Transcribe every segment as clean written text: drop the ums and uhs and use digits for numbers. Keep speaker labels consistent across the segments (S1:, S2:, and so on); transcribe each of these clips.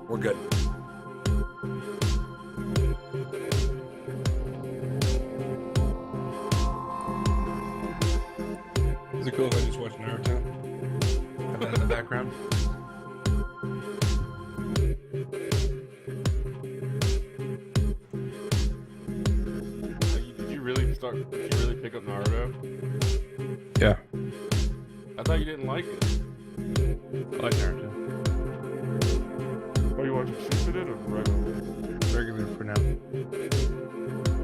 S1: We're good.
S2: Is it cool if I just watch Naruto? Have that in the background?
S3: Did you really pick up Naruto?
S2: Yeah.
S3: I thought you didn't like it.
S2: I like Naruto.
S3: Are you watching Shippuden or regular?
S2: Regular for now.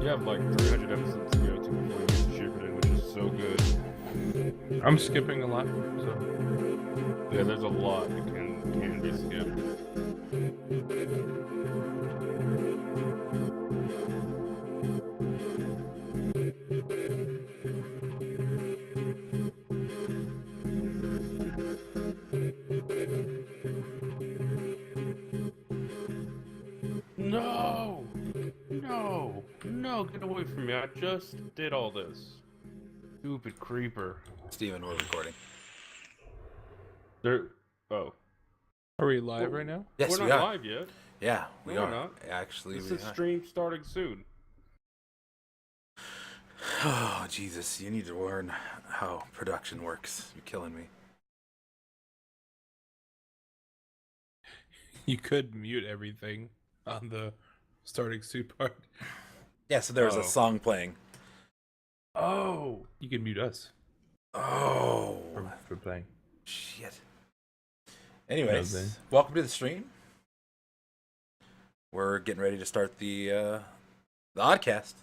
S3: You have like 300 episodes to go to before you get to Shippuden, which is so good.
S2: I'm skipping a lot, so.
S3: Yeah, there's a lot that can be skipped. No! No! No, get away from me. I just did all this. Stupid creeper.
S1: Steven, we're recording.
S3: Oh.
S2: Are we live right now?
S1: Yes,
S3: We're
S1: we
S3: not
S1: are.
S3: live yet.
S1: Yeah, we
S3: No,
S1: are.
S3: we're not.
S1: Actually,
S3: This
S1: we
S3: is
S1: are.
S3: stream starting soon.
S1: Oh, Jesus. You need to learn how production works. You're killing me.
S2: You could mute everything on the starting suit part.
S1: Yeah, so there was a song playing.
S3: Oh!
S2: You can mute us
S1: Oh.
S2: for playing.
S1: Shit. Anyways,
S2: Okay.
S1: welcome to the stream. We're getting ready to start the Oddcast.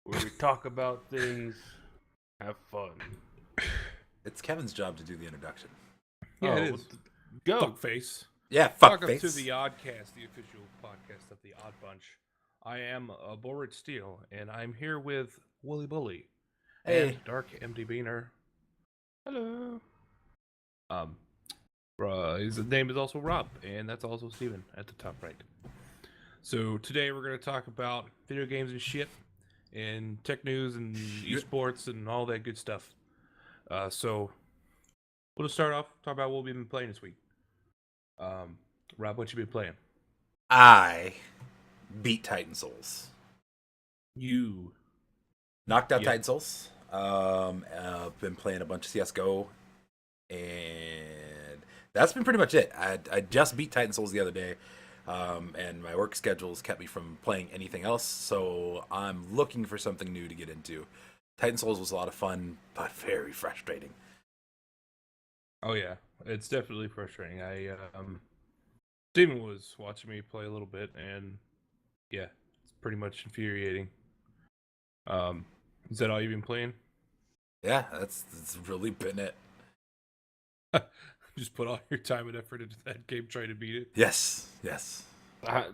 S3: Where we talk about things, have fun.
S1: It's Kevin's job to do the introduction.
S2: Yeah,
S3: Oh,
S2: it is.
S3: Go!
S2: Fuckface.
S1: Yeah,
S2: Welcome
S1: fuckface.
S2: to the Oddcast, the official podcast of the Oddbunch. I am Borit Steele, and I'm here with Wooly Bully
S1: Hey.
S2: and Dark MD Beaner.
S3: Hello.
S2: His name is also Rob, and that's also Steven at the top right. So today we're going to talk about video games and shit, and tech news and esports and all that good stuff. So we'll just start off, talk about what we've been playing this week. Rob, what you been playing?
S1: I beat Titan Souls.
S2: You
S1: Knocked out
S2: Yeah.
S1: Titan Souls. Been playing a bunch of CSGO, and that's been pretty much it. I just beat Titan Souls the other day, and my work schedules kept me from playing anything else, so I'm looking for something new to get into. Titan Souls was a lot of fun, but very frustrating.
S2: Oh yeah, it's definitely frustrating. Steven was watching me play a little bit, and yeah, it's pretty much infuriating. Is that all you've been playing?
S1: Yeah, that's really been it.
S2: Just put all your time and effort into that game trying to beat it?
S1: Yes.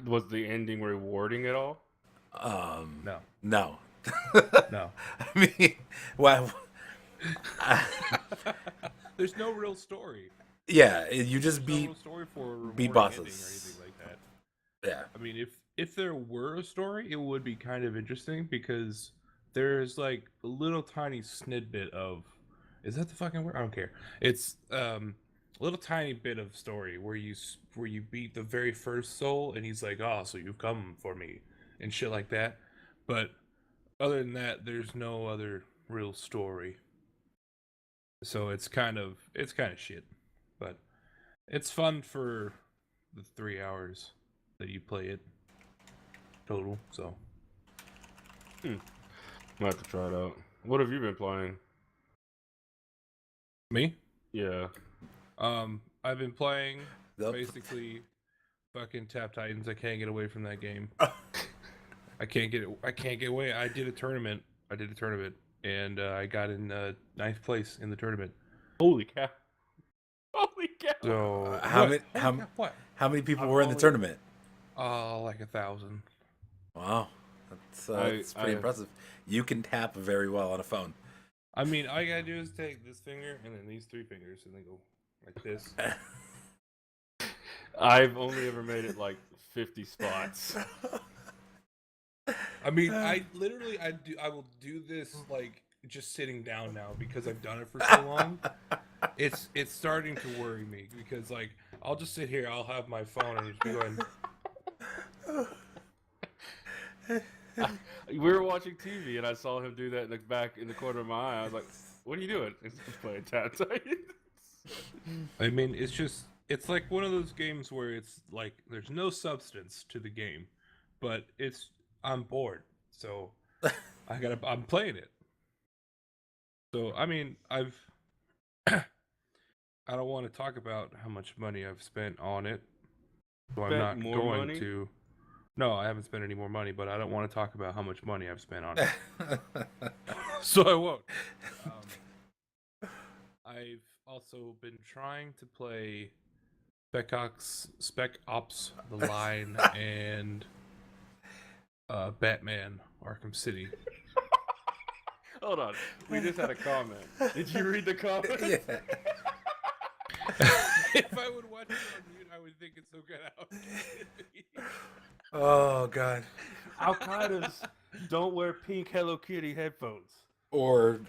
S3: Was the ending rewarding at all?
S2: No.
S1: No.
S2: No.
S1: I mean, well,
S2: There's no real story.
S1: yeah, you just
S2: There's no
S1: beat.
S2: real story for a
S1: beat
S2: rewarding ending
S1: bosses.
S2: or anything like that.
S1: Yeah.
S2: I mean, if there were a story, it would be kind of interesting because there's like a little tiny snidbit of, is that the fucking word? I don't care. It's a little tiny bit of story where you beat the very first soul and he's like, oh, so you've come for me and shit like that. But other than that, there's no other real story. So it's kind of shit, but it's fun for the 3 hours that you play it total. So
S3: I might have to try it out. What have you been playing?
S2: me,
S3: Yeah.
S2: I've been playing
S1: Yep.
S2: basically fucking Tap Titans. I can't get away from that game. I can't get away. I did a tournament, and I got in 9th place in the tournament.
S3: Holy cow! Holy cow!
S2: So
S1: How
S2: what?
S1: many?
S2: Holy cow, what?
S1: How many people
S3: I've
S1: were in the
S3: only-
S1: tournament?
S2: Like 1,000.
S1: Wow, that's pretty
S3: I-
S1: impressive. You can tap very well on a phone.
S2: I mean, all you gotta do is take this finger and then these 3 fingers and then go like this.
S3: I've only ever made it like 50 spots.
S2: I mean, I will do this like just sitting down now because I've done it for so long. It's starting to worry me because like I'll just sit here, I'll have my phone and just be going.
S3: We were watching TV and I saw him do that in the back in the corner of my eye. I was like, "What are you doing?" He's playing Tap Titans.
S2: I mean, it's like one of those games where it's like there's no substance to the game, but I'm bored, so I'm playing it. So I mean, I don't want to talk about how much money I've spent on it, so I'm
S3: Spent
S2: not
S3: more
S2: going
S3: money?
S2: to. No, I haven't spent any more money, but I don't want to talk about how much money I've spent on it, so I won't. I've also been trying to play Spec Ops: The Line and Batman: Arkham City.
S3: Hold on, we just had a comment. Did you read the comment?
S1: Yeah.
S2: If I would watch it on mute, I would think it's so good out.
S1: Oh God.
S3: Al Qaeda's don't wear pink Hello Kitty headphones.
S1: Or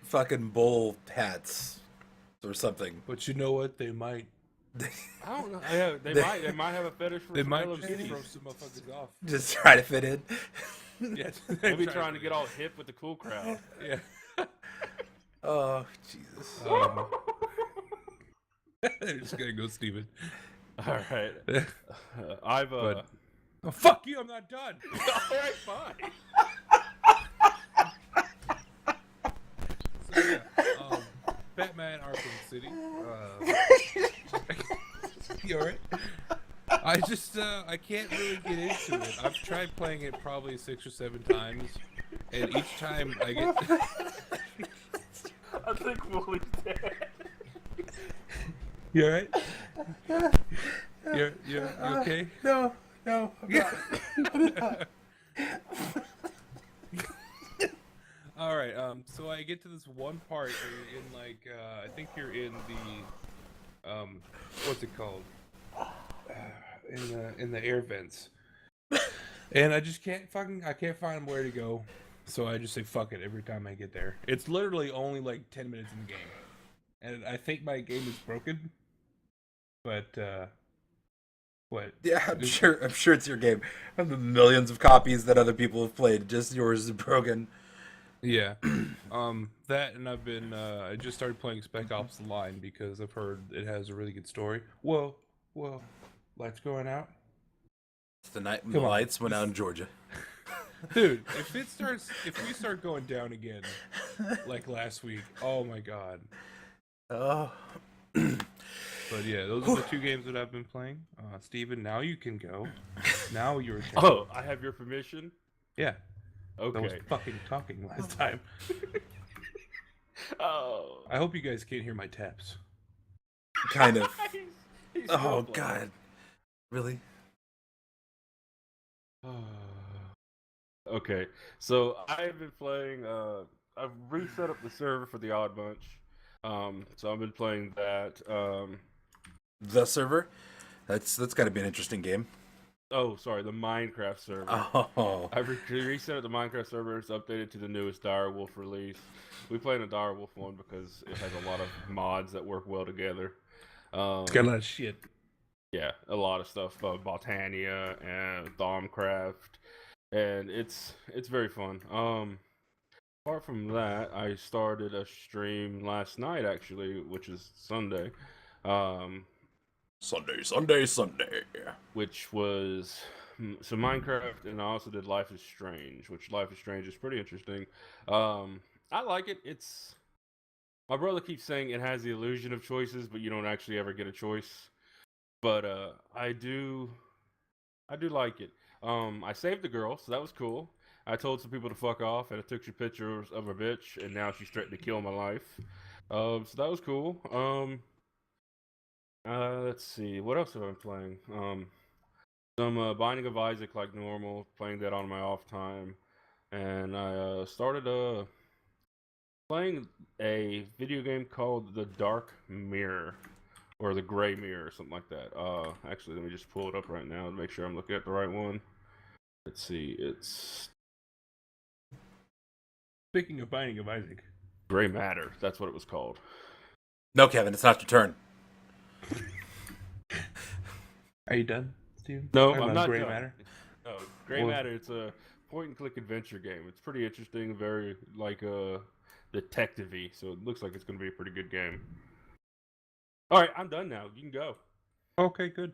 S1: fucking bull hats or something.
S2: But you know what? They might.
S3: I don't know. Yeah, they might have a fetish for
S2: They
S3: some
S2: might
S3: Hello
S2: just
S3: Kitties.
S2: throw some motherfuckers off.
S1: Just try to fit in.
S2: Yeah,
S3: Maybe trying to get all hip with the cool crowd.
S2: Yeah.
S1: Oh Jesus.
S2: They're just gonna go, Steven.
S3: All right. I've
S2: But- Oh, fuck you! I'm not done.
S3: all right, fine.
S2: So, yeah, Batman: Arkham City. You alright? I just I can't really get into it. I've tried playing it probably 6 or 7 times, and each time I get.
S3: I think Willie's dead.
S2: You alright? You okay?
S1: No, I'm not.
S2: All right. So I get to this one part where you're in like I think you're in the what's it called? In the air vents. And I just can't find where to go. So I just say fuck it every time I get there. It's literally only like 10 minutes in the game. And I think my game is broken. But what?
S1: Yeah, I'm sure it's your game. Of the millions of copies that other people have played, just yours is broken.
S2: Yeah. That and I've been I just started playing Spec Ops: The Line because I've heard it has a really good story. Whoa, lights going out?
S1: It's the night when
S2: Come
S1: the
S2: on.
S1: lights went out in Georgia.
S2: Dude, if we start going down again like last week, oh my god.
S1: Oh.
S2: But yeah, those are the 2 games that I've been playing. Steven, now you can go. Now you're
S3: Oh, I have your permission.
S2: yeah. I was
S3: Okay.
S2: fucking talking last time.
S3: Oh.
S2: I hope you guys can't hear my taps.
S1: Kind of.
S3: He's
S1: Oh
S3: still playing.
S1: God. Really?
S3: Okay, so I've been playing. I've reset up the server for the Oddbunch. So I've been playing that.
S1: The server? That's got to be an interesting game.
S3: Oh, sorry, the Minecraft server.
S1: Oh.
S3: I've reset up the Minecraft server. It's updated to the newest Direwolf release. We play in a Direwolf one because it has a lot of mods that work well together.
S2: It's got a lot of shit.
S3: Yeah, a lot of stuff. Botania and Thaumcraft, and it's very fun. Apart from that, I started a stream last night actually, which is Sunday.
S1: Sunday.
S3: Which was so Minecraft, and I also did Life is Strange, which Life is Strange is pretty interesting. I like it. It's my brother keeps saying it has the illusion of choices, but you don't actually ever get a choice. But I do like it. I saved the girl, so that was cool. I told some people to fuck off, and I took some pictures of her bitch, and now she's threatening to kill my life. So that was cool. Let's see. What else have I been playing? Some Binding of Isaac like normal, playing that on my off time. And I started playing a video game called The Dark Mirror. Or The Gray Mirror, or something like that. Actually, let me just pull it up right now to make sure I'm looking at the right one. Let's see. It's
S2: Speaking of Binding of Isaac.
S3: Gray Matter. That's what it was called.
S1: No, Kevin, it's not your turn.
S2: Are you done, Steve?
S3: No,
S2: Talking
S3: I'm
S2: about
S3: not
S2: Gray
S3: done.
S2: Matter?
S3: No, Gray
S2: Well-
S3: Matter. It's a point-and-click adventure game. It's pretty interesting, very like detective-y. So it looks like it's going to be a pretty good game. All right, I'm done now. You can go.
S2: Okay, good.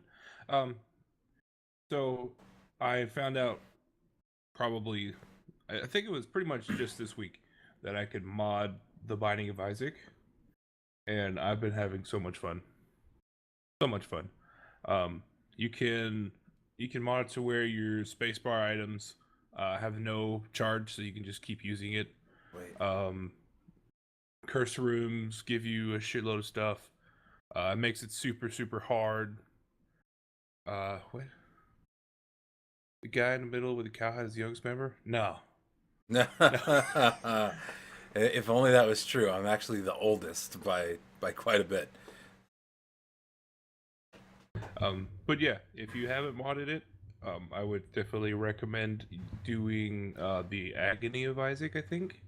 S2: So I found out probably, I think it was pretty much just this week that I could mod the Binding of Isaac, and I've been having so much fun. So much fun. You can mod it to where your spacebar items have no charge, so you can just keep using it.
S1: Wait.
S2: Curse rooms give you a shitload of stuff. It makes it super, super hard. What? The guy in the middle with the cow has the youngest member? No.
S1: If only that was true. I'm actually the oldest by quite a bit.
S2: But yeah, if you haven't modded it, I would definitely recommend doing the Agony of Isaac, I think,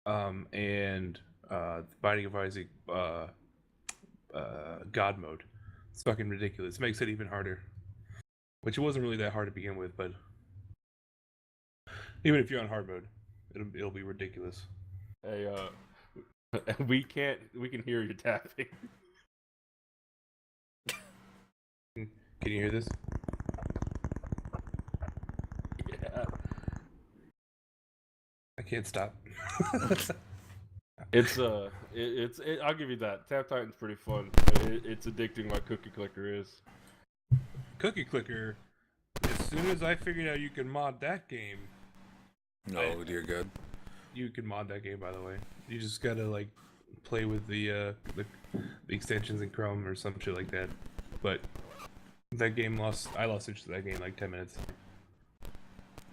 S2: and Binding of Isaac God mode. It's fucking ridiculous. It makes it even harder. Which it wasn't really that hard to begin with, but even if you're on hard mode, it'll be ridiculous.
S3: Hey, we can hear you tapping.
S2: Can you hear this?
S3: Yeah.
S2: I can't stop.
S3: It's I'll give you that. Tap Titan's pretty fun. It's addicting like Cookie Clicker is.
S2: Cookie Clicker. As soon as I figured out you can mod that game,
S1: No, dear good.
S2: you can mod that game. By the way, you just gotta like play with the extensions in Chrome or some shit like that. But that game I lost interest in that game in like 10 minutes.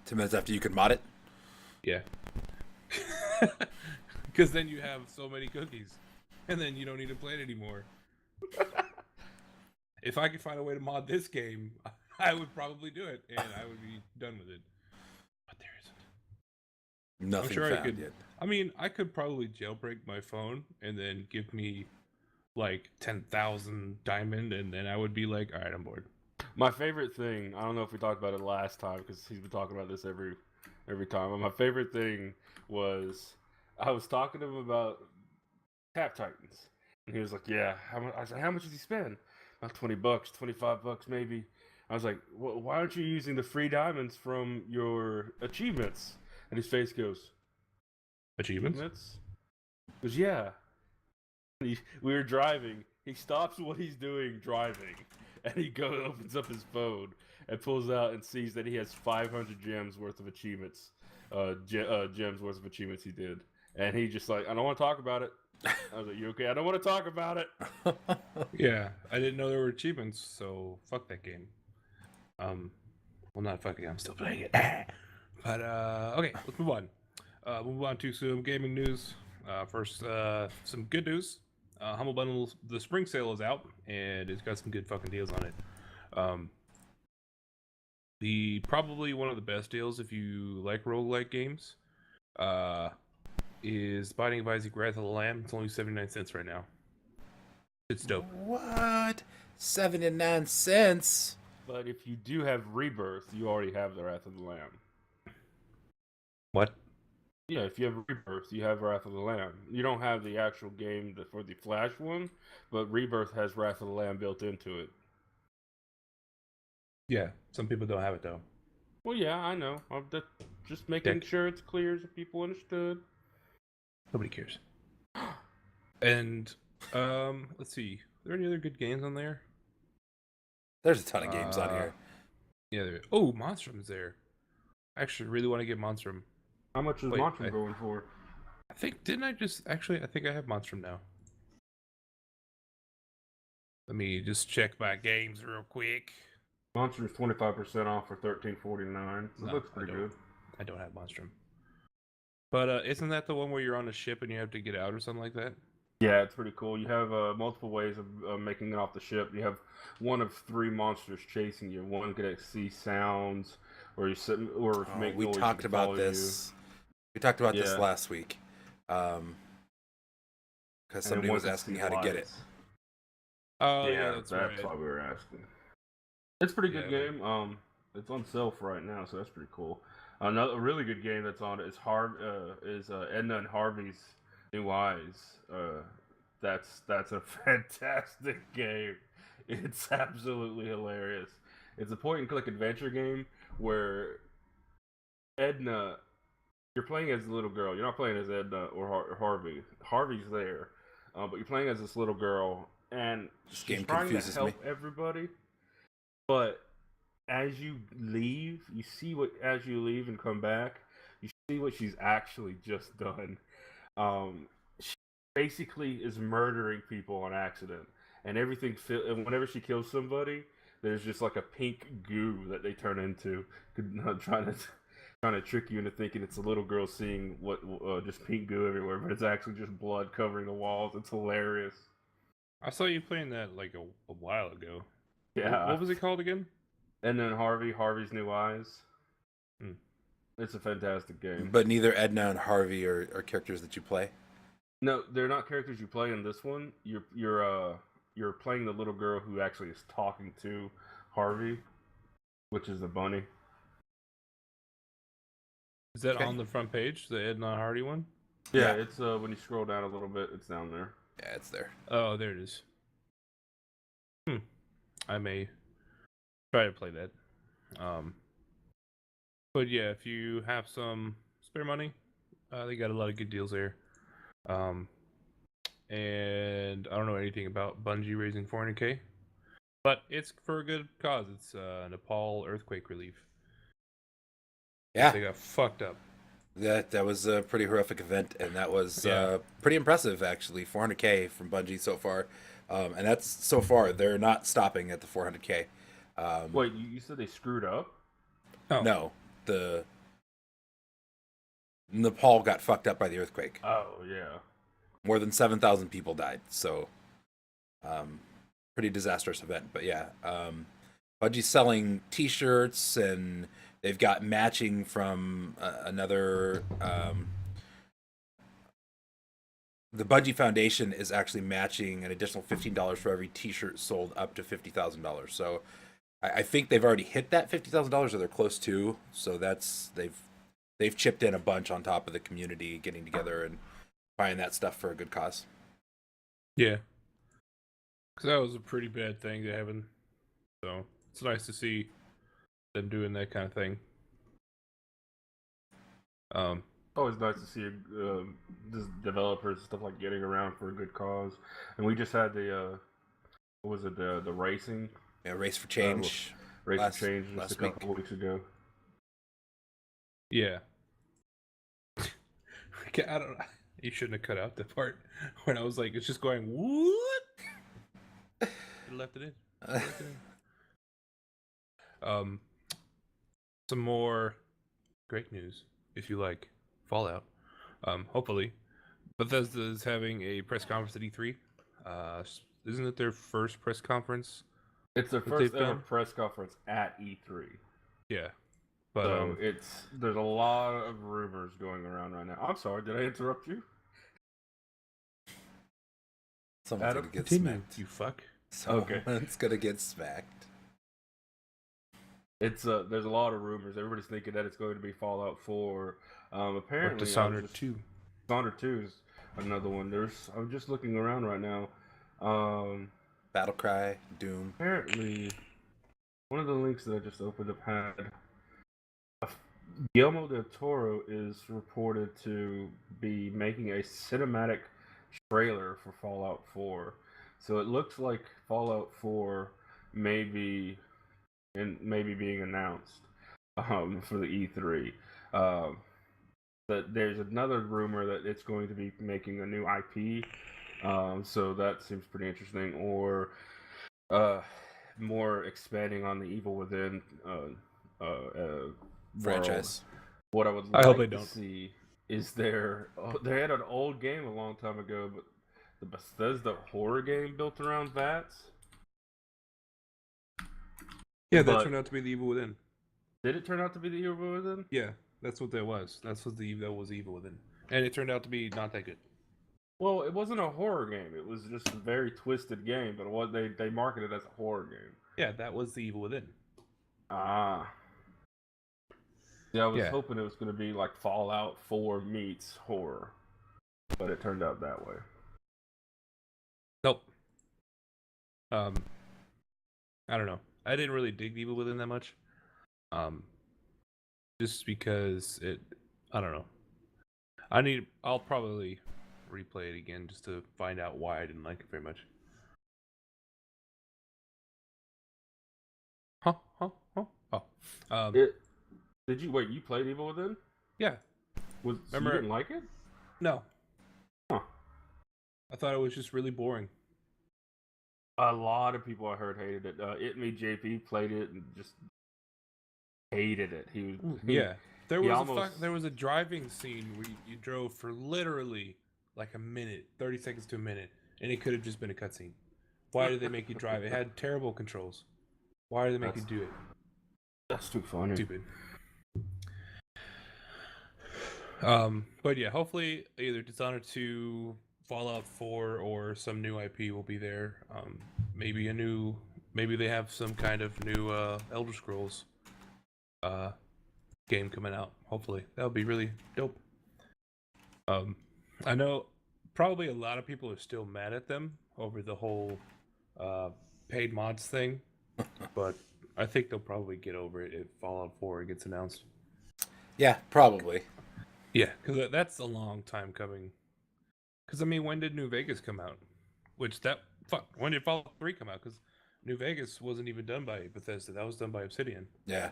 S1: 2 minutes after you could mod it.
S2: Yeah. Because then you have so many cookies, and then you don't need to play it anymore. If I could find a way to mod this game, I would probably do it, and I would be done with it. But there isn't.
S1: Nothing
S2: sure I
S1: found
S2: could-
S1: yet.
S2: I mean, I could probably jailbreak my phone and then give me like 10,000 diamond, and then I would be like, all right, I'm bored.
S3: My favorite thing, I don't know if we talked about it last time because he's been talking about this every time. But my favorite thing was I was talking to him about Tap Titans, and he was like, "Yeah." I was like, "How much did he spend?" About $20, $25 maybe. I was like, "Why aren't you using the free diamonds from your achievements?" And his face goes,
S2: Achievements?
S3: He goes, "Yeah." We were driving. He stops what he's doing driving, and he opens up his phone and pulls out and sees that he has 500 gems worth of achievements, gems worth of achievements he did, and he just like, I don't want to talk about it. I was like, you okay? I don't want to talk about it.
S2: Yeah, I didn't know there were achievements, so fuck that game. Well, not fucking. I'm still playing it. But okay, let's move on. Move on to some gaming news. First, some good news. Humble Bundle, the spring sale is out, and it's got some good fucking deals on it. The probably one of the best deals if you like roguelike games is Binding of Isaac Wrath of the Lamb. It's only 79 cents right now. It's dope.
S1: What? 79 cents?
S3: But if you do have Rebirth, you already have the Wrath of the Lamb.
S2: What?
S3: Yeah, if you have Rebirth, you have Wrath of the Lamb. You don't have the actual game for the Flash one, but Rebirth has Wrath of the Lamb built into it.
S2: Yeah, some people don't have it though.
S3: Well, yeah, I know. I'm just making
S2: Dick.
S3: sure it's clear so people understood.
S2: Nobody cares. And let's see. Are there any other good games on there?
S1: There's a ton of games on here.
S2: Yeah. Oh, Monstrum's there. I actually really want to get Monstrum.
S3: How much is
S2: Wait,
S3: Monstrum going for?
S2: I think I have Monstrum now. Let me just check my games real quick.
S3: Monster's 25% off for $13.49. So it looks pretty good.
S2: I don't have Monstrum. But isn't that the one where you're on a ship and you have to get out or something like that?
S3: Yeah, it's pretty cool. You have multiple ways of making it off the ship. You have one of 3 monsters chasing you. One can see sounds, or you sit, or if you make
S1: we
S3: noise.
S1: talked about this. We talked about this last week, because somebody was asking how to get it.
S2: Oh yeah, that's
S3: why we were asking. It's a pretty good game. It's on sale for right now, so that's pretty cool. Another really good game that's on it is Edna and Harvey's New Eyes. That's a fantastic game. It's absolutely hilarious. It's a point-and-click adventure game where Edna, you're playing as a little girl. You're not playing as Edna or Harvey. Harvey's there, but you're playing as this little girl, and she's trying to help everybody. But as you leave, as you leave and come back, you see what she's actually just done. She basically is murdering people on accident, and everything. And whenever she kills somebody, there's just like a pink goo that they turn into, trying to trick you into thinking it's a little girl seeing what just pink goo everywhere, but it's actually just blood covering the walls. It's hilarious.
S2: I saw you playing that like a while ago.
S3: Yeah.
S2: What was it called again?
S3: And then Harvey's New Eyes. It's a fantastic game.
S1: But neither Edna and Harvey are characters that you play?
S3: No, they're not characters you play in this one. You're playing the little girl who actually is talking to Harvey, which is the bunny.
S2: Is that on the front page, the Edna and Harvey one?
S3: Yeah, it's when you scroll down a little bit, it's down there.
S1: Yeah, it's there.
S2: Oh, there it is. I may try to play that. But yeah, if you have some spare money, they got a lot of good deals there. And I don't know anything about Bungie raising 400K, but it's for a good cause. It's Nepal earthquake relief.
S1: Yeah,
S2: they got fucked up.
S1: That was a pretty horrific event, and that was pretty impressive actually. 400K from Bungie so far, and that's so far. They're not stopping at the 400K.
S3: Wait, you said they screwed up?
S1: Oh. No, the Nepal got fucked up by the earthquake.
S3: Oh yeah,
S1: more than 7,000 people died. So, pretty disastrous event. But yeah, Bungie's selling T-shirts, and they've got matching from another. The Bungie Foundation is actually matching an additional $15 for every T-shirt sold up to $50,000. So, I think they've already hit that $50,000, or they're close to. So they've chipped in a bunch on top of the community getting together and buying that stuff for a good cause.
S2: Yeah, because that was a pretty bad thing to happen. So it's nice to see them doing that kind of thing.
S3: Always nice to see developers and stuff like getting around for a good cause. And we just had the what was it, the racing?
S1: Yeah, Race for Change.
S3: Race for Change just a couple weeks ago.
S2: Yeah. I don't know. You shouldn't have cut out the part when I was like, it's just going, what? You left it in. Some more great news, if you like Fallout. Hopefully. Bethesda is having a press conference at E3. Isn't it their first press conference?
S3: It's their first ever press conference at E3.
S2: Yeah. But
S3: so there's a lot of rumors going around right now. I'm sorry, did I interrupt you?
S1: Someone's gonna get smacked.
S2: You fuck.
S1: Someone's gonna get smacked.
S3: It's there's a lot of rumors. Everybody's thinking that it's going to be Fallout 4. Apparently,
S2: Dishonored 2.
S3: Dishonored 2 is another one. I'm just looking around right now.
S1: Battlecry, Doom.
S3: Apparently, one of the links that I just opened up had Guillermo del Toro is reported to be making a cinematic trailer for Fallout 4. So it looks like Fallout 4 may be being announced for the E3. But there's another rumor that it's going to be making a new IP. So that seems pretty interesting. Or uh, more expanding on the Evil Within world.
S1: Franchise.
S3: What I would
S2: I hope they
S3: like to
S2: don't.
S3: see is they had an old game a long time ago, but the Bethesda horror game built around vats.
S2: Yeah, that
S3: But
S2: turned out to be the Evil Within.
S3: did it turn out to be the Evil Within?
S2: Yeah, that's what that was. That was Evil Within, and it turned out to be not that good.
S3: Well, it wasn't a horror game. It was just a very twisted game, but they marketed it as a horror game.
S2: Yeah, that was the Evil Within.
S3: Ah. Yeah, I was
S2: Yeah.
S3: hoping it was going to be like Fallout 4 meets horror, but it turned out that way.
S2: Nope. I don't know. I didn't really dig Evil Within that much. Just because I don't know. I'll probably replay it again just to find out why I didn't like it very much. Huh? Oh.
S3: Did you wait? You played Evil Within?
S2: Yeah.
S3: So you didn't like it?
S2: No.
S3: Huh.
S2: I thought it was just really boring.
S3: A lot of people I heard hated it. JP played it and just hated it. There
S2: was a driving scene where you drove for literally like a minute, 30 seconds to a minute, and it could have just been a cutscene. Why did they make you drive? It had terrible controls. Why did they make you do it?
S3: That's too funny.
S2: Stupid. But yeah, hopefully either Dishonored 2, Fallout 4, or some new IP will be there. Maybe they have some kind of new Elder Scrolls game coming out. Hopefully, that would be really dope. I know probably a lot of people are still mad at them over the whole paid mods thing, but I think they'll probably get over it if Fallout 4 gets announced.
S1: Yeah, probably.
S2: Yeah, because that's a long time coming. Because I mean, when did New Vegas come out? When did Fallout 3 come out? Because New Vegas wasn't even done by Bethesda. That was done by Obsidian.
S1: Yeah.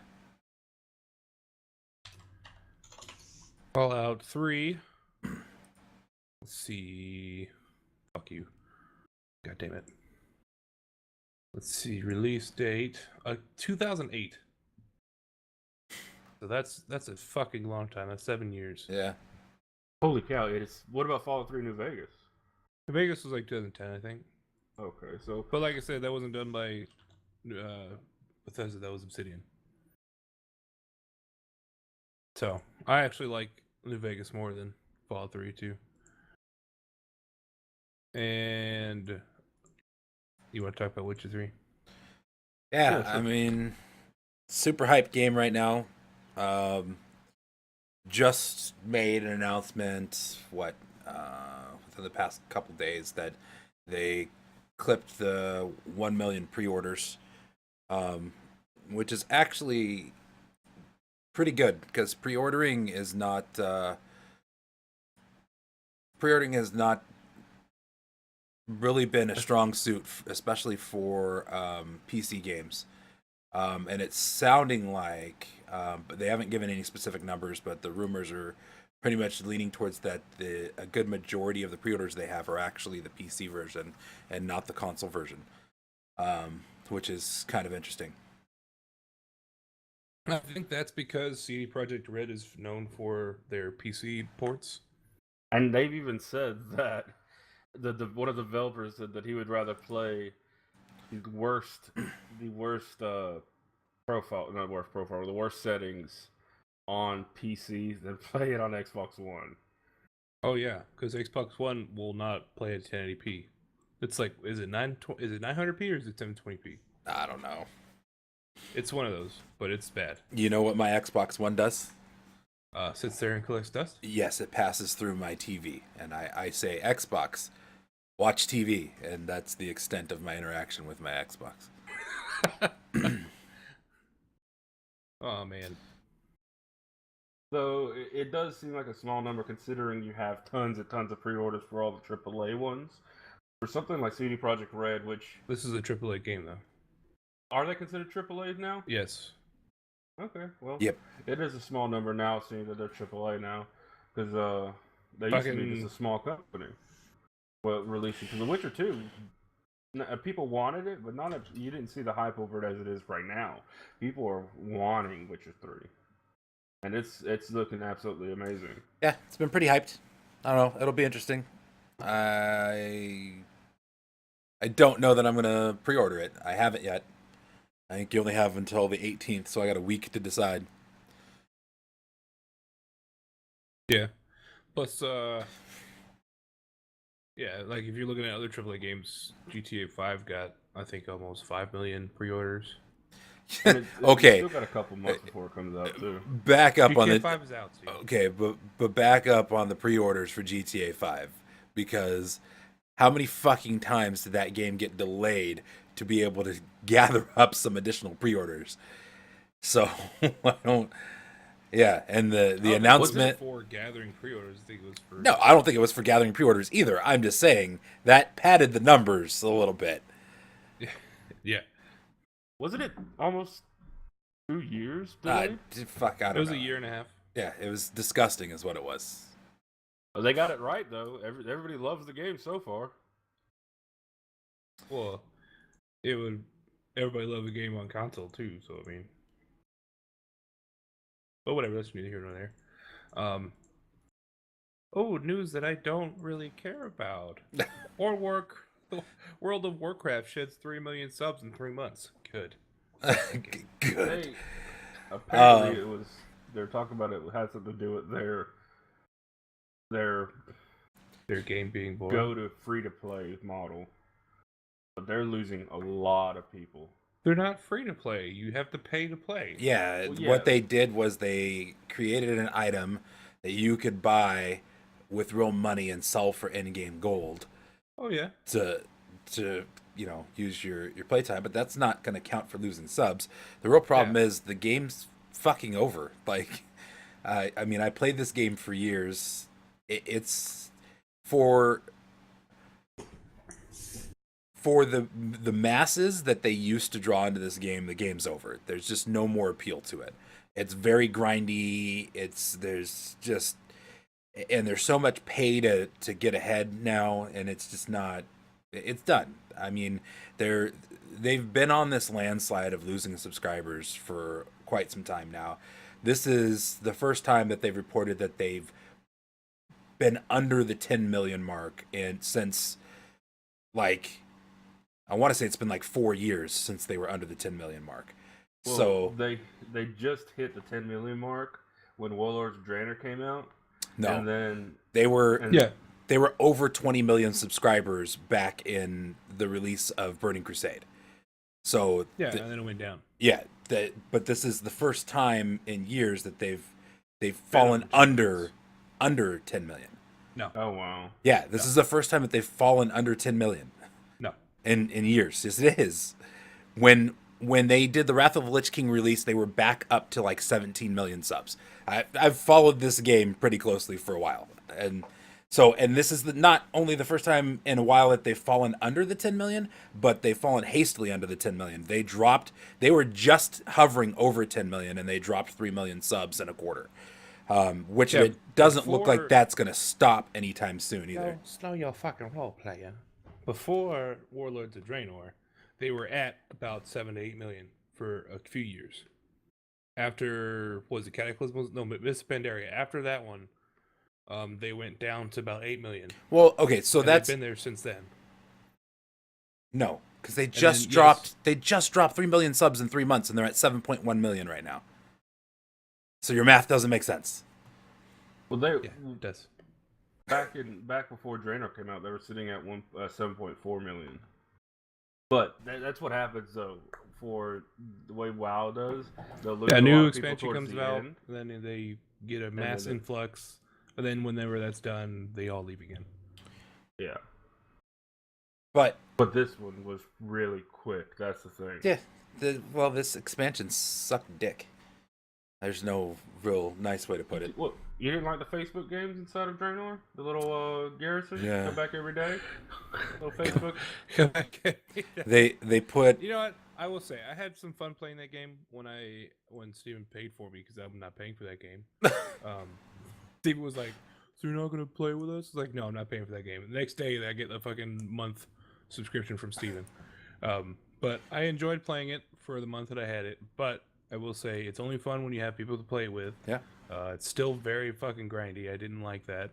S2: Fallout 3. Let's see. Fuck you. God damn it. Let's see. Release date. 2008. So that's a fucking long time. That's 7 years.
S1: Yeah.
S3: Holy cow! What about Fallout 3 New Vegas?
S2: New Vegas was like 2010, I think.
S3: Okay, so
S2: but like I said, that wasn't done by Bethesda. That was Obsidian. So I actually like New Vegas more than Fallout 3 too. And you want to talk about Witcher 3?
S1: Yeah, I mean, super hyped game right now. Just made an announcement, within the past couple days that they clipped the 1 million pre-orders, which is actually pretty good because pre-ordering has not really been a strong suit, especially for PC games. And it's sounding like, but they haven't given any specific numbers, but the rumors are pretty much leaning towards that a good majority of the pre-orders they have are actually the PC version and not the console version, which is kind of interesting.
S2: I think that's because CD Projekt Red is known for their PC ports.
S3: And they've even said that one of the developers said that he would rather play the worst the worst settings on PC than play it on Xbox One.
S2: Oh yeah, because Xbox One will not play at 1080p. It's like, is it 900p or is it 720p?
S1: I don't know.
S2: It's one of those, but it's bad.
S1: You know what my Xbox One does?
S2: Sits there and collects dust?
S1: Yes, it passes through my TV, and I say, Xbox, watch TV, and that's the extent of my interaction with my Xbox.
S2: Oh, man.
S3: So it does seem like a small number considering you have tons and tons of pre-orders for all the AAA ones. For something like CD Projekt Red, which...
S2: This is a AAA game, though.
S3: Are they considered AAA now?
S2: Yes.
S3: Okay, well,
S1: yep.
S3: It is a small number now, seeing that they're AAA now, because they used to be just a small company. Well, releasing, because The Witcher 2 People wanted it, but you didn't see the hype over it as it is right now. People are wanting Witcher 3. And it's looking absolutely amazing.
S1: Yeah, it's been pretty hyped. I don't know. It'll be interesting. I don't know that I'm gonna pre-order it. I haven't yet. I think you only have until the 18th, so I got a week to decide.
S2: Yeah. Plus, yeah, like if you're looking at other AAA games, GTA 5 got I think almost 5 million pre-orders.
S1: Okay.
S3: Still got a couple months before it comes out too.
S1: Back up
S2: GTA
S1: on the
S2: 5 is out. So
S1: okay, but back up on the pre-orders for GTA 5 because how many fucking times did that game get delayed to be able to gather up some additional pre-orders? So I don't. Yeah, and the announcement
S2: for gathering pre-orders. I think it was for.
S1: No, I don't think it was for gathering pre-orders either. I'm just saying that padded the numbers a little bit.
S2: Yeah.
S3: Wasn't it almost 2 years delayed?
S1: Fuck, I don't know.
S2: It was a year and a half.
S1: Yeah, it was disgusting is what it was.
S3: Well, they got it right, though. Everybody loves the game so far.
S2: Well, everybody loved the game on console, too, so I mean. But whatever, that's neither here nor there. News that I don't really care about. World of Warcraft sheds 3 million subs in 3 months. Good.
S1: Good.
S3: Apparently, they're talking about it had something to do with their
S2: game being boring.
S3: go to free-to-play model. But they're losing a lot of people.
S2: They're not free to play. You have to pay to play.
S1: Yeah,
S3: Well, yeah.
S1: What they did was they created an item that you could buy with real money and sell for in-game gold.
S2: Oh yeah.
S1: To use your playtime, but that's not going to count for losing subs. The real problem is the game's fucking over. Like, I mean, I played this game for years. It's for the masses that they used to draw into this game. The game's over. There's just no more appeal to it. It's very grindy. There's so much pay to get ahead now, and it's just not. It's done. I mean, they've been on this landslide of losing subscribers for quite some time now. This is the first time that they've reported that they've been under the 10 million mark, and since like I want to say it's been like 4 years since they were under the 10 million mark.
S3: Well,
S1: so
S3: they just hit the 10 million mark when Warlords of Draenor came out.
S1: No,
S3: and then
S1: they were over 20 million subscribers back in the release of Burning Crusade. So
S2: and then it went down.
S1: Yeah, but this is the first time in years that they've fallen under 10 million.
S2: No.
S3: Oh wow.
S1: Yeah, this is the first time that they've fallen under 10 million.
S2: No.
S1: In years. Yes, it is. When they did the Wrath of the Lich King release, they were back up to like 17 million subs. I've followed this game pretty closely for a while, and this is not only the first time in a while that they've fallen under the 10 million, but they've fallen hastily under the 10 million. They were just hovering over 10 million, and they dropped 3 million subs in a quarter, which it doesn't look like that's going to stop anytime soon either.
S2: Slow your fucking roll, player. Before Warlords of Draenor, they were at about 7 to 8 million for a few years. After, was it Cataclysm? No, Miss Pandaria. After that one, they went down to about 8 million.
S1: Well, okay, so
S2: and
S1: that's
S2: they've been there since then.
S1: No, because they just dropped 3 million subs in 3 months, and they're at 7.1 million right now. So your math doesn't make sense.
S3: Well,
S2: it does.
S3: Back before Draenor came out, they were sitting at 7.4 million. But that's what happens though. For the way WoW does,
S2: a new expansion comes out, and then they get a mass influx, and then whenever that's done, they all leave again.
S3: Yeah.
S1: But
S3: this one was really quick. That's the thing.
S1: Yeah. This expansion sucked dick. There's no real nice way to put it.
S3: What, you didn't like the Facebook games inside of Draenor? The little garrison?
S1: Yeah.
S3: Come back every day? Little Facebook?
S1: They put...
S2: You know what? I will say, I had some fun playing that game when Steven paid for me, because I'm not paying for that game. Steven was like, so you're not going to play with us? I was like, no, I'm not paying for that game. The next day, I get a fucking month subscription from Steven. But I enjoyed playing it for the month that I had it. But I will say it's only fun when you have people to play it with.
S1: Yeah.
S2: It's still very fucking grindy. I didn't like that.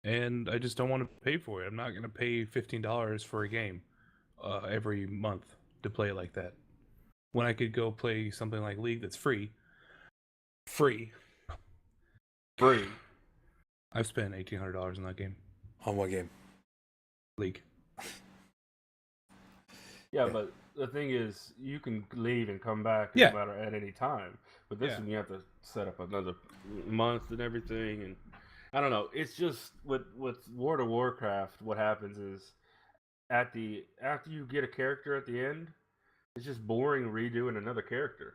S2: And I just don't want to pay for it. I'm not going to pay $15 for a game every month to play it like that. When I could go play something like League that's free. Free. I've spent $1,800 on that game.
S1: On what game?
S2: League.
S3: Yeah, but the thing is, you can leave and come back
S2: Yeah.
S3: no matter at any time. But this one, you have to set up another month and everything, and I don't know. It's just with World of Warcraft, what happens is after you get a character at the end, it's just boring redoing another character.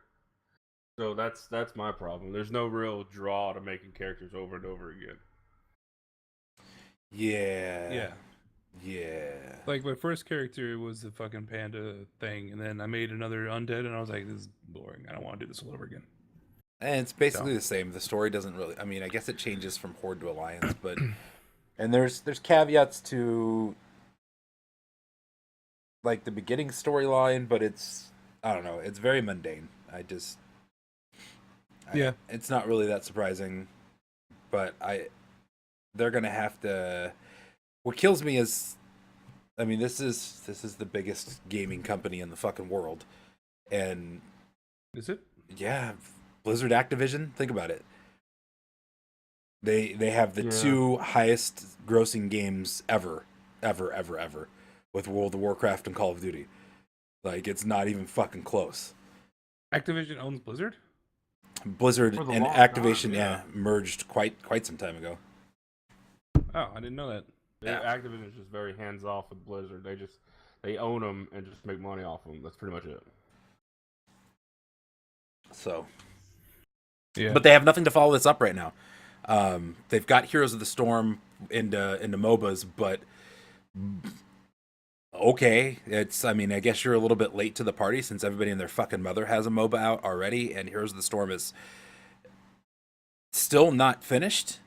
S3: So that's my problem. There's no real draw to making characters over and over again.
S1: Yeah.
S2: Like my first character was the fucking panda thing, and then I made another undead, and I was like, "This is boring. I don't want to do this all over again."
S1: And it's basically the same. The story doesn't really. I mean, I guess it changes from Horde to Alliance, but and there's caveats to like the beginning storyline, but I don't know. It's very mundane. It's not really that surprising, but they're gonna have to. What kills me is, I mean, this is the biggest gaming company in the fucking world, and
S2: is it?
S1: Yeah, Blizzard Activision. Think about it. They have the two highest grossing games ever, with World of Warcraft and Call of Duty. Like, it's not even fucking close.
S2: Activision owns Blizzard?
S1: Blizzard and Activision, merged quite some time ago.
S2: Oh, I didn't know that.
S3: Activision is just very hands off with Blizzard. They own them and just make money off them. That's pretty much it.
S1: So, but they have nothing to follow this up right now. They've got Heroes of the Storm into MOBAs, but okay, I mean, I guess you're a little bit late to the party since everybody and their fucking mother has a MOBA out already, and Heroes of the Storm is still not finished.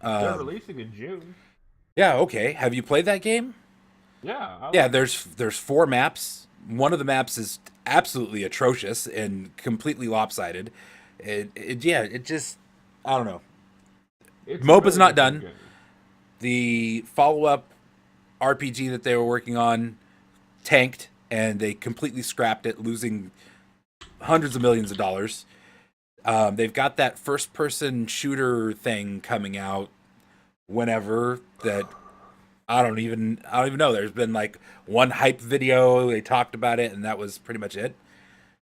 S3: They're releasing in June.
S1: Yeah, okay. Have you played that game?
S3: Yeah.
S1: There's 4 maps. One of the maps is absolutely atrocious and completely lopsided. It just, I don't know. MOBA's not done.
S3: Game.
S1: The follow-up RPG that they were working on tanked, and they completely scrapped it, losing hundreds of millions of dollars. They've got that first-person shooter thing coming out whenever that I don't even know. There's been like one hype video, they talked about it, and that was pretty much it.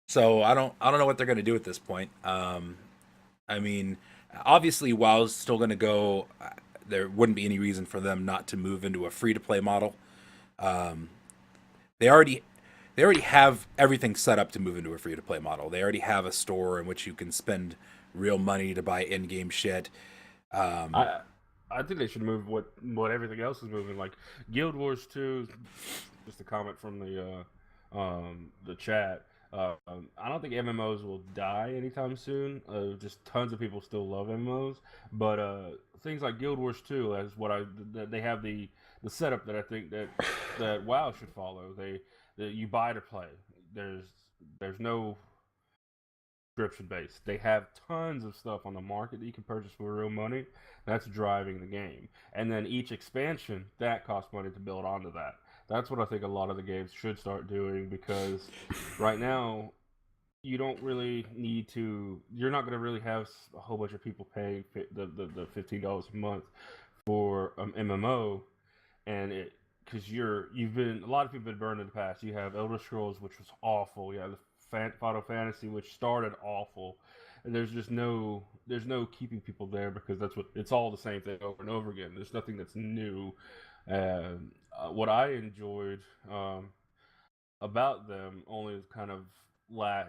S1: So I don't know what they're going to do at this point. I mean, obviously, WoW's still going to go. There wouldn't be any reason for them not to move into a free-to-play model. They already have everything set up to move into a free-to-play model. They already have a store in which you can spend real money to buy in-game shit.
S3: I think they should move what everything else is moving. Like Guild Wars 2, just a comment from the chat. I don't think MMOs will die anytime soon. Just tons of people still love MMOs, but things like Guild Wars 2 as they have the setup that I think that WoW should follow. You buy to play. There's no subscription based. They have tons of stuff on the market that you can purchase for real money. That's driving the game, and then each expansion that costs money to build onto that. That's what I think a lot of the games should start doing, because right now you don't really need to. You're not going to really have a whole bunch of people paying the $15 a month for MMO, and because you've been, a lot of people have been burned in the past. You have Elder Scrolls, which was awful. You have the Final Fantasy, which started awful, and there's no keeping people there, because it's all the same thing over and over again. There's nothing that's new. What I enjoyed about them only kind of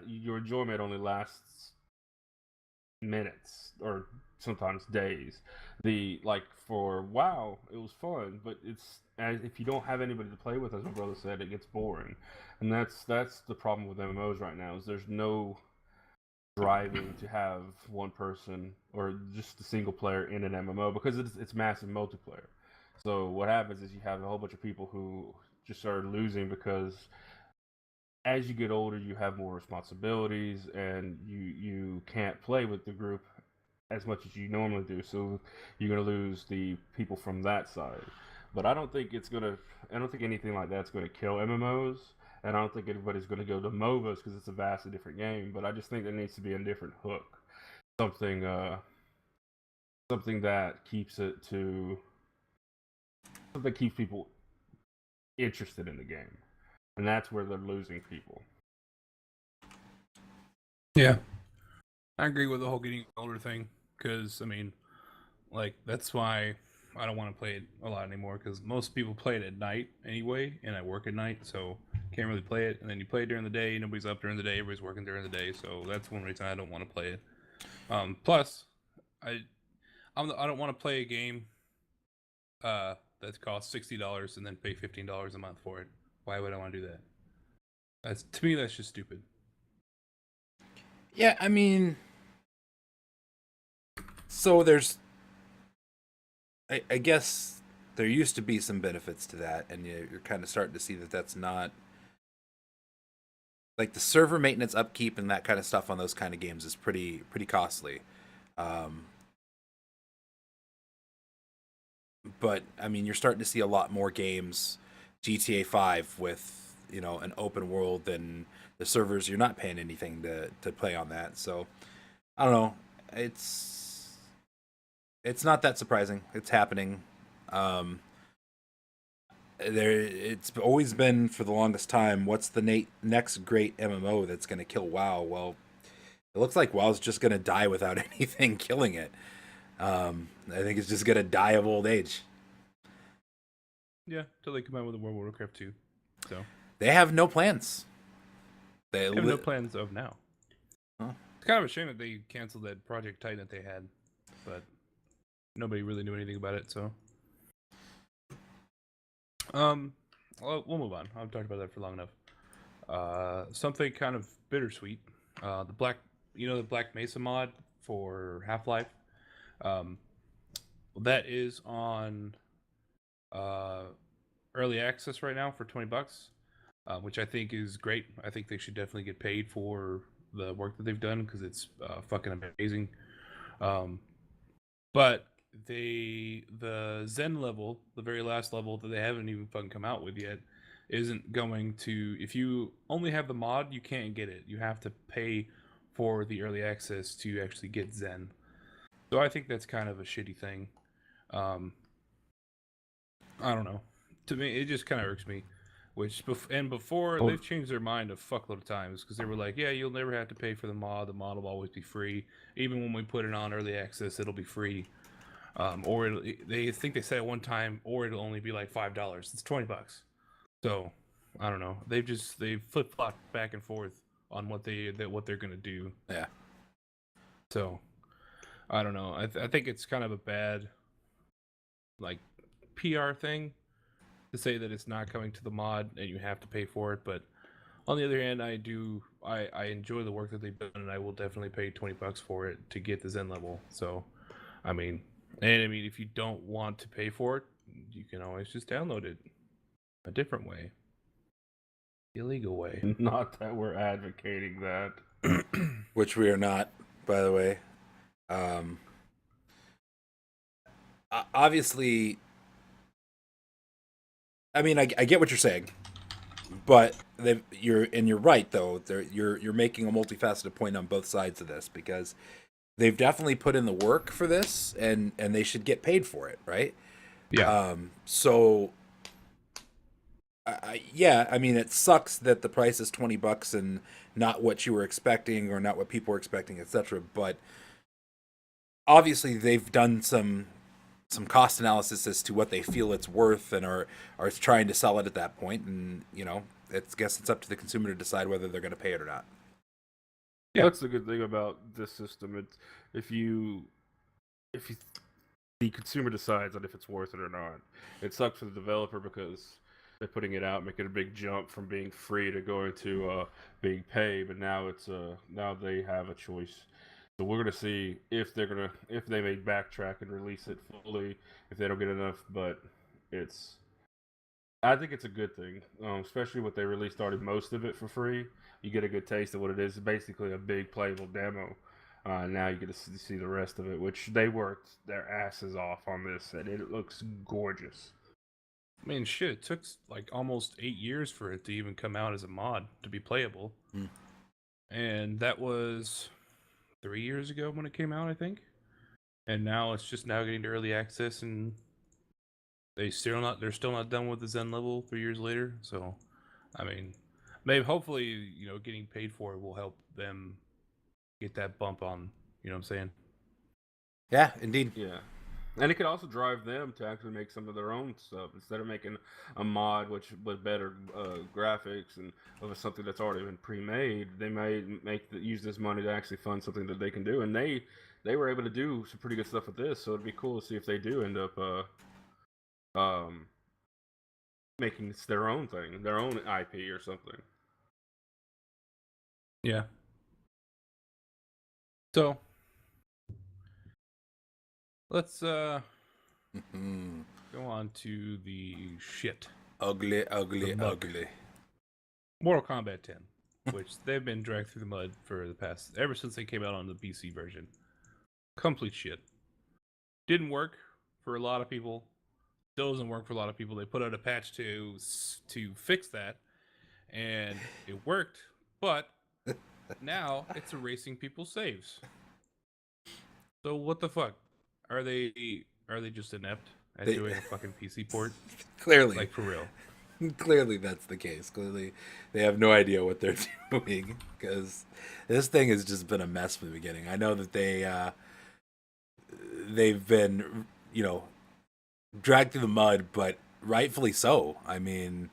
S3: your enjoyment only lasts minutes or sometimes days. For WoW, it was fun, but if you don't have anybody to play with, as my brother said, it gets boring, and that's the problem with MMOs right now. Is there's no driving to have one person or just a single player in an MMO, because it's massive multiplayer. So what happens is you have a whole bunch of people who just are losing because as you get older, you have more responsibilities, and you can't play with the group as much as you normally do. So you're gonna lose the people from that side. But I don't think it's gonna. I don't think anything like that's gonna kill MMOs, and I don't think anybody's gonna go to MOBAs because it's a vastly different game. But I just think there needs to be a different hook, something, something that keeps it to something that keeps people interested in the game, and that's where they're losing people.
S2: Yeah, I agree with the whole getting older thing, because I mean, like, that's why I don't want to play it a lot anymore, because most people play it at night anyway, and I work at night, so can't really play it. And then you play it during the day, nobody's up during the day, everybody's working during the day, so that's one reason I don't want to play it. Plus, I don't want to play a game that costs $60 and then pay $15 a month for it. Why would I want to do that? That's, to me, that's just stupid.
S1: Yeah, I mean, so I guess there used to be some benefits to that, and you're kind of starting to see that that's not like the server maintenance, upkeep, and that kind of stuff on those kind of games is pretty costly. Um, but I mean, you're starting to see a lot more games, GTA 5 with an open world, and the servers you're not paying anything to play on that. So I don't know. It's not that surprising. It's happening. Um, it's always been for the longest time. What's the next great MMO that's going to kill WoW? Well, it looks like WoW's just going to die without anything killing it. I think it's just going to die of old age.
S2: Yeah, till they come out with a World of Warcraft 2. So
S1: They have no plans.
S2: they have no plans of now.
S1: Huh?
S2: It's kind of a shame that they canceled that Project Titan that they had, but nobody really knew anything about it. So, we'll move on. I've talked about that for long enough. Something kind of bittersweet. The Black Mesa mod for Half-Life. That is on early access right now for $20, which I think is great. I think they should definitely get paid for the work that they've done, because it's fucking amazing. But the Zen level, the very last level that they haven't even fucking come out with yet, isn't going to. If you only have the mod, you can't get it. You have to pay for the early access to actually get Zen. So I think that's kind of a shitty thing. I don't know. To me, it just kind of irks me. Before they've changed their mind a fuckload of times, because they were like, "Yeah, you'll never have to pay for the mod. The mod will always be free. Even when we put it on early access, it'll be free." They think they said at one time, or it'll only be like $5. It's $20. So I don't know. They've flip flopped back and forth on what they're gonna do.
S1: Yeah.
S2: So I don't know. I think it's kind of a bad, like, PR thing to say that it's not coming to the mod and you have to pay for it. But on the other hand, I enjoy the work that they've done, and I will definitely pay $20 for it to get the Zen level. So I mean, if you don't want to pay for it, you can always just download it a different way, the illegal way.
S3: Not that we're advocating that.
S1: Which we are not, by the way. Obviously, I mean, I get what you're saying, but you're right though. You're making a multifaceted point on both sides of this, because they've definitely put in the work for this, and they should get paid for it, right?
S2: Yeah.
S1: So, I mean, it sucks that the price is $20 and not what you were expecting or not what people were expecting, etc. But obviously, they've done some cost analysis as to what they feel it's worth, and are trying to sell it at that point. And guess it's up to the consumer to decide whether they're going to pay it or not.
S3: Yeah, that's the good thing about this system. It's if the consumer decides on if it's worth it or not. It sucks for the developer because they're putting it out, making a big jump from being free to going to being paid. But now now they have a choice. So we're gonna see if they may backtrack and release it fully if they don't get enough. But I think it's a good thing, especially what they released already most of it for free. You get a good taste of what it is. It's basically a big playable demo. Now you get to see the rest of it, which they worked their asses off on this, and it looks gorgeous.
S2: I mean, shit, it took like almost 8 years for it to even come out as a mod to be playable. And that was 3 years ago when it came out, I think. And now it's just now getting to early access, and they're still not done with the Zen level 3 years later. So, I mean, maybe hopefully, getting paid for it will help them get that bump on, you know what I'm saying?
S1: Yeah, indeed.
S3: Yeah. And it could also drive them to actually make some of their own stuff instead of making a mod with better graphics and of something that's already been pre-made. They may use this money to actually fund something that they can do, and they were able to do some pretty good stuff with this. So it'd be cool to see if they do end up making their own thing, their own IP or something.
S2: Yeah. So let's go on to the shit.
S1: Ugly.
S2: The muck. Mortal Kombat 10, which they've been dragged through the mud for ever since they came out on the PC version. Complete shit. Didn't work for a lot of people. Still doesn't work for a lot of people. They put out a patch to fix that, and it worked, but now it's erasing people's saves. So what the fuck? Are they just inept at doing a fucking PC port?
S1: Clearly.
S2: Like, for real.
S1: Clearly that's the case. Clearly they have no idea what they're doing, because this thing has just been a mess from the beginning. I know that they've been, dragged through the mud, but rightfully so. I mean,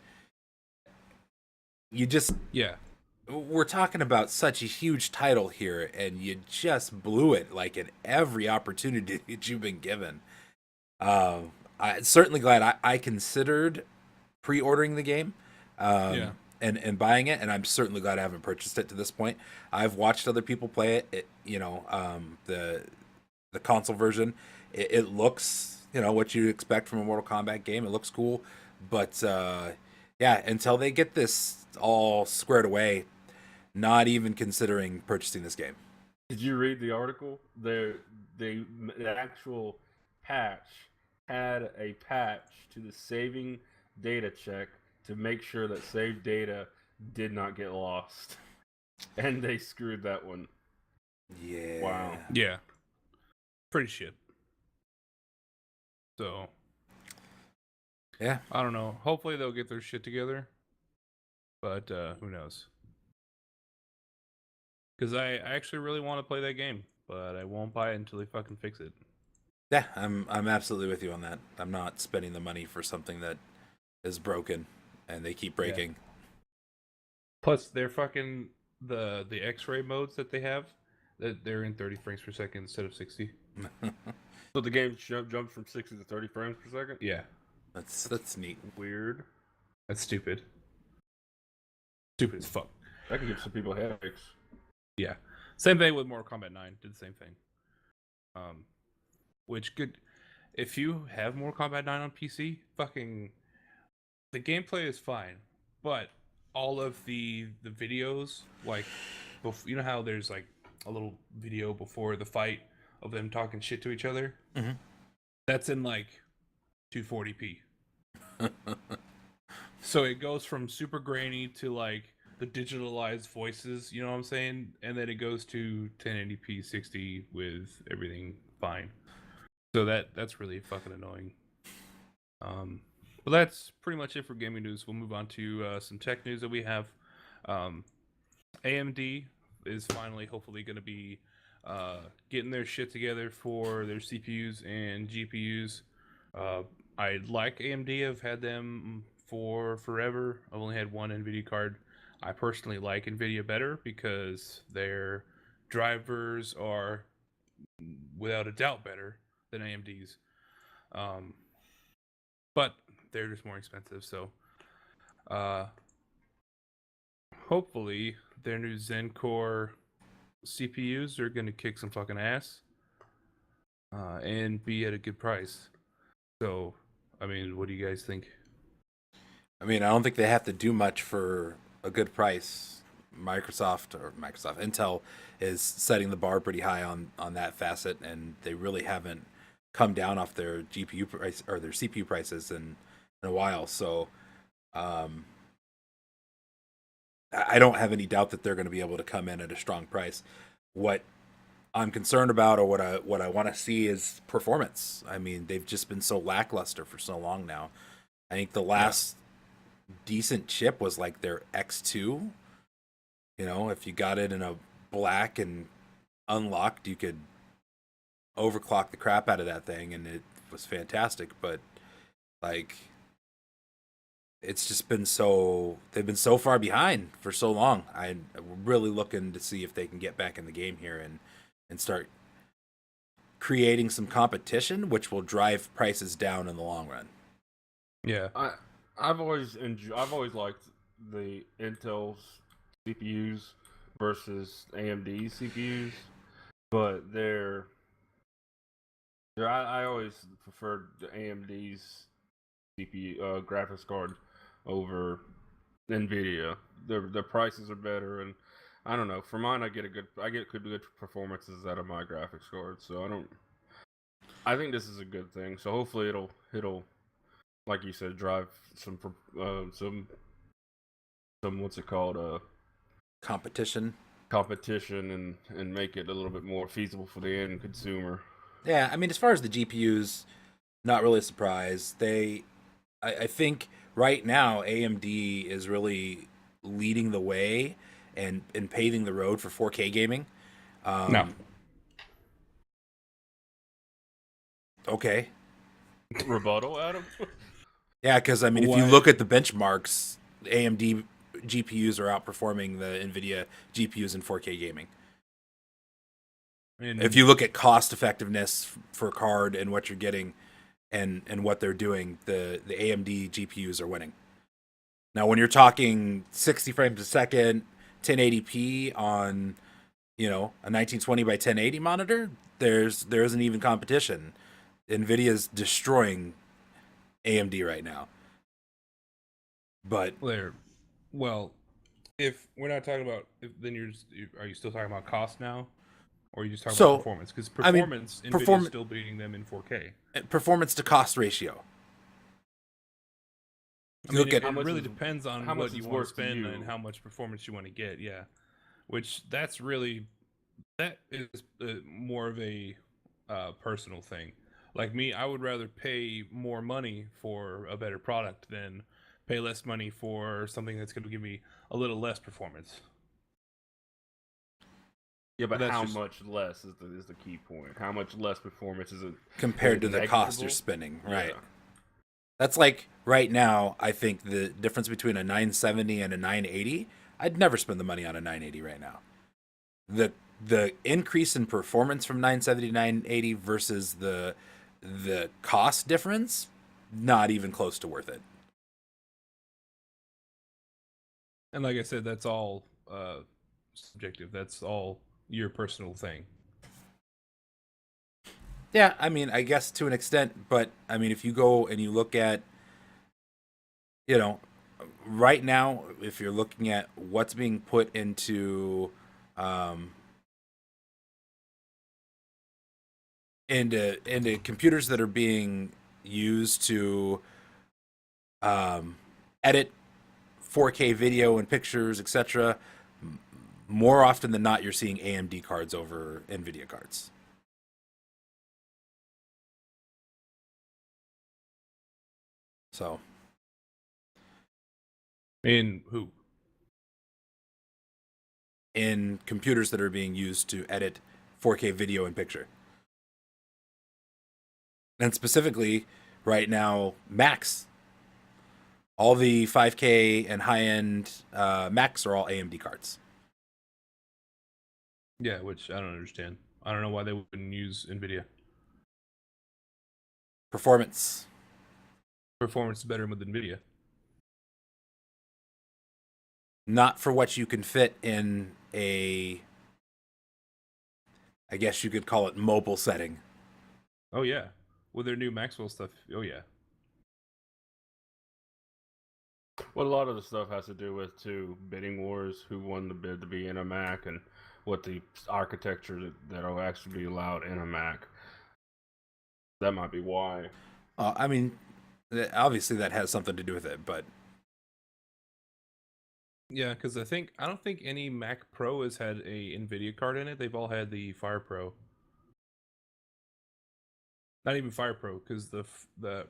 S1: we're talking about such a huge title here, and you just blew it like in every opportunity that you've been given. I'm certainly glad I considered pre-ordering the game and buying it, and I'm certainly glad I haven't purchased it to this point. I've watched other people play it. The console version, it looks, what you expect from a Mortal Kombat game. It looks cool, but until they get this all squared away, not even considering purchasing this game.
S3: Did you read the article? The actual patch had a patch to the saving data check to make sure that saved data did not get lost, and they screwed that one.
S1: Yeah.
S3: Wow.
S2: Yeah. Pretty shit. So,
S1: yeah,
S2: I don't know. Hopefully they'll get their shit together, but who knows? Because I actually really want to play that game, but I won't buy it until they fucking fix it.
S1: Yeah, I'm absolutely with you on that. I'm not spending the money for something that is broken and they keep breaking. Yeah.
S2: Plus, they're fucking the X-ray modes that they have, that they're in 30 frames per second instead of 60.
S3: So the game jumps from 60 to 30 frames per second?
S2: Yeah.
S1: That's neat.
S3: Weird.
S2: That's stupid. Stupid as fuck.
S3: That could give some people headaches.
S2: Yeah. Same thing with Mortal Kombat 9. Did the same thing. Which could, if you have Mortal Kombat 9 on PC, fucking, the gameplay is fine, but all of the videos, like, you know how there's like a little video before the fight of them talking shit to each other?
S1: Mm-hmm.
S2: That's in like 240p. So it goes from super grainy to like the digitalized voices, you know what I'm saying? And then it goes to 1080p 60 with everything fine. So that's really fucking annoying. But that's pretty much it for gaming news. We'll move on to some tech news that we have. AMD is finally, hopefully, going to be getting their shit together for their CPUs and GPUs. I like AMD. I've had them for forever. I've only had one NVIDIA card. I personally like NVIDIA better because their drivers are, without a doubt, better than AMD's. But they're just more expensive, so hopefully their new Zen Core CPUs are going to kick some fucking ass and be at a good price. So, I mean, what do you guys think?
S1: I mean, I don't think they have to do much for a good price. Intel is setting the bar pretty high on that facet, and they really haven't come down off their GPU price or their CPU prices in a while. So, um, I don't have any doubt that they're going to be able to come in at a strong price. What I'm concerned about, or what I want to see, is performance. I mean, they've just been so lackluster for so long now. I think the last decent chip was like their X2. You know, if you got it in a black and unlocked, you could overclock the crap out of that thing, and it was fantastic. But like, it's just been they've been so far behind for so long. I'm really looking to see if they can get back in the game here and start creating some competition, which will drive prices down in the long run.
S2: Yeah.
S3: I've always liked the Intel's CPUs versus AMD CPUs, but I always preferred the AMD's CPU graphics card over Nvidia. Their prices are better, and I don't know. For mine, I get good performances out of my graphics card, so I think this is a good thing. So hopefully it'll like you said, drive some what's it called,
S1: Competition.
S3: and make it a little bit more feasible for the end consumer.
S1: Yeah, I mean, as far as the GPUs, not really surprised. I think right now AMD is really leading the way and paving the road for 4K gaming.
S2: No.
S1: Okay.
S3: Rebuttal, Adam?
S1: Yeah, because I mean, if you look at the benchmarks, AMD GPUs are outperforming the NVIDIA GPUs in 4K gaming. If you look at cost effectiveness for a card and what you're getting and what they're doing, the AMD GPUs are winning. Now, when you're talking 60 frames a second, 1080p on, a 1920 by 1080 monitor, there isn't even competition. NVIDIA's destroying AMD right now. But
S2: if we're not talking about, then are you still talking about cost now, or are you just talking about performance? Because performance, NVIDIA is still beating them in 4K.
S1: Performance to cost ratio.
S2: I mean, it really depends on what you want to spend and how much performance you want to get. Yeah, that is more of a personal thing. Like me, I would rather pay more money for a better product than pay less money for something that's going to give me a little less performance.
S3: Yeah, but how much less is the key point? How much less performance is it
S1: compared to the cost you're spending? Right. Yeah. That's like right now. I think the difference between a 970 and a 980. I'd never spend the money on a 980 right now. The increase in performance from 970 to 980 versus the cost difference, not even close to worth it.
S2: And like I said, that's all subjective. That's all your personal thing.
S1: Yeah, I mean, I guess to an extent, but I mean, if you go and you look at, right now, if you're looking at what's being put into computers that are being used to edit 4K video and pictures, etc., more often than not, you're seeing AMD cards over NVIDIA cards. So,
S2: in who?
S1: In computers that are being used to edit 4K video and picture. And specifically, right now, Macs. All the 5K and high-end Macs are all AMD cards.
S2: Yeah, which I don't understand. I don't know why they wouldn't use NVIDIA.
S1: Performance
S2: is better with NVIDIA.
S1: Not for what you can fit in I guess you could call it mobile setting.
S2: Oh yeah, with their new Maxwell stuff. Oh yeah.
S3: What a lot of the stuff has to do with too bidding wars, who won the bid to be in a Mac, and what the architecture that'll actually be allowed in a Mac. That might be why.
S1: I mean, obviously that has something to do with it, but
S2: Yeah, because I don't think any Mac Pro has had a NVIDIA card in it. They've all had the Fire Pro. Not even Fire Pro, because the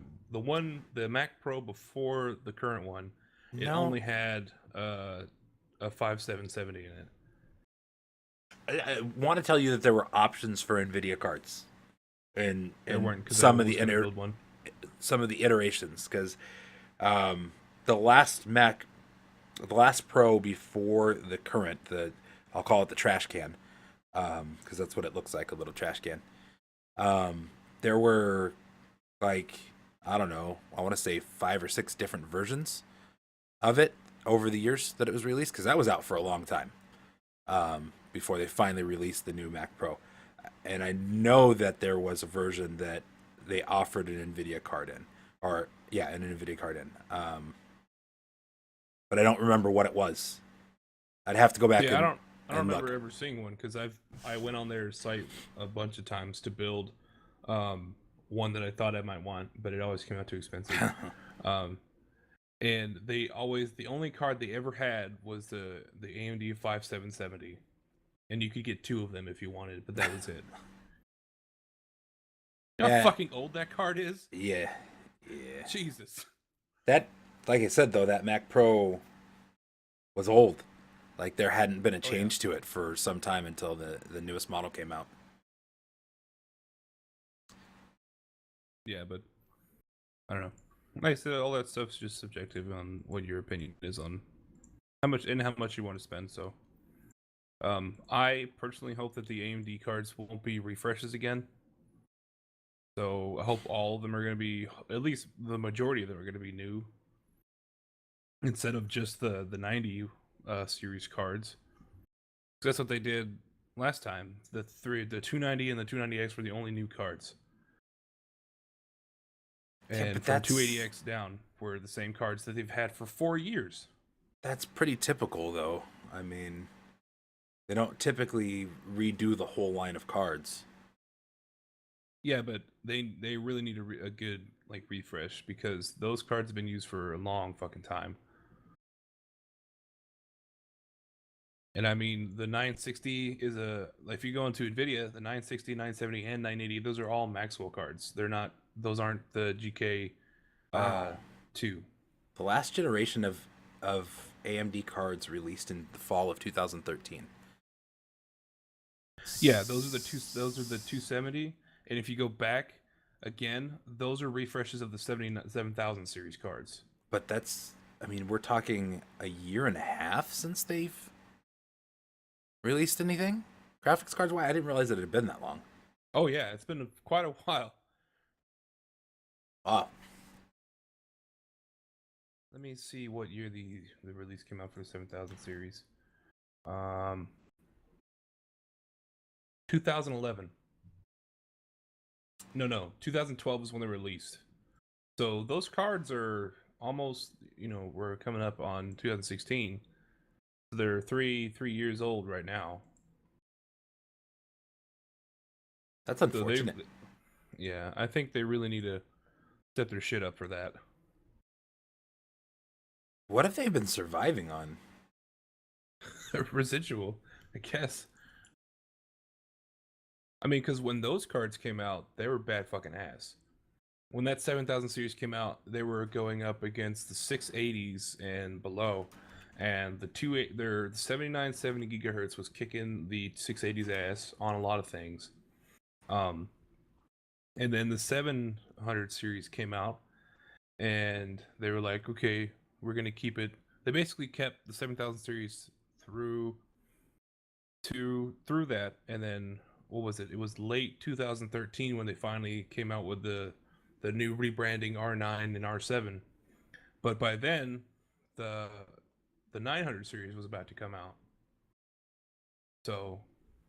S2: Mac Pro before the current one, it
S1: no.
S2: only had a 5770 in it.
S1: I want to tell you that there were options for NVIDIA cards, and
S2: There weren't, because
S1: some
S2: I
S1: of
S2: was
S1: the
S2: going to build one.
S1: some of the iterations, because the last Mac, the last Pro before the current, I'll call it the trash can, because that's what it looks like, a little trash can. There were like, I don't know, I want to say 5 or 6 different versions of it over the years that it was released, because that was out for a long time before they finally released the new Mac Pro. And I know that there was a version that they offered an NVIDIA card in, or yeah, an NVIDIA card in. But I don't remember what it was. I'd have to go back.
S2: Yeah,
S1: and
S2: I don't remember
S1: look.
S2: ever seeing one, because I went on their site a bunch of times to build one that I thought I might want, but it always came out too expensive. And the only card they ever had was the AMD 5770, and you could get 2 of them if you wanted, but that was it. You know how
S1: Yeah.
S2: fucking old that card is?
S1: Yeah.
S2: Jesus.
S1: That, like I said though, that Mac Pro was old. Like there hadn't been a change to it for some time until the newest model came out.
S2: Yeah, but I don't know. Like I said, all that stuff's just subjective on what your opinion is on how much you want to spend. So, I personally hope that the AMD cards won't be refreshes again. So I hope all of them are going to be, at least the majority of them are going to be new, instead of just the 90 series cards. That's what they did last time. The 290 and the 290X were the only new cards. And
S1: but
S2: from
S1: that's
S2: 280X down were the same cards that they've had for 4 years.
S1: That's pretty typical though. I mean, they don't typically redo the whole line of cards.
S2: Yeah, but they really need a good like refresh, because those cards have been used for a long fucking time. And I mean, the 960 is if you go into NVIDIA, the 960, 970, and 980, those are all Maxwell cards. Those aren't the GK 2.
S1: The last generation of AMD cards released in the fall of 2013.
S2: Yeah, those are the 270. And if you go back again, those are refreshes of the 7000 series cards.
S1: But that's, I mean, we're talking a year and a half since they've released anything graphics cards. Why? I didn't realize that it had been that long.
S2: Oh yeah, it's been quite a while.
S1: Wow.
S2: Let me see what year the release came out for the 7000 series. 2011. No, 2012 is when they released. So those cards are almost, we're coming up on 2016. So they're three years old right now.
S1: That's unfortunate.
S2: Yeah, I think they really need to set their shit up for that.
S1: What have they been surviving on?
S2: Residual, I guess. I mean, because when those cards came out, they were bad fucking ass. When that 7000 series came out, they were going up against the 680s and below, and the 7970 gigahertz was kicking the 680s ass on a lot of things. And then the 700 series came out, and they were like, okay, we're gonna keep it. They basically kept the 7000 series through that, and then what was it? It was late 2013 when they finally came out with the new rebranding R9 and R7. But by then, the 900 series was about to come out. So,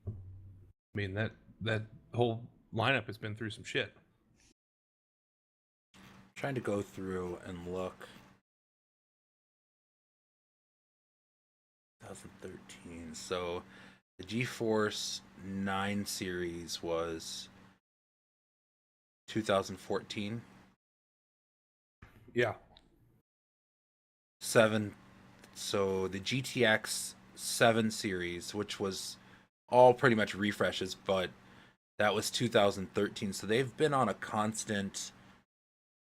S2: I mean, that whole lineup has been through some shit.
S1: I'm trying to go through and look 2013. So the GeForce 9 series was 2014.
S2: Yeah.
S1: 7. So the GTX 7 series, which was all pretty much refreshes, but that was 2013. So they've been on a constant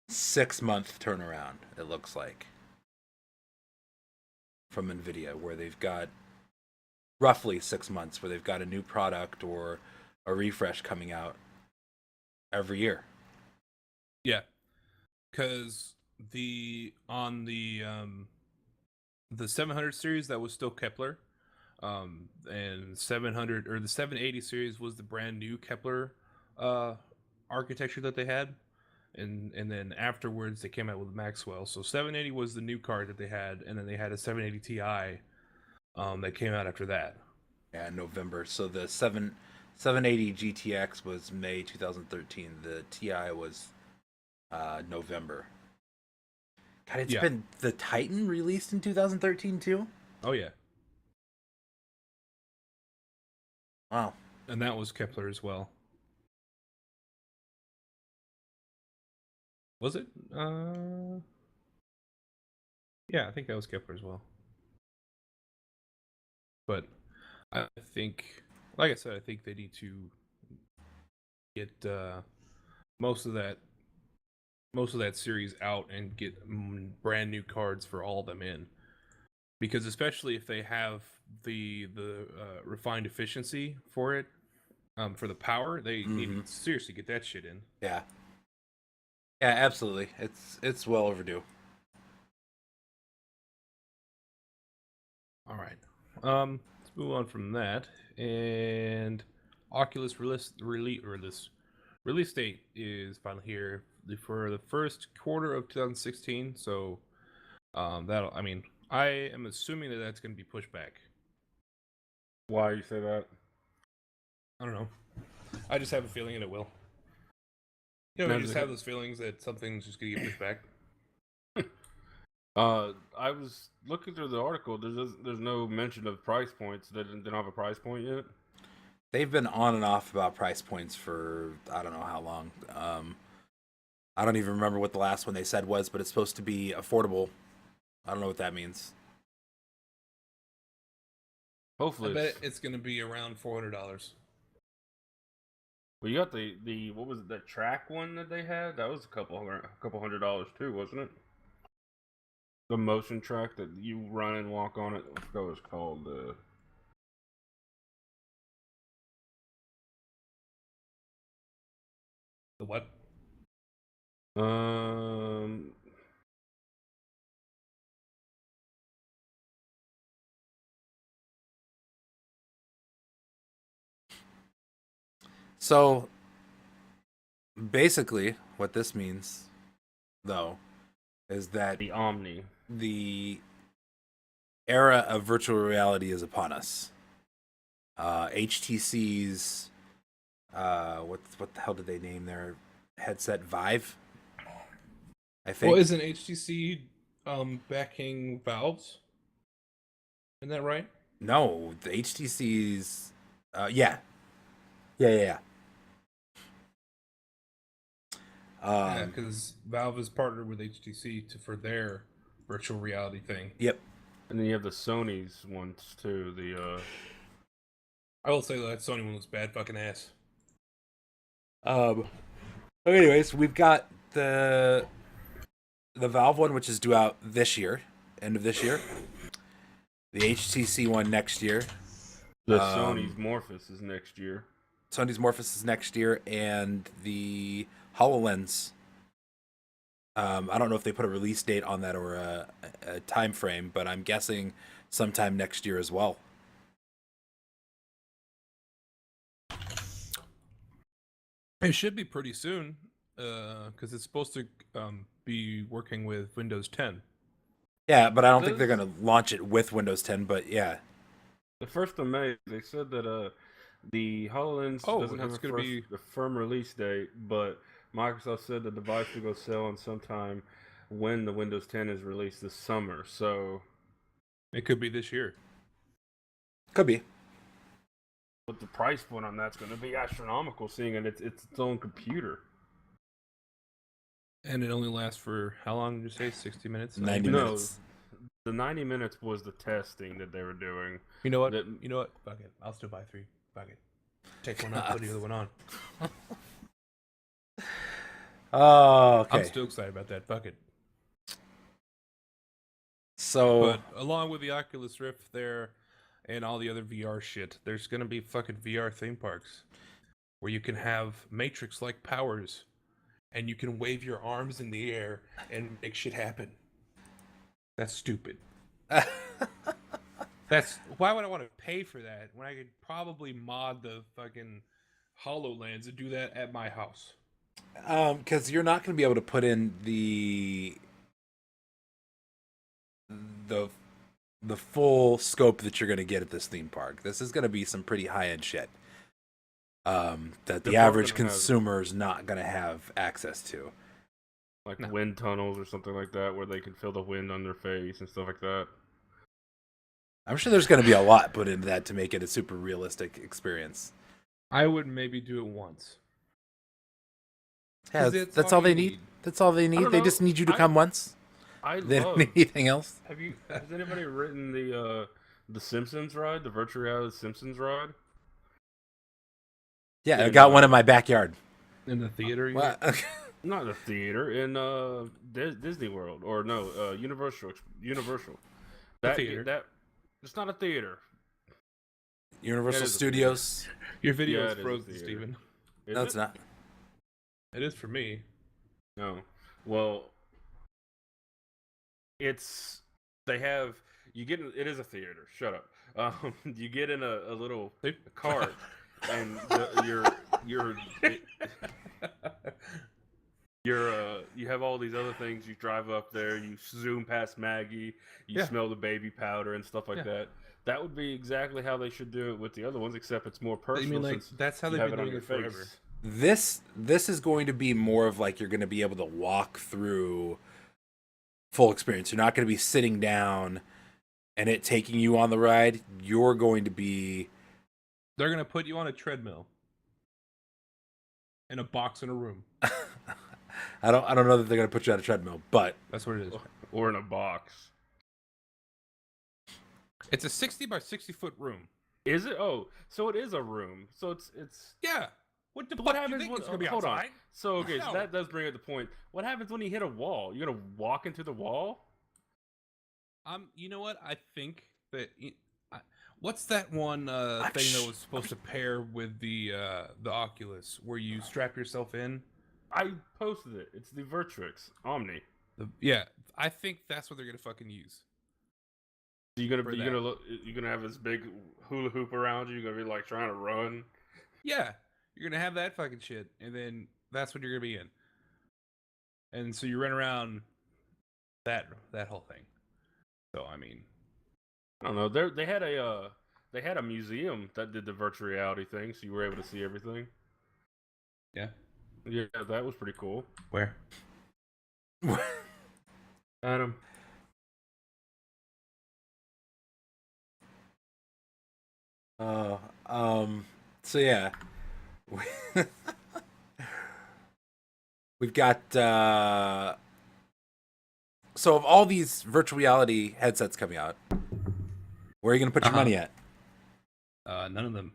S1: 6-month turnaround, it looks like, from Nvidia, where they've got roughly 6 months where they've got a new product or a refresh coming out every year.
S2: Yeah. Because on the 700 series, that was still Kepler. And 700 or the 780 series was the brand new Kepler architecture that they had. And then afterwards they came out with Maxwell. So 780 was the new card that they had, and then they had a 780 Ti that came out after that.
S1: Yeah, November. So the 780 GTX was May 2013. The Ti was November. God, it's been the Titan released in 2013 too.
S2: Oh yeah.
S1: Wow.
S2: And that was Kepler as well. Was it? Yeah, I think that was Kepler as well. But I think, like I said, I think they need to get most of that series out and get brand new cards for all of them in, because especially if they have the refined efficiency for it, for the power, they need to seriously get that shit in.
S1: Yeah. Yeah, absolutely. It's well overdue.
S2: All right. Let's move on from that. And Oculus release date is finally here for the first quarter of 2016. So that'll, I mean, I am assuming that that's going to be pushed back.
S3: Why you say that?
S2: I don't know. I just have a feeling that it will. You know, you just have those feelings that something's just going to get pushed back.
S3: I was looking through the article. There's no mention of price points. They don't have a price point yet.
S1: They've been on and off about price points for I don't know how long. I don't even remember what the last one they said was, but it's supposed to be affordable. I don't know what that means.
S3: Hopefully,
S2: I bet it's going to be around $400.
S3: Well, you got the what was it, that track one that they had? That was a couple $100 too, wasn't it? The motion track that you run and walk on it. I forgot what it's called.
S2: The what?
S1: So basically, what this means, though, is that
S3: the Omni.
S1: The era of virtual reality is upon us. HTC's what the hell did they name their headset? Vive, I think.
S2: Well, isn't HTC backing Valve's? Isn't that right?
S1: No, the HTC's yeah. Yeah,
S2: because Valve is partnered with HTC for their virtual reality thing.
S1: Yep.
S3: And then you have the Sony's ones too.
S2: I will say that Sony one was bad fucking ass.
S1: Anyways, we've got the Valve one, which is due out this year, end of this year. The HTC one next year.
S3: The Sony's Morpheus is next year.
S1: Sony's Morpheus is next year, and the HoloLens. I don't know if they put a release date on that or a time frame, but I'm guessing sometime next year as well.
S2: It should be pretty soon, because it's supposed to be working with Windows 10.
S1: Yeah, but I don't think they're going to launch it with Windows 10, but yeah.
S3: The 1st of May, they said that the HoloLens doesn't have a firm release date, but Microsoft said the device will go sell on sometime when the Windows 10 is released this summer. So
S2: it could be this year.
S1: Could be.
S3: But the price point on that's going to be astronomical, seeing it it's its own computer.
S2: And it only lasts for how long did you say? 60 minutes?
S1: 90
S3: No,
S1: minutes.
S3: the 90 minutes was the testing that they were doing.
S2: You know what?
S3: That-
S2: You know what? Fuck it. I'll still buy 3. Fuck it. Take one out, put the other one on.
S1: Oh, okay.
S2: I'm still excited about that. Fuck it.
S1: So
S2: But along with the Oculus Rift there and all the other VR shit, there's going to be fucking VR theme parks where you can have Matrix-like powers and you can wave your arms in the air and make shit happen. That's stupid. Why would I want to pay for that when I could probably mod the fucking HoloLens and do that at my house?
S1: because you're not going to be able to put in the full scope that you're going to get at this theme park. This is going to be some pretty high-end shit that the average consumer is not going to have access to.
S3: Like wind tunnels or something like that, where they can feel the wind on their face and stuff like that.
S1: I'm sure there's going to be a lot put into that to make it a super realistic experience.
S2: I would maybe do it once.
S1: Yeah,
S2: 'Cause it's
S1: that's
S2: all
S1: all they
S2: you
S1: need.
S2: need.
S1: That's all they
S3: I
S1: need.
S3: don't
S1: They
S3: know.
S1: just need you to come once. They don't need anything else.
S3: Has anybody written the Simpsons ride, the virtual reality Simpsons ride?
S1: Yeah, I got one in my backyard.
S2: In the theater? You
S1: What?
S3: Not the theater, in Disney World, or no, Universal. That
S2: theater.
S3: That it's not a theater.
S1: Universal
S3: That is a
S1: Studios.
S2: Your video
S3: Yeah,
S2: is
S3: it is a
S2: frozen,
S3: theater.
S2: Steven.
S3: Is
S1: No, it's
S3: it?
S1: not.
S2: It is for me.
S3: No. Well, it's they have you get in, it is a theater. Shut up. You get in a little
S2: See?
S3: cart, and you have all these other things. You drive up there, you zoom past Maggie, you
S2: Yeah.
S3: smell the baby powder and stuff like
S2: Yeah.
S3: that. That would be exactly how they should do it with the other ones, except it's more personal.
S2: You mean like
S3: since
S2: that's how
S3: you
S2: they've
S3: have
S2: been
S3: it on
S2: doing
S3: your
S2: it forever?
S3: face.
S1: This is going to be more of like you're going to be able to walk through full experience. You're not going to be sitting down and it taking you on the ride. You're going to be
S2: They're gonna put you on a treadmill in a box in a room.
S1: I don't know that they're going to put you on a treadmill, but
S2: That's what it is.
S3: Or in a box.
S2: It's a 60 by 60 foot room.
S3: Is it? Oh, so it is a room. So it's
S2: Yeah. What the
S3: But
S2: fuck
S3: what
S2: do you
S3: happens
S2: think
S3: when
S2: it's gonna be
S3: hold
S2: outside?
S3: on? So okay, so
S2: No.
S3: that does bring up the point. What happens when you hit a wall? You're gonna walk into the wall?
S2: You know what? I think that what's that one thing that was supposed to pair with the Oculus, where you strap yourself in?
S3: I posted it. It's the Virtuix Omni.
S2: Yeah, I think that's what they're gonna fucking use.
S3: You're
S2: For
S3: gonna
S2: that.
S3: look. You're gonna have this big hula hoop around you. You're gonna be like trying to run.
S2: Yeah, you're gonna have that fucking shit, and then that's what you're gonna be in. And so you run around that whole thing. So I mean,
S3: I don't know. They had a museum that did the virtual reality thing, so you were able to see everything.
S2: yeah.
S3: Yeah, that was pretty cool.
S2: Where?
S3: Adam.
S1: So yeah, we've got so of all these virtual reality headsets coming out, where are you going to put your money at?
S2: None of them.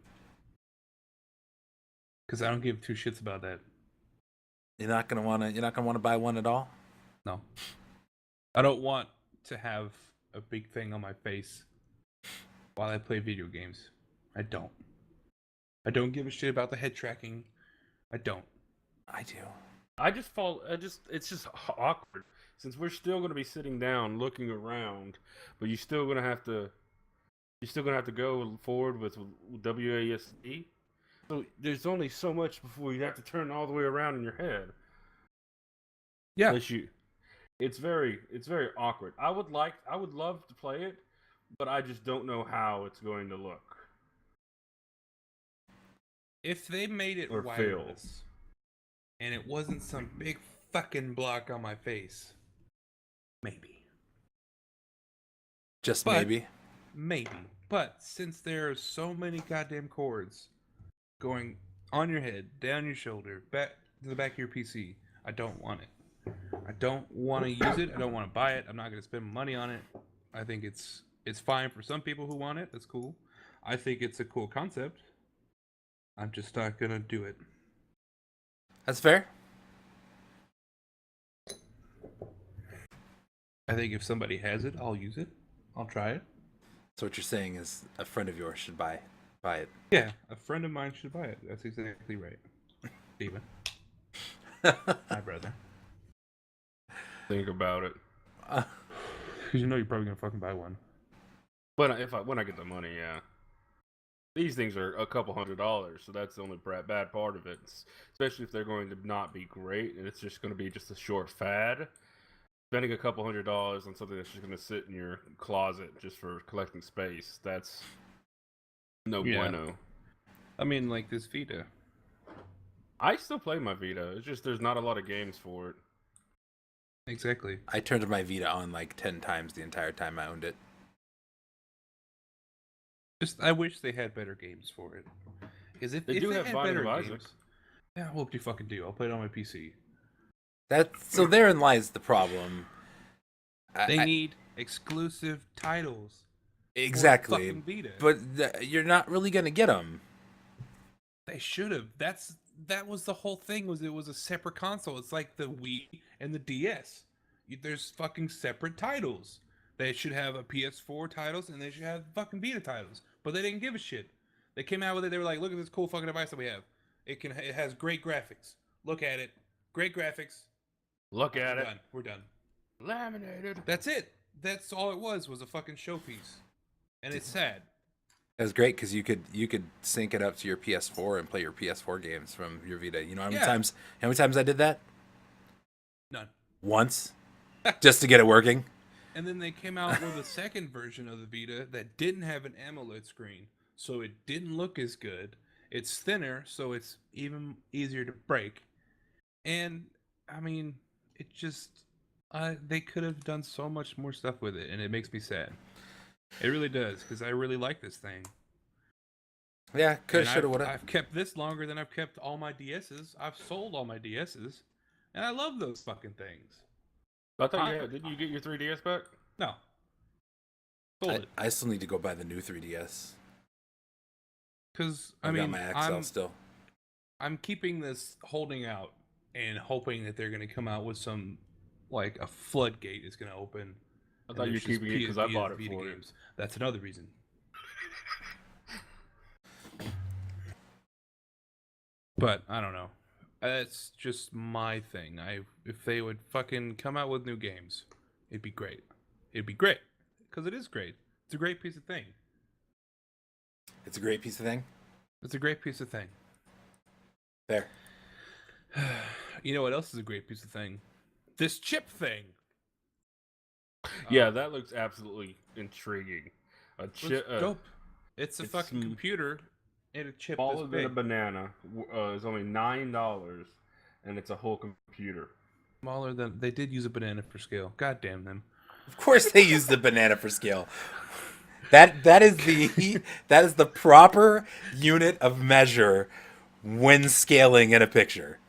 S2: Because I don't give two shits about that.
S1: You're not gonna want to buy one at all.
S2: No. I don't want to have a big thing on my face while I play video games. I don't. I don't give a shit about the head tracking. I don't.
S1: I do.
S3: It's just awkward since we're still going to be sitting down looking around, but you're still going to have to go forward with WASD. So there's only so much before you have to turn all the way around in your head.
S2: Yeah.
S3: It's very awkward. I would love to play it, but I just don't know how it's going to look.
S2: If they made it
S3: Or
S2: wireless and it wasn't some big fucking block on my face, maybe.
S1: Just
S2: But-
S1: maybe.
S2: Maybe. But since there are so many goddamn cords going on your head, down your shoulder, back to the back of your PC, I don't want it. I don't want to use it. I don't want to buy it. I'm not going to spend money on it. I think it's fine for some people who want it. That's cool. I think it's a cool concept. I'm just not going to do it.
S1: That's fair.
S2: I think if somebody has it, I'll use it. I'll try it.
S1: So what you're saying is a friend of yours should buy it.
S2: Yeah, a friend of mine should buy it. That's exactly right. Steven. My brother.
S3: Think about it.
S2: Because you know you're probably going to fucking buy one.
S3: But when I get the money, yeah. These things are a couple $100, so that's the only bad part of it. Especially if they're going to not be great, and it's just going to be just a short fad. Spending a couple $100 on something that's just going to sit in your closet just for collecting space, that's no bueno.
S2: I mean, like this Vita.
S3: I still play my Vita. It's just there's not a lot of games for it.
S2: Exactly.
S1: I turned my Vita on like 10 times the entire time I owned it.
S2: Just, I wish they had better games for it. Because if
S3: They do have
S2: had
S3: Binding
S2: better
S3: of Isaac.
S2: games, yeah, what do you fucking do? I'll play it on my PC.
S1: So therein lies the problem.
S2: They need exclusive titles.
S1: Exactly.
S2: For fucking Vita.
S1: But you're not really gonna get them.
S2: They should have. That was the whole thing. It was a separate console. It's like the Wii and the DS. There's fucking separate titles. They should have a PS4 titles and they should have fucking Vita titles. But they didn't give a shit. They came out with it. They were like, "Look at this cool fucking device that we have. It has great graphics. Look at it. Great graphics.
S3: Look at it.
S2: We're done.
S3: Laminated.
S2: That's it. That's all it was a fucking showpiece. And it's sad.
S1: It was great because you could sync it up to your PS4 and play your PS4 games from your Vita. You know how many times I did that?
S2: None.
S1: Once, just to get it working.
S2: And then they came out with a second version of the Vita that didn't have an AMOLED screen, so it didn't look as good. It's thinner, so it's even easier to break. And I mean, it just they could have done so much more stuff with it, and it makes me sad. It really does, because I really like this thing.
S1: Yeah, could have, should have, would have.
S2: I've kept this longer than I've kept all my DSs. I've sold all my DSs, and I love those fucking things.
S3: I thought didn't you get your 3DS back?
S2: No. Sold it.
S1: I still need to go buy the new 3DS.
S2: Because
S1: I got my XL still.
S2: I'm keeping this holding out and hoping that they're going to come out with some, like a floodgate is going to open.
S3: I thought you were keeping it because I bought it for games.
S2: That's another reason. But I don't know. That's just my thing. If they would fucking come out with new games, it'd be great. It'd be great because it is great. It's a great piece of thing.
S1: It's a great piece of thing.
S2: It's a great piece of thing.
S1: There.
S2: You know what else is a great piece of thing? This chip thing.
S3: Yeah, that looks absolutely intriguing. A chip.
S2: Dope. It's a fucking computer and a chip.
S3: Smaller than a banana. Is only $9, and it's a whole computer.
S2: Smaller than they did use a banana for scale. God damn them.
S1: Of course, they use the banana for scale. That is the proper unit of measure when scaling in a picture.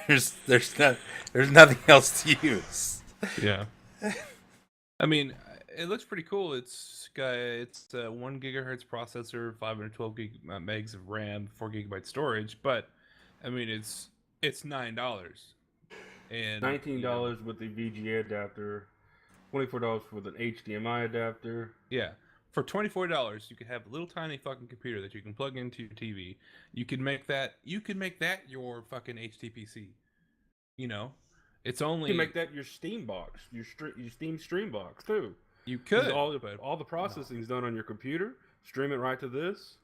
S1: There's nothing else to use.
S2: Yeah. I mean, it looks pretty cool. It's a 1 gigahertz processor, 512 megs of RAM, 4 gigabyte storage. But I mean, it's $9 and
S3: $19 with the VGA adapter, $24 with an HDMI adapter.
S2: Yeah, for $24, you could have a little tiny fucking computer that you can plug into your TV. You can make that your fucking HTPC. You know, it's only
S3: You can make that your Steam box, your Steam Stream box too.
S2: You could.
S3: All the processing is done on your computer. Stream it right to this.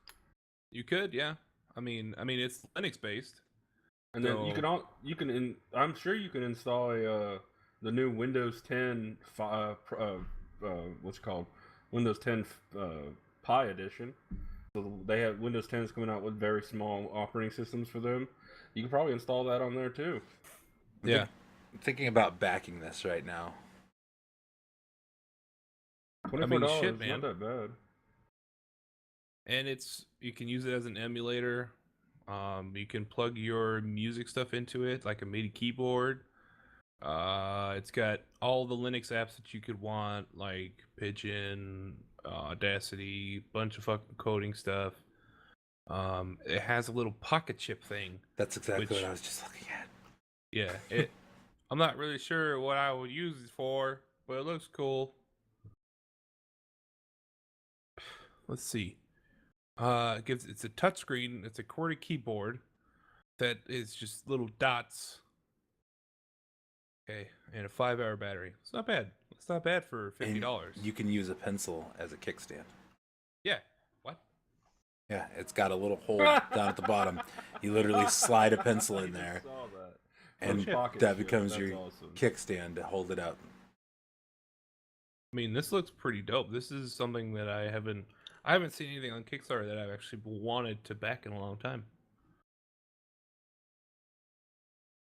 S2: You could, yeah. I mean, it's Linux based.
S3: And then I'm sure you can install the new Windows 10 what's it called? Windows 10 Pi edition. So they have Windows 10s coming out with very small operating systems for them. You can probably install that on there too.
S2: Yeah.
S1: I'm thinking about backing this right now.
S3: $24,
S2: I mean, shit, man.
S3: not that bad.
S2: and you can use it as an emulator. You can plug your music stuff into it, like a MIDI keyboard. It's got all the Linux apps that you could want, like Pigeon, Audacity, bunch of fucking coding stuff. It has a little pocket chip thing.
S1: That's exactly what I was just looking at.
S2: Yeah, I'm not really sure what I would use it for, but it looks cool. Let's see. It's a touchscreen. It's a QWERTY keyboard that is just little dots. Okay, and a 5-hour battery. It's not bad. It's not bad for $50.
S1: You can use a pencil as a kickstand.
S2: Yeah. What?
S1: Yeah, it's got a little hole down at the bottom. You literally slide a pencil in there, and that becomes your kickstand to hold it up.
S2: I mean, this looks pretty dope. This is something that I haven't seen anything on Kickstarter that I've actually wanted to back in a long time.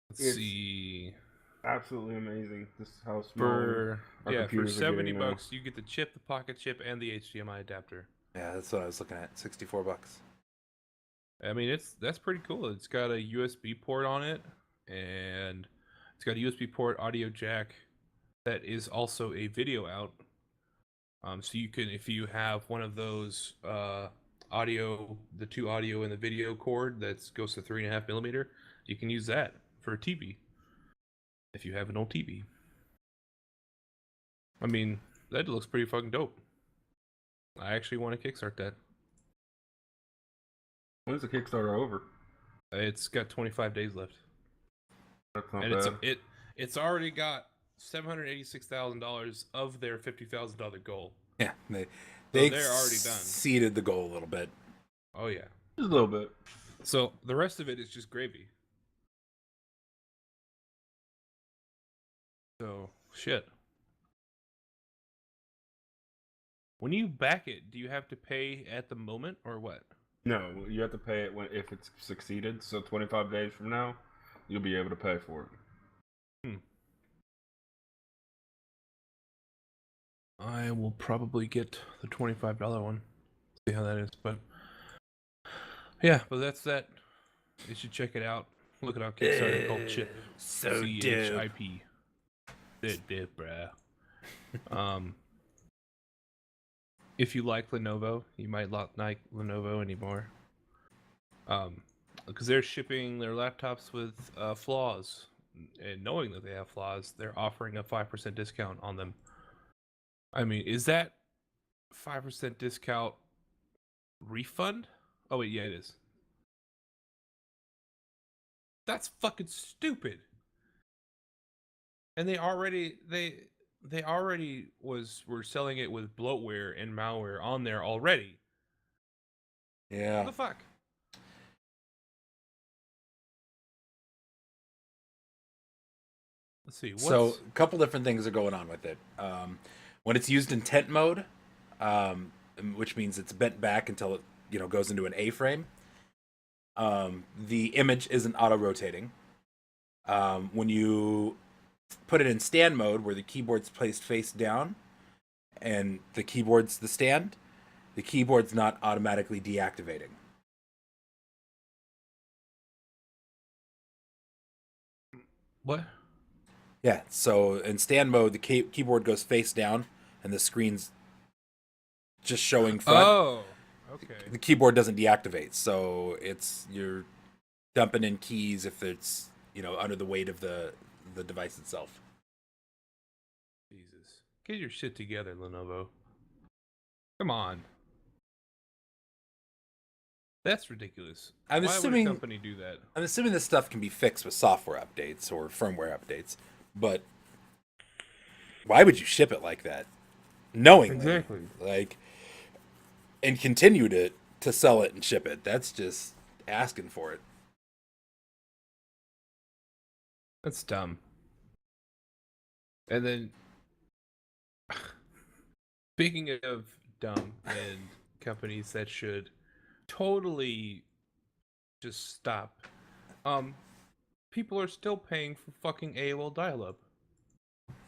S2: Let's see.
S3: Absolutely amazing. This is how small
S2: For $70 you get the chip, the pocket chip, and the HDMI adapter.
S1: Yeah, that's what I was looking at. $64.
S2: I mean, that's pretty cool. It's got a USB port on it, and it's got a USB port, audio jack that is also a video out. So you can, if you have one of those the two audio and the video cord that goes to 3.5 millimeter, you can use that for a TV. If you have an old TV. I mean, that looks pretty fucking dope. I actually want to kickstart that.
S3: When's the Kickstarter over?
S2: It's got 25 days left.
S3: That's not
S2: and
S3: bad.
S2: it's already got $786,000 of their $50,000 goal.
S1: Yeah, they're
S2: already done.
S1: Exceeded the goal a little bit.
S2: Oh yeah,
S3: Just a little bit.
S2: So the rest of it is just gravy. So shit. When you back it, do you have to pay at the moment or what?
S3: No, you have to pay it if it's succeeded. So 25 days from now, you'll be able to pay for it.
S2: I will probably get the $25 one. See how that is, but yeah, but that's that. You should check it out. Look it up. Kickstarter called Chip.
S1: So
S2: CHIP. Dip, bruh. If you like Lenovo, you might not like Lenovo anymore. Because they're shipping their laptops with flaws, and knowing that they have flaws, they're offering a 5% discount on them. I mean, is that 5% discount refund? Oh wait, yeah, it is. That's fucking stupid. And they already were selling it with bloatware and malware on there already.
S1: Yeah.
S2: What the fuck? Let's see.
S1: So a couple different things are going on with it. When it's used in tent mode, which means it's bent back until it goes into an A-frame, the image isn't auto-rotating. When you put it in stand mode, where the keyboard's placed face down and the keyboard's the stand, the keyboard's not automatically deactivating.
S2: What?
S1: Yeah, so in stand mode, the keyboard goes face down and the screen's just showing front.
S2: Oh, okay.
S1: The keyboard doesn't deactivate, so you're dumping in keys if it's under the weight of the device itself.
S2: Jesus, get your shit together, Lenovo. Come on, that's ridiculous. Why would a company do that?
S1: I'm assuming this stuff can be fixed with software updates or firmware updates, but why would you ship it like that, knowingly?
S2: Exactly.
S1: And continue to sell it and ship it? That's just asking for it.
S2: That's dumb. And then, speaking of dumb and companies that should totally just stop, people are still paying for fucking AOL dial-up.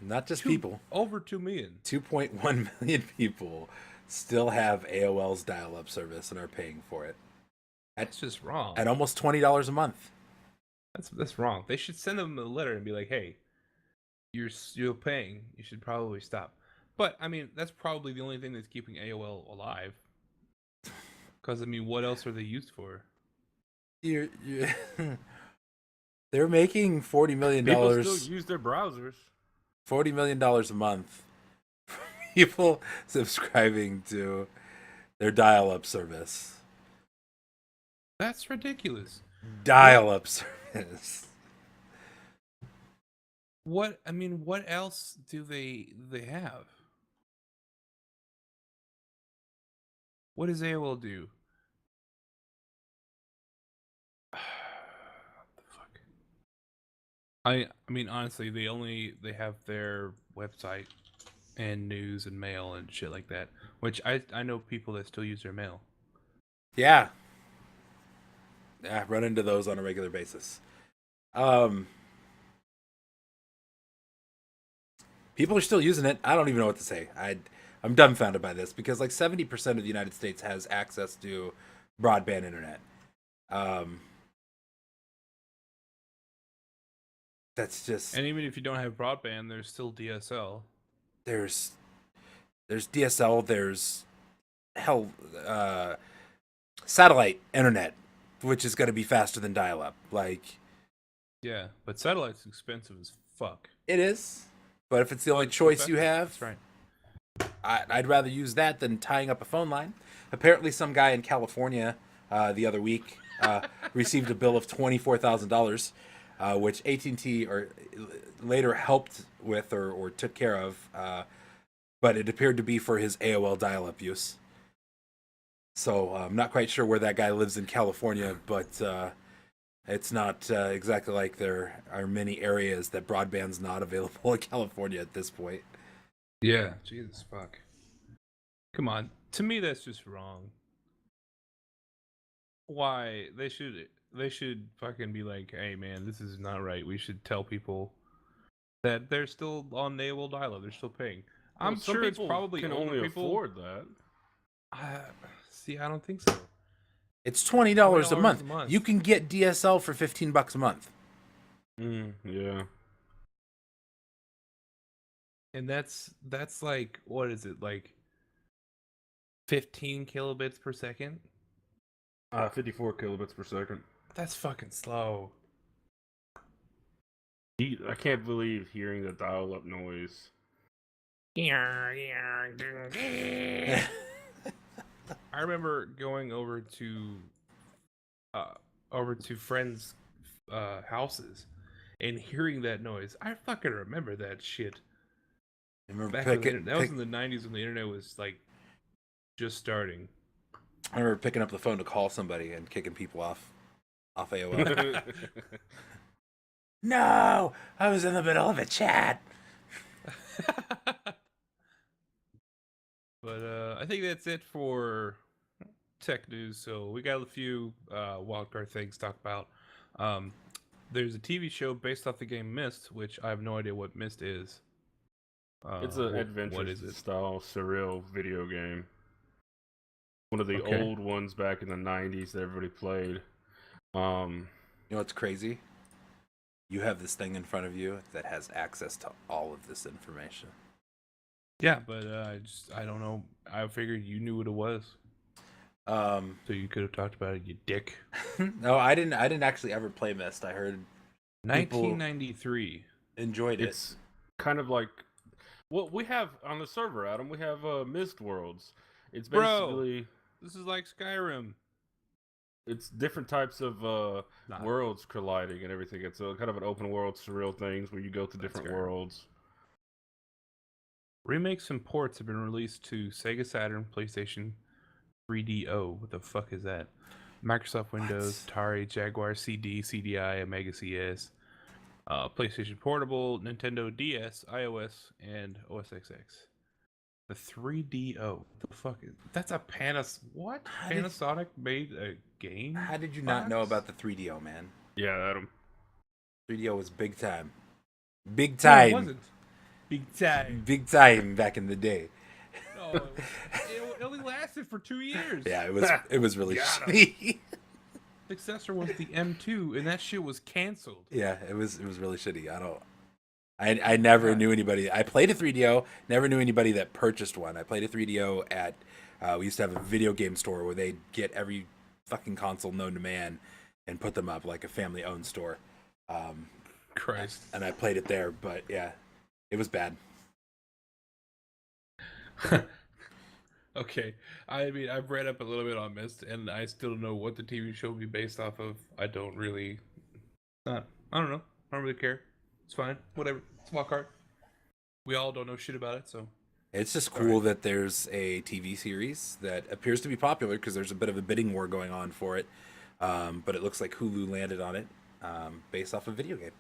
S1: Not just people.
S2: Over 2 million.
S1: 2.1 million people still have AOL's dial-up service and are paying for it
S2: That's just wrong.
S1: at almost $20 a month.
S2: That's wrong. They should send them a letter and be like, "Hey, you're paying. You should probably stop." But I mean, that's probably the only thing that's keeping AOL alive. Because I mean, what else are they used for?
S1: You're they're making $40 million.
S3: People still use their browsers.
S1: $40 million a month. People subscribing to their dial-up service.
S2: That's ridiculous.
S1: Dial-up service.
S2: What I mean, what else do they have? What does AOL do? What the fuck? I mean, honestly, they have their website and news and mail and shit like that. Which I know people that still use their mail.
S1: Yeah. I run into those on a regular basis. People are still using it. I don't even know what to say. I'm dumbfounded by this because like 70% of the United States has access to broadband internet. That's just
S2: And even if you don't have broadband, there's still DSL.
S1: there's DSL, there's hell satellite internet, which is going to be faster than dial-up. Like
S2: Yeah, but satellite's expensive as fuck.
S1: it is, but if it's the only choice you have,
S2: That's right.
S1: I'd rather use that than tying up a phone line. Apparently, some guy in California the other week received a bill of $24,000, which AT&T or later helped with or took care of, but it appeared to be for his AOL dial-up use. So I'm not quite sure where that guy lives in California, but it's not exactly like there are many areas that broadband's not available in California at this point.
S2: Yeah, Jesus fuck. Come on. To me that's just wrong. Why? They should fucking be like, "Hey man, this is not right. We should tell people that they're still on AOL dial-up. They're still paying." I'm
S3: Some
S2: sure it's
S3: people
S2: probably
S3: can
S2: older
S3: only
S2: people.
S3: afford that.
S2: See, I don't think so.
S1: It's $20 a month.
S2: a month.
S1: You can get DSL for $15 a month.
S3: Yeah.
S2: And that's like, what is it, like 15 kilobits per second?
S3: 54 kilobits per second.
S2: That's fucking slow.
S3: I can't believe hearing the dial-up noise.
S2: I remember going over to friends' houses and hearing that noise. I fucking remember that shit.
S1: I remember
S2: Back when that was in the 90s when the internet was like just starting.
S1: I remember picking up the phone to call somebody and kicking people off AOL. No, I was in the middle of a chat.
S2: But I think that's it for tech news. So we got a few wildcard things to talk about. There's a TV show based off the game Myst, which I have no idea what Myst is.
S3: It's an
S2: what
S3: adventure
S2: is it?
S3: style surreal video game. One of the
S2: Okay.
S3: old ones back in the 90s that everybody played.
S1: You know what's crazy? You have this thing in front of you that has access to all of this information.
S2: Yeah, but I don't know. I figured you knew what it was, so you could have talked about it, you dick.
S1: No, I didn't actually ever play Myst. I heard
S2: 1993.
S1: enjoyed it.
S3: It's kind of like what we have on the server, Adam. We have Mist Worlds. It's basically
S2: This is like Skyrim.
S3: it's different types of
S2: Nah.
S3: worlds colliding and everything. It's a kind of an open world surreal things where you go to
S2: That's
S3: different
S2: Skyrim.
S3: worlds.
S2: Remakes and ports have been released to Sega Saturn, PlayStation, 3DO. What the fuck is that? Microsoft Windows, Atari, Jaguar CD, CDI, Amiga CS, PlayStation Portable, Nintendo DS, iOS, and OS XX. The 3DO. The fuck is that's a what? Panasonic made a game?
S1: How did you not know
S2: box?
S1: about the 3DO, man?
S3: Yeah, Adam.
S1: 3DO was big time. Big
S2: No,
S1: time.
S2: it wasn't. Big time.
S1: Big time back in the day.
S2: No, it only lasted for 2 years.
S1: Yeah, it was really
S2: Got 'em.
S1: shitty.
S2: Successor was the M2, and that shit was canceled.
S1: Yeah, it was really shitty. I never knew anybody. I played a 3DO. Never knew anybody that purchased one. I played a 3DO at. We used to have a video game store where they'd get every fucking console known to man and put them up like a family-owned store.
S2: Christ.
S1: And I played it there, but yeah, it was bad.
S2: Okay. I mean, I've read up a little bit on Myst, and I still don't know what the TV show will be based off of. I don't really. I don't know. I don't really care. It's fine. Whatever. It's wild card. We all don't know shit about it, so.
S1: It's just cool that there's a TV series that appears to be popular because there's a bit of a bidding war going on for it. But it looks like Hulu landed on it based off a video game.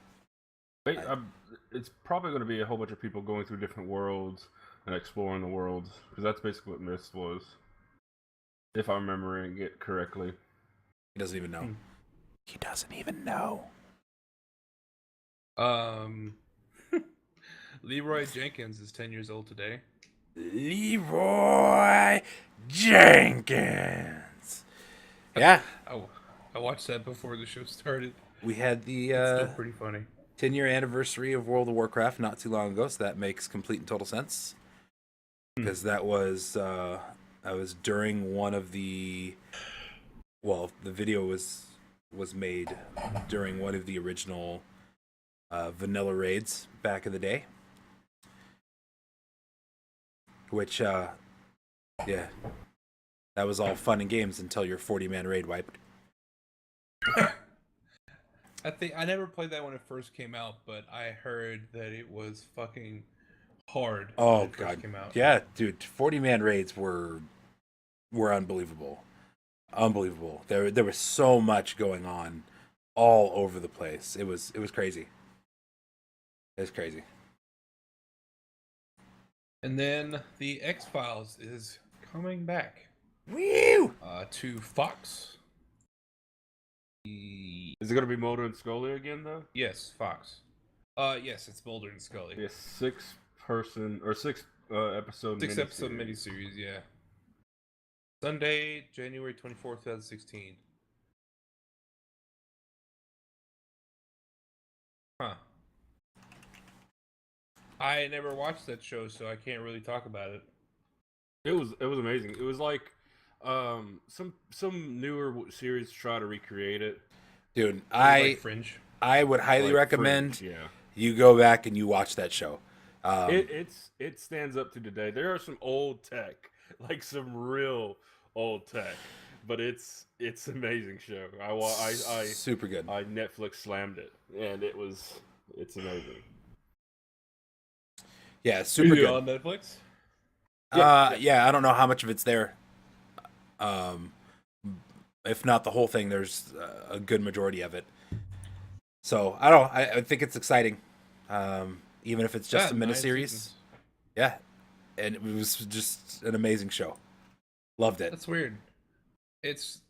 S3: It's probably going to be a whole bunch of people going through different worlds and exploring the worlds, because that's basically what Myst was, if I'm remembering it correctly.
S1: He doesn't even know. He doesn't even know.
S2: Leroy Jenkins is 10 years old today.
S1: Leroy Jenkins. Yeah.
S2: I watched that before the show started.
S1: We had the
S2: It's still pretty funny.
S1: 10-year anniversary of World of Warcraft not too long ago, so that makes complete and total sense. Because that was during one of the... Well, the video was made during one of the original vanilla raids back in the day. Which, yeah, that was all fun and games until your 40-man raid wiped.
S2: I never played that when it first came out, but I heard that it was fucking hard.
S1: Oh
S2: when it
S1: god,
S2: first came out.
S1: Yeah, dude, 40-man raids were unbelievable, unbelievable. There was so much going on, all over the place. It was crazy. It was crazy.
S2: And then the X-Files is coming back.
S1: Woo!
S2: To Fox.
S3: Is it going to be Mulder and Scully again, though?
S2: Yes, Fox. Yes, it's Mulder and Scully.
S3: Yeah, 6-person or 6-episode.
S2: 6-episode miniseries, yeah. Sunday, January 24th, 2016. Huh. I never watched that show, so I can't really talk about it.
S3: It was amazing. It was like some newer series try to recreate it.
S1: Dude,
S2: Like Fringe.
S1: I would highly
S3: Like
S1: recommend
S3: Fringe, yeah.
S1: you go back and you watch that show.
S3: It stands up to today. There are some old tech, like some real old tech, but it's amazing show. I
S1: super good.
S3: I Netflix slammed it, and it's amazing.
S1: Yeah, super good.
S2: On Netflix?
S1: Yeah, I don't know how much of it's there. If not the whole thing, there's a good majority of it. So I think it's exciting. Even if it's just a miniseries. Yeah. And it was just an amazing show. Loved it.
S2: That's weird. It's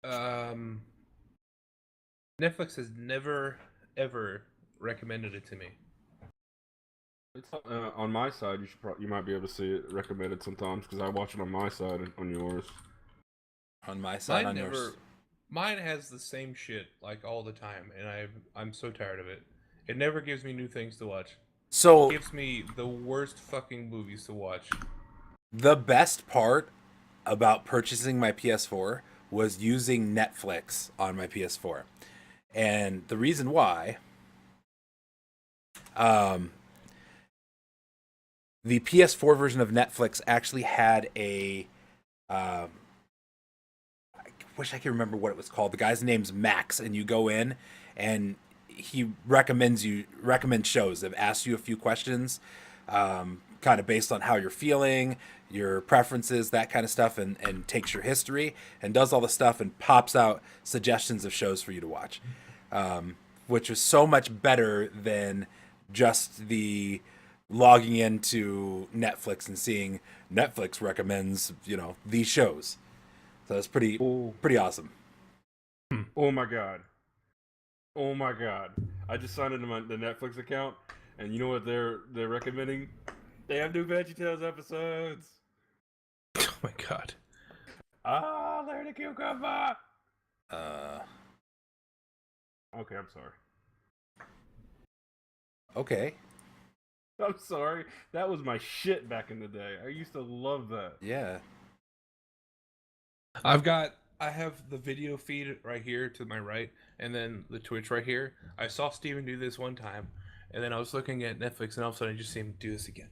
S2: Netflix has never ever recommended it to me.
S3: It's on my side. You might be able to see it recommended sometimes, because I watch it on my side and on yours.
S1: On my side, on yours.
S2: Mine has the same shit like all the time, and I'm so tired of it. It never gives me new things to watch.
S1: So
S2: It gives me the worst fucking movies to watch.
S1: the best part about purchasing my PS4 was using Netflix on my PS4. And the reason why, the PS4 version of Netflix actually had a, I wish I could remember what it was called. The guy's name's Max, and you go in and he recommends shows. They've asked you a few questions, kind of based on how you're feeling, your preferences, that kind of stuff, and takes your history and does all the stuff and pops out suggestions of shows for you to watch, which was so much better than just the logging into Netflix and seeing Netflix recommends, these shows. So it's pretty awesome.
S3: Oh my god. I just signed into the Netflix account, and you know what they're recommending? They have new VeggieTales episodes.
S2: my god.
S3: Ah, Larry the Cucumber! Okay, I'm sorry.
S1: Okay.
S3: I'm sorry. That was my shit back in the day. I used to love that.
S1: Yeah.
S2: I have the video feed right here to my right, and then the Twitch right here. I saw Steven do this one time, and then I was looking at Netflix, and all of a sudden I just see him do this again.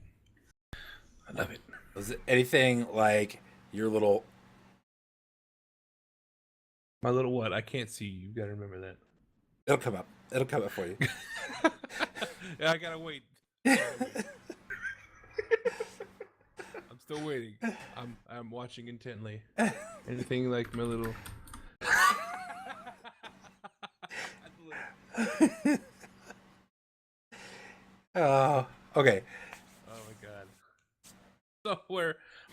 S2: I love it.
S1: Was it anything like your little...
S2: My little what? I can't see you. You gotta remember that.
S1: It'll come up. It'll come up for you.
S2: Yeah, I gotta wait. I'm still waiting. I'm watching intently. Anything like my little.
S1: Oh, okay.
S2: Oh my god. So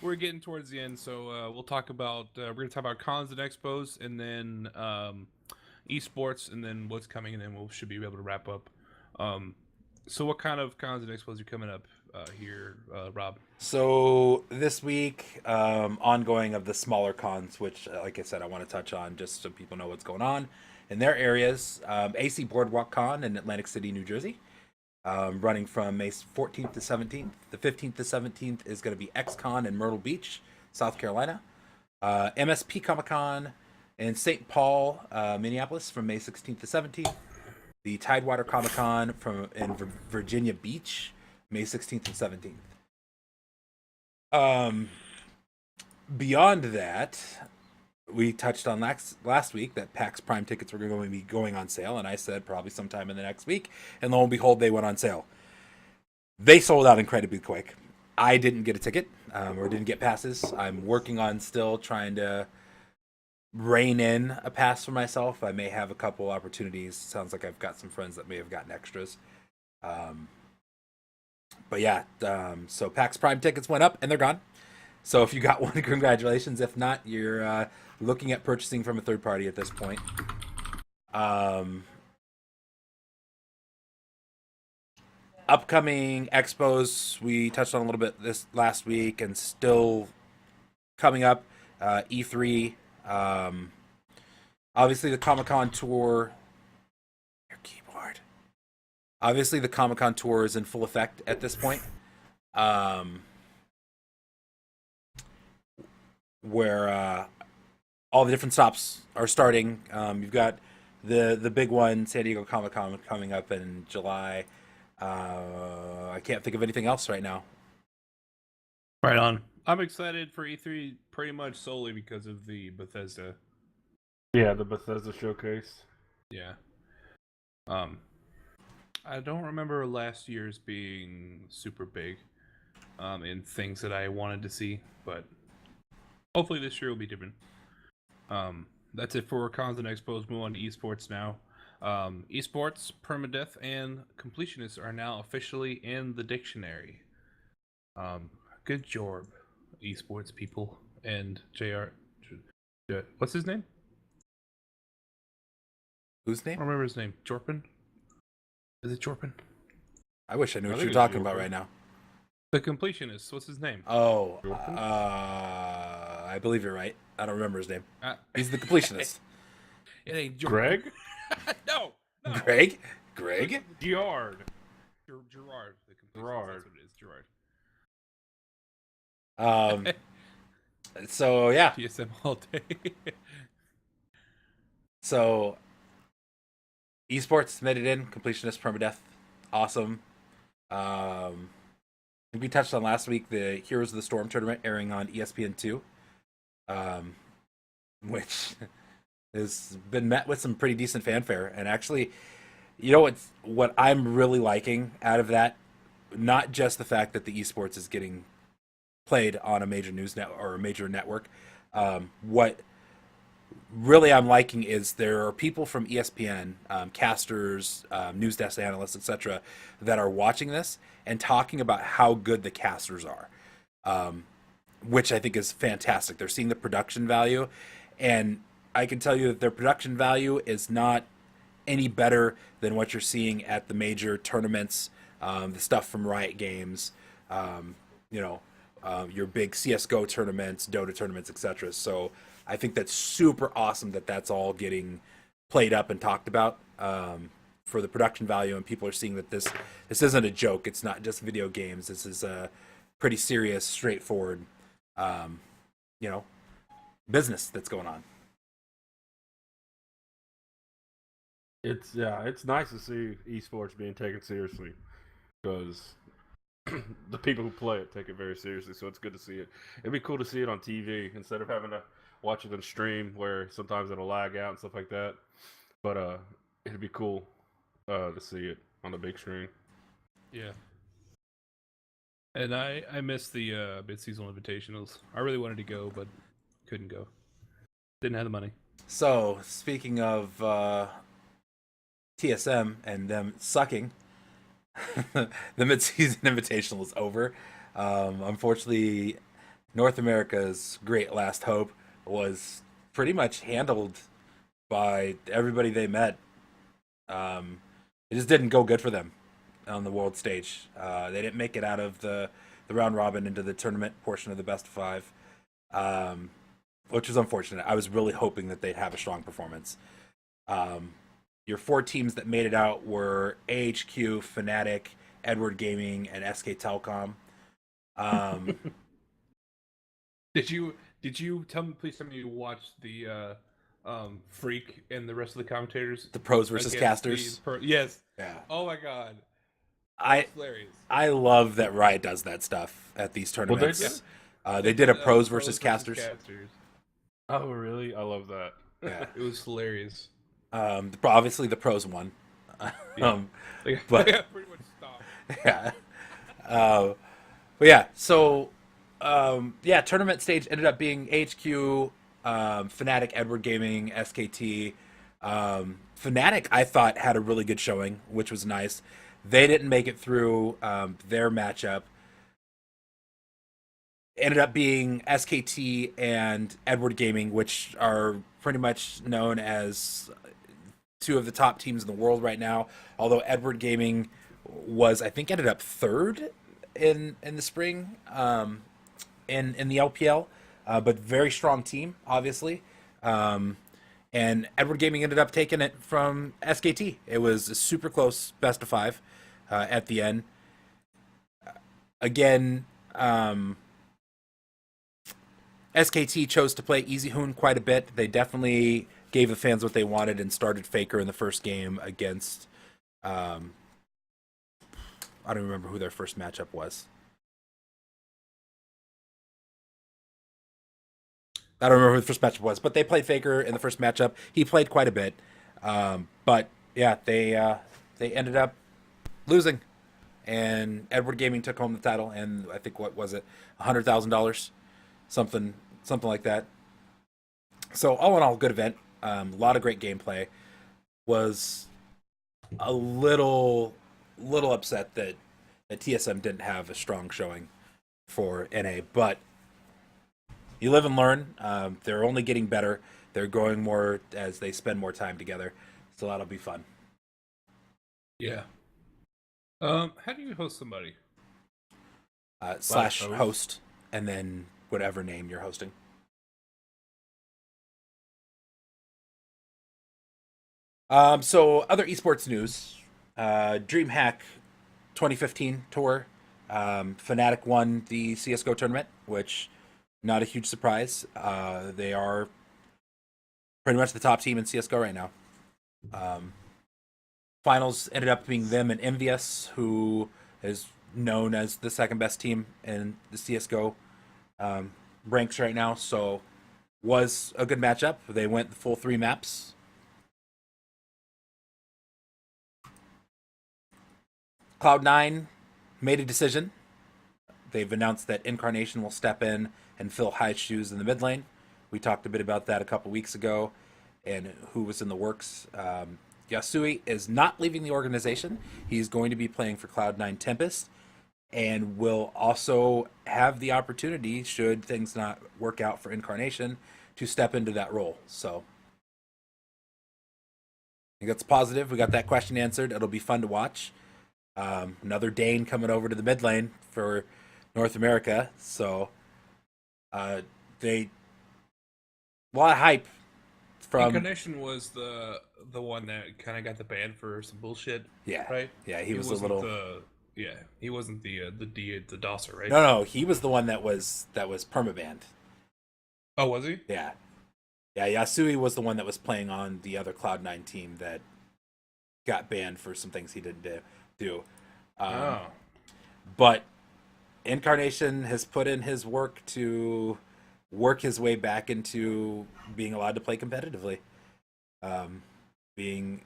S2: we're getting towards the end. So we'll talk about we're gonna talk about cons and expos, and then esports, and then what's coming, and then we should be able to wrap up. So what kind of cons and expos are coming up here, Rob?
S1: So this week, ongoing of the smaller cons, which, like I said, I want to touch on just so people know what's going on in their areas. AC Boardwalk Con in Atlantic City, New Jersey, running from May 14th to 17th. The 15th to 17th is going to be XCon in Myrtle Beach, South Carolina. MSP Comic Con in St. Paul, Minneapolis, from May 16th to 17th. The Tidewater Comic Con in Virginia Beach, May 16th and 17th. Beyond that, we touched on last week that PAX Prime tickets were going to be going on sale, and I said probably sometime in the next week, and lo and behold, they went on sale. They sold out incredibly quick. I didn't get a ticket, or didn't get passes. I'm working on still trying to rein in a pass for myself. I may have a couple opportunities. Sounds like I've got some friends that may have gotten extras. But yeah, so PAX Prime tickets went up and they're gone. So if you got one, congratulations. If not, you're looking at purchasing from a third party at this point. Upcoming expos, we touched on a little bit this last week, and still coming up. E3, obviously the Comic-Con tour. Your keyboard. Obviously the Comic-Con tour is in full effect at this point. Where all the different stops are starting. You've got the big one, San Diego Comic-Con, coming up in July. I can't think of anything else right now.
S2: Right on. I'm excited for E3 pretty much solely because of the Bethesda.
S3: Yeah, the Bethesda showcase.
S2: Yeah. I don't remember last year's being super big in things that I wanted to see, but hopefully this year will be different. That's it for cons and expos. Move on to esports now. Esports, permadeath, and completionists are now officially in the dictionary. Good job, esports people. And JR, what's his name?
S1: Whose
S2: I
S1: name?
S2: don't remember his name. Jorpin? Is it Jorpin?
S1: I wish I knew
S3: I
S1: what
S3: think
S1: you're
S3: it's
S1: talking about
S3: Jorpin.
S1: right now.
S2: The completionist. What's his name?
S1: Oh,
S3: Jorpin?
S1: I believe you're right. I don't remember his name.
S2: Uh,
S1: He's the completionist.
S2: it ain't
S3: Greg?
S2: no.
S1: Greg? Greg?
S3: Giard.
S2: Gerard. The completionist.
S3: Gerard.
S2: That's what it is. Gerard.
S1: So yeah.
S2: TSM all day.
S1: So esports submitted in completionist permadeath. Awesome. We touched on last week the Heroes of the Storm tournament airing on ESPN2, which has been met with some pretty decent fanfare. And actually, you know what I'm really liking out of that, not just the fact that the esports is getting played on a major news net or a major network. What really I'm liking is there are people from ESPN, casters, news desk analysts, etc., that are watching this and talking about how good the casters are, which I think is fantastic. They're seeing the production value, and I can tell you that their production value is not any better than what you're seeing at the major tournaments, the stuff from Riot Games, you know, your big CS:GO tournaments, Dota tournaments, etc. So I think that's super awesome that that's all getting played up and talked about for the production value, and people are seeing that this isn't a joke. It's not just video games. This is a pretty serious, straightforward, um, you know, business that's going on.
S3: It's nice to see esports being taken seriously because the people who play it take it very seriously. So it's good to see it. It'd be cool to see it on TV instead of having to watch it on stream where sometimes it'll lag out and stuff like that. But it'd be cool to see it on the big screen.
S2: Yeah. And I missed the mid-season invitationals. I really wanted to go, but couldn't go. Didn't have the money.
S1: So speaking of TSM and them sucking, the mid-season invitational is over. Unfortunately, North America's great last hope was pretty much handled by everybody they met. It just didn't go good for them on the world stage. They didn't make it out of the round robin into the tournament portion of the best of five, which was unfortunate. I was really hoping that they'd have a strong performance. Your four teams that made it out were AHQ, Fnatic, Edward Gaming, and SK Telecom.
S2: Did you please tell me you watched the Freak and the rest of the commentators?
S1: The pros versus casters.
S2: Yes.
S1: Yeah.
S2: Oh my god. Hilarious.
S1: I love that Riot does that stuff at these tournaments. They did a pros versus casters.
S3: Oh, really? I love that.
S1: Yeah.
S2: It was hilarious.
S1: Obviously the pros won.
S2: Yeah.
S1: But
S2: pretty much stopped.
S1: yeah. But yeah, so tournament stage ended up being HQ, Fnatic, Edward Gaming, SKT. Fnatic, I thought, had a really good showing, which was nice. They didn't make it through their matchup. Ended up being SKT and Edward Gaming, which are pretty much known as two of the top teams in the world right now. Although Edward Gaming I think, ended up third in the spring in the LPL, but very strong team, obviously. And Edward Gaming ended up taking it from SKT. It was a super close best of five at the end. Again, SKT chose to play Easy Hoon quite a bit. They definitely gave the fans what they wanted and started Faker in the first game against. I don't remember who their first matchup was. I don't remember who the first matchup was, but they played Faker in the first matchup. He played quite a bit, but yeah, they ended up losing, and Edward Gaming took home the title. And I think, what was it, $100,000, something like that. So all in all, good event. A lot of great gameplay. Was a little upset that TSM didn't have a strong showing for NA, but you live and learn. They're only getting better. They're growing more as they spend more time together. So that'll be fun.
S2: Yeah. How do you host somebody?
S1: / host, and then whatever name you're hosting. So other esports news. DreamHack 2015 tour. Fnatic won the CSGO tournament, which not a huge surprise. They are pretty much the top team in CSGO right now. Finals ended up being them and Envious, who is known as the second best team in the CSGO ranks right now. So was a good matchup. They went the full 3 maps. Cloud9 made a decision. They've announced that Incarnation will step in and fill High's shoes in the mid lane. We talked a bit about that a couple weeks ago and who was in the works. Yasui is not leaving the organization. He's going to be playing for Cloud9 Tempest and will also have the opportunity, should things not work out for Incarnation, to step into that role. So I think that's positive. We got that question answered. It'll be fun to watch. Another Dane coming over to the mid lane for North America. So they a lot of hype from
S2: Incarnation was the one that kind of got the ban for some bullshit.
S1: yeah
S2: Right.
S1: yeah he was a
S2: wasn't
S1: little
S2: the he wasn't the DOSer, right?
S1: no he was the one that was permabanned.
S2: Oh, was he?
S1: Yeah. Yasui was the one that was playing on the other Cloud9 team that got banned for some things he didn't do.
S2: Oh.
S1: But Incarnation has put in his work to work his way back into being allowed to play competitively, being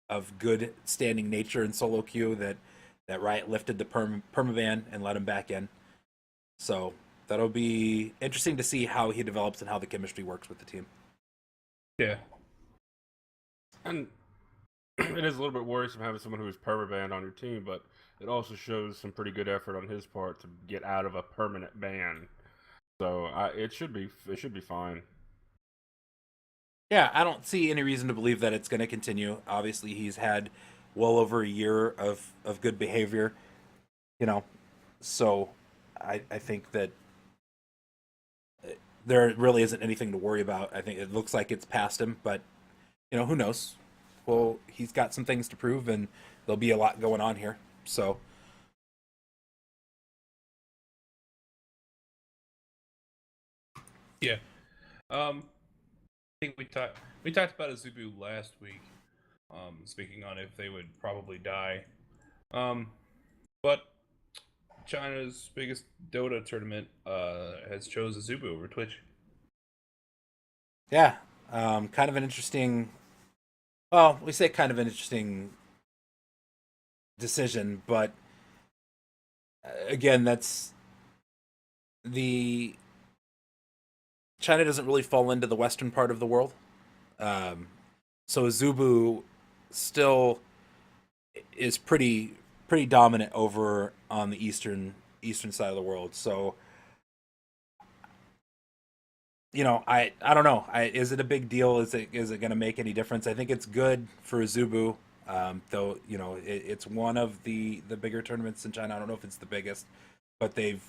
S1: of good standing nature in solo queue. That Riot lifted the permaban and let him back in. So that'll be interesting to see how he develops and how the chemistry works with the team.
S2: Yeah.
S3: And it is a little bit worrisome having someone who is permabanned on your team, but it also shows some pretty good effort on his part to get out of a permanent ban. So it should be fine.
S1: Yeah, I don't see any reason to believe that it's going to continue. Obviously, he's had well over a year of good behavior, so I think that there really isn't anything to worry about. I think it looks like it's past him, but who knows? Well, he's got some things to prove, and there'll be a lot going on here. So,
S2: Yeah. I think we talked about Azubu last week. Speaking on if they would probably die. But China's biggest Dota tournament has chose Azubu over Twitch.
S1: yeah, kind of an interesting. Well, we say kind of an interesting decision, but again, that's the China doesn't really fall into the western part of the world. So Azubu still is pretty dominant over on the eastern side of the world. So I don't know. Is it a big deal? Is it going to make any difference? I think it's good for Azubu. Though it's one of the bigger tournaments in China. I don't know if it's the biggest, but they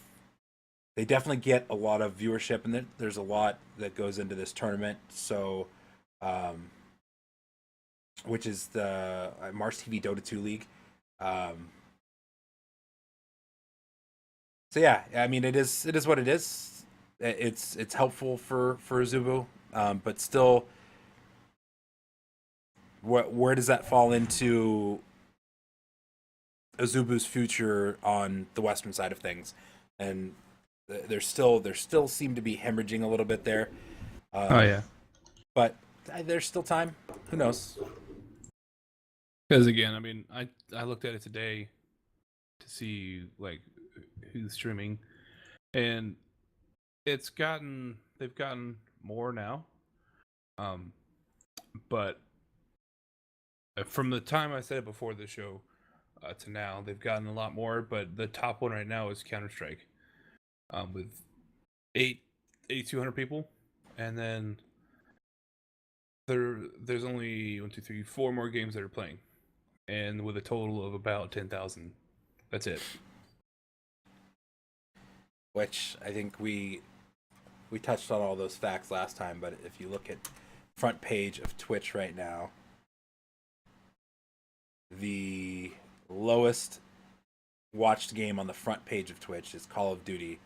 S1: definitely get a lot of viewership, and there's a lot that goes into this tournament. So, which is the Mars TV Dota 2 League. So yeah, I mean it is what it is. It's helpful for Azubu, but still, where does that fall into Azubu's future on the western side of things? And there still seem to be hemorrhaging a little bit there.
S2: Oh yeah,
S1: but there's still time. Who knows?
S2: because again, I mean, I looked at it today to see like who's streaming, and they've gotten more now. But from the time I said it before the show to now, they've gotten a lot more. But the top one right now is Counter Strike, with 8,200 people, and then there's only 1, 2, 3, 4 more games that are playing, and with a total of about 10,000. That's it.
S1: Which I think we touched on all those facts last time, but if you look at front page of Twitch right now, the lowest watched game on the front page of Twitch is Call of Duty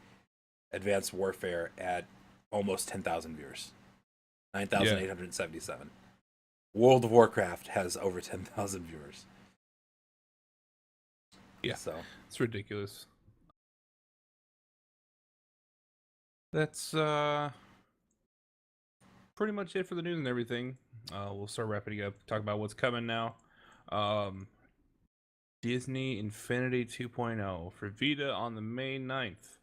S1: Advanced Warfare at almost 10,000 viewers. 9,877. World of Warcraft has over 10,000 viewers.
S2: Yeah,
S1: so
S2: it's ridiculous. That's pretty much it for the news and everything. We'll start wrapping up. Talk about what's coming now. Disney Infinity 2.0 for Vita on the May 9th,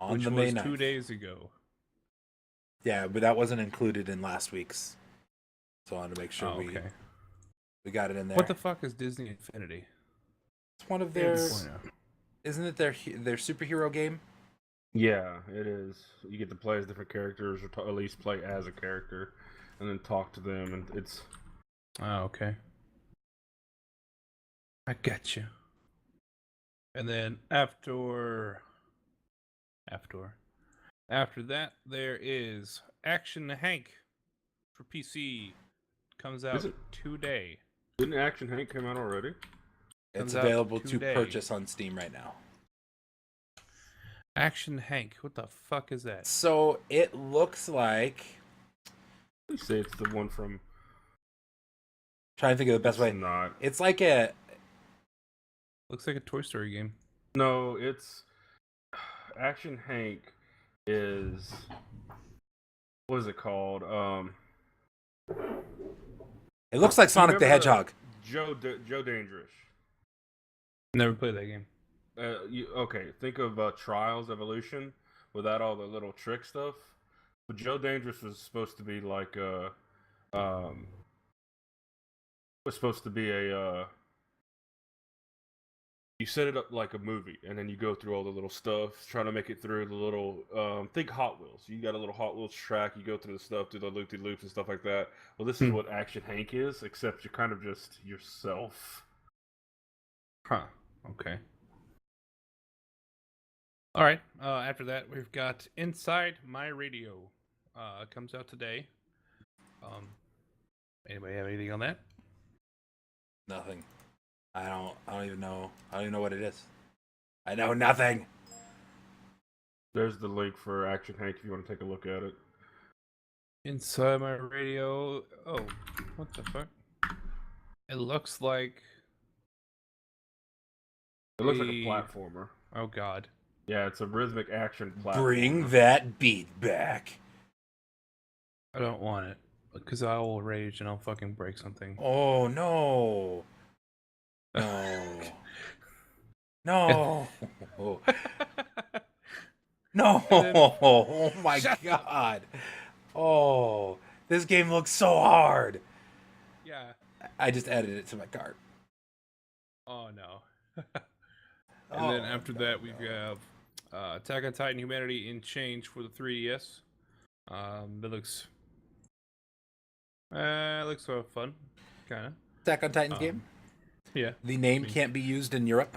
S2: which was 2 days ago.
S1: Yeah, but that wasn't included in last week's, so I wanted to make sure we got it in there.
S2: What the fuck is Disney Infinity?
S1: It's one of their. Isn't it their superhero game?
S3: Yeah, it is. You get to play as different characters, or at least play as a character, and then talk to them, and it's.
S2: Oh, okay. I got you. And then after After that, there is Action Hank for PC. Comes out today.
S3: Didn't Action Hank come out already?
S1: It's
S2: Comes out
S1: available to
S2: today.
S1: purchase on Steam right now.
S2: Action Hank. What the fuck is that?
S1: So it looks like.
S3: They say it's the one from.
S1: Trying to think of the best way.
S3: Not.
S1: It's like a.
S2: Looks like a Toy Story game.
S3: No, it's Action Hank is what is it called?
S1: It looks like Sonic the Hedgehog.
S3: Joe Dangerous.
S2: Never played that game.
S3: Okay, think of Trials Evolution without all the little trick stuff. But Joe Dangerous was supposed to be like was supposed to be a you set it up like a movie, and then you go through all the little stuff, trying to make it through the little think Hot Wheels. You got a little Hot Wheels track, you go through the stuff, do the loop-de-loops and stuff like that. Well, this is what Action Hank is, except you're kind of just yourself.
S2: Huh. Okay. All right. After that, we've got Inside My Radio. Comes out today. Anybody have anything on that?
S1: Nothing. I don't even know. I don't even know what it is. I know nothing.
S3: There's the link for Action Hank if you want to take a look at it.
S2: Inside My Radio. Oh, what the fuck? It looks like.
S3: It looks like a platformer.
S2: Oh God.
S3: Yeah, it's a rhythmic action platformer.
S1: Bring that beat back.
S2: I don't want it because I will rage and I'll fucking break something.
S1: Oh no. No. No. No. Oh my God. Oh, this game looks so hard.
S2: Yeah.
S1: I just added it to my cart.
S2: Oh no. And then after that, we have Attack on Titan: Humanity in Change for the 3DS. It looks sort of fun, kind of.
S1: Attack on Titan game.
S2: Yeah.
S1: The name can't be used in Europe.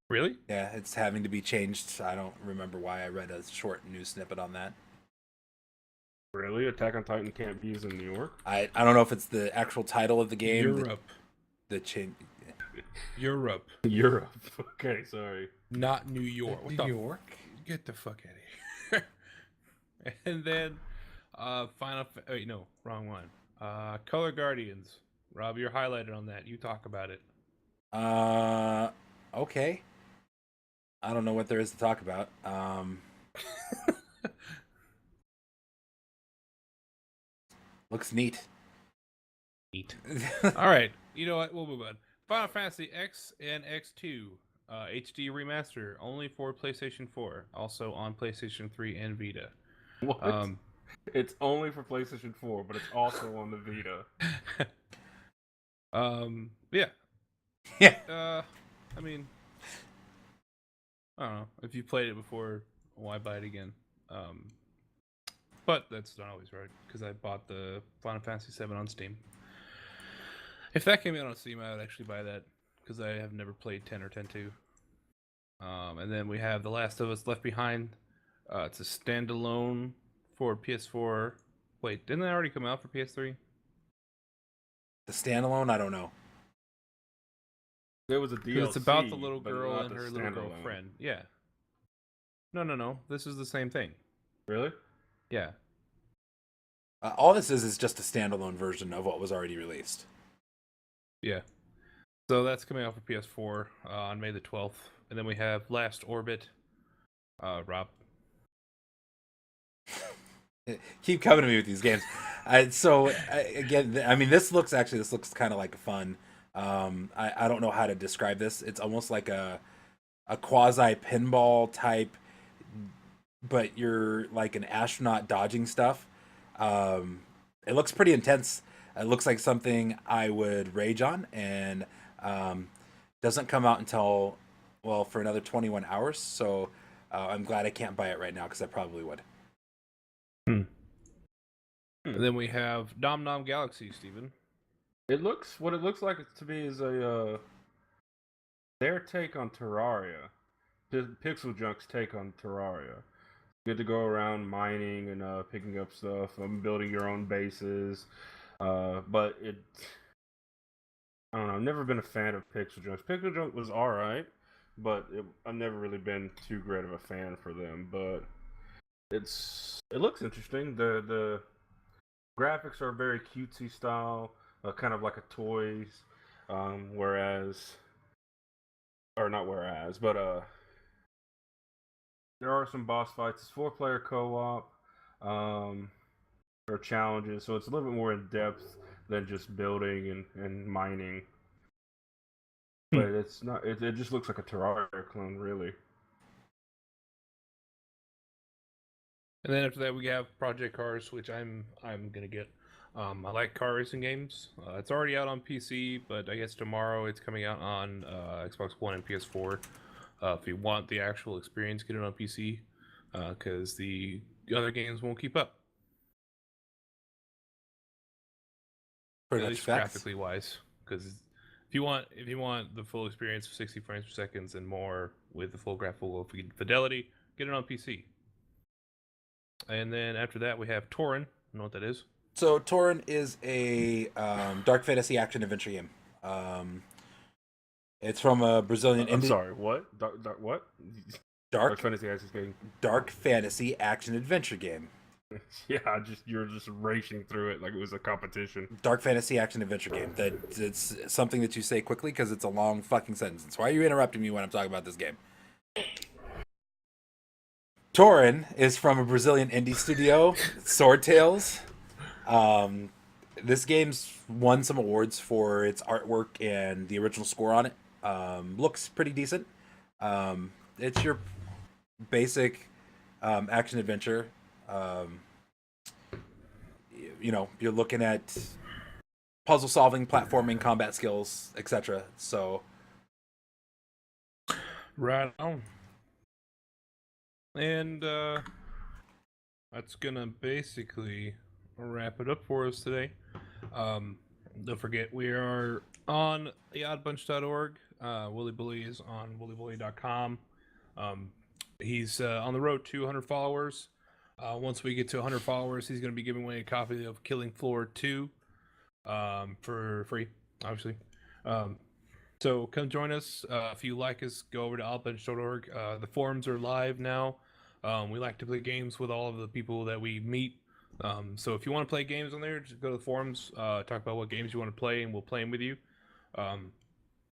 S2: Really?
S1: Yeah, it's having to be changed. I don't remember why. I read a short news snippet on that.
S3: Really? Attack on Titan can't be used in New York?
S1: I don't know if it's the actual title of the game.
S2: Europe.
S1: The change.
S2: Europe.
S3: Europe. Okay, sorry.
S2: Not New York.
S1: New York?
S2: Get the fuck out of here. And then, wait, no, wrong one. Color Guardians. Rob, you're highlighted on that. You talk about it.
S1: Okay. I don't know what there is to talk about. Looks neat.
S2: Neat. All right. You know what? We'll move on. Final Fantasy X and X2 HD remaster only for PlayStation 4, also on PlayStation 3 and Vita.
S3: What? It's only for PlayStation 4, but it's also on the Vita.
S2: Yeah.
S1: Yeah.
S2: I mean, I don't know. If you played it before, why buy it again? But that's not always right, because I bought the Final Fantasy 7 on Steam. If that came out on Steam, I would actually buy that, because I have never played 10 or 10-2. And then we have The Last of Us Left Behind. It's a standalone for PS4. Wait, didn't that already come out for PS3?
S1: The standalone? I don't know.
S3: There was a DLC.
S2: It's about the little
S3: but
S2: girl
S3: not
S2: and
S3: the
S2: her little
S3: standalone.
S2: girlfriend. Yeah. No. This is the same thing.
S3: Really?
S2: Yeah.
S1: All this is just a standalone version of what was already released.
S2: Yeah. So that's coming out for PS4 on May the 12th. And then we have Last Orbit. Rob.
S1: Keep coming to me with these games. Again, I mean, this looks kind of like fun. I don't know how to describe this. It's almost like a quasi pinball type, but you're like an astronaut dodging stuff. It looks pretty intense. It looks like something I would rage on, and doesn't come out until, well, for another 21 hours. So I'm glad I can't buy it right now, because I probably would.
S2: And then we have Nom Nom Galaxy, Steven.
S3: What it looks like to me is their take on Terraria. Pixel Junk's take on Terraria. You get to go around mining and picking up stuff, building your own bases. But I don't know. I've never been a fan of Pixel Junk. Pixel Junk was all right, but I've never really been too great of a fan for them. But it looks interesting. The graphics are very cutesy style, kind of like a toys. Whereas, or not whereas, but there are some boss fights. It's 4-player co-op. Or challenges, so it's a little bit more in depth than just building and mining. But it's not. It just looks like a Terraria clone, really.
S2: And then after that, we have Project Cars, which I'm gonna get. I like car racing games. It's already out on PC, but I guess tomorrow it's coming out on Xbox One and PS4. If you want the actual experience, get it on PC, because the other games won't keep up.
S1: Pretty
S2: At
S1: much
S2: least
S1: facts.
S2: graphically wise, because if you want the full experience of 60 frames per second and more with the full graphical fidelity, get it on PC. And then after that, we have Torin. You know what that is?
S1: So Torin is a dark fantasy action adventure game. It's from a Brazilian
S3: I'm
S1: indie
S3: sorry. What? What?
S1: dark
S3: Fantasy Access game.
S1: dark fantasy action adventure game.
S3: Yeah, you're just racing through it like it was a competition.
S1: Dark fantasy action adventure game. That it's something that you say quickly because it's a long fucking sentence. Why are you interrupting me when I'm talking about this game? Torin is from a Brazilian indie studio, Sword Tales. This game's won some awards for its artwork and the original score on it. Looks pretty decent. It's your basic action adventure. You're looking at puzzle solving, platforming, combat skills, etc. So,
S2: Right on. And that's gonna basically wrap it up for us today. Don't forget we are on the oddbunch.org. Willy Bully is on willybully.com. He's on the road to 100 followers. Once we get to 100 followers, he's going to be giving away a copy of Killing Floor 2 for free, obviously. So come join us. If you like us, go over to oddbunch.org. The forums are live now. We like to play games with all of the people that we meet. So if you want to play games on there, just go to the forums, talk about what games you want to play, and we'll play them with you.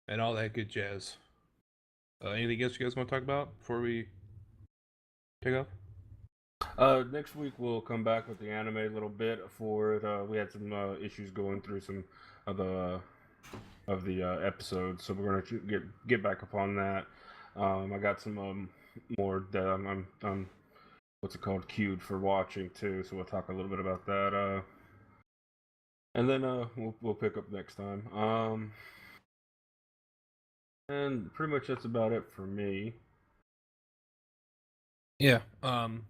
S2: And all that good jazz. Anything else you guys want to talk about before we take off?
S3: Next week we'll come back with the anime a little bit for it. We had some issues going through some of the episodes, so we're gonna get back upon that. I got some more that I'm what's it called, queued for watching too, so we'll talk a little bit about that. And then we'll pick up next time. And pretty much that's about it for me.
S2: Yeah. And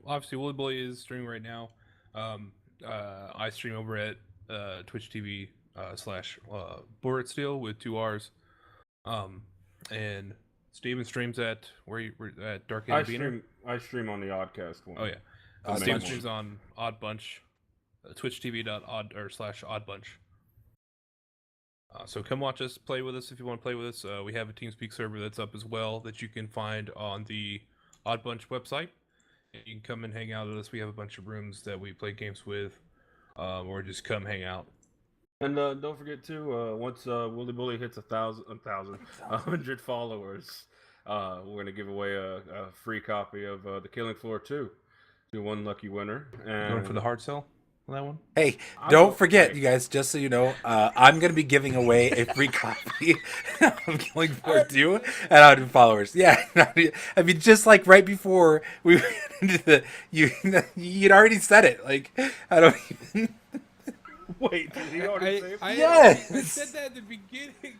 S2: obviously, Willy Bully is streaming right now. I stream over at Twitch TV /Bullet Steel with 2 R's. And Steven streams at at Dark
S3: I
S2: Beaner.
S3: I stream on the Oddcast one.
S2: Oh yeah.
S1: Oddbunch.
S2: Steven streams on Oddbunch, twitchtv.odd/Oddbunch. So come watch us, play with us if you want to play with us. We have a TeamSpeak server that's up as well that you can find on the Oddbunch website. You can come and hang out with us. We have a bunch of rooms that we play games with, or just come hang out.
S3: And don't forget too, once Willy Bully hits 100 followers, we're gonna give away a free copy of the Killing Floor 2 to one lucky winner. And
S2: Going for the hard sell on that one?
S1: hey, don't forget, you guys, just so you know, I'm going to be giving away a free copy of Killing Floor 2 at 100 followers. Yeah, I mean, just like right before we went into you'd already said it. Like, I don't even...
S3: Wait, did he already say it?
S1: Yes!
S2: I said that at the beginning.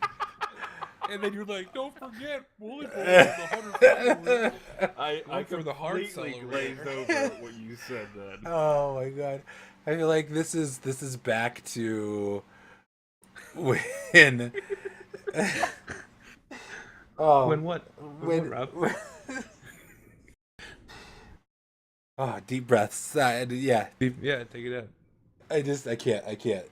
S2: And then you're like, don't forget, Willy Bully is 100 followers.
S3: I
S2: for the hard
S3: completely
S2: seller
S3: glazed over what you said then.
S1: Oh my god. I feel like this is back to when Oh,
S2: When what? When what, Rob?
S1: Oh, deep breaths. Yeah,
S2: Yeah, take it out.
S1: I can't.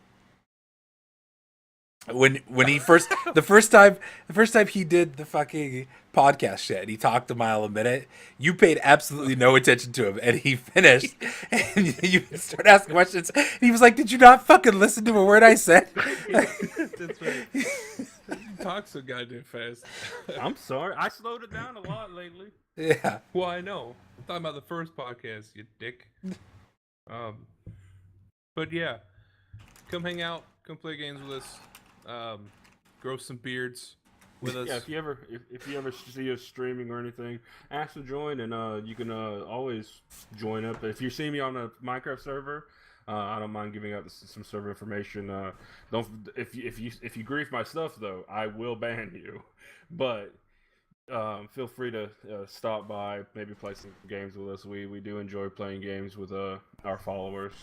S1: When he the first time he did the fucking podcast shit and he talked a mile a minute, you paid absolutely no attention to him and he finished and you started asking questions and he was like, "Did you not fucking listen to a word I said?"
S2: That's right. You talk so goddamn fast.
S3: I'm sorry. I slowed it down a lot lately.
S1: Yeah.
S2: Well, I know. I'm talking about the first podcast, you dick. But yeah, come hang out, come play games with us, grow some beards with us.
S3: Yeah, if you ever see us streaming or anything, ask to join, and you can always join up. If you see me on a Minecraft server, I don't mind giving out some server information. Don't if you grief my stuff though, I will ban you. But feel free to stop by, maybe play some games with us. We do enjoy playing games with our followers.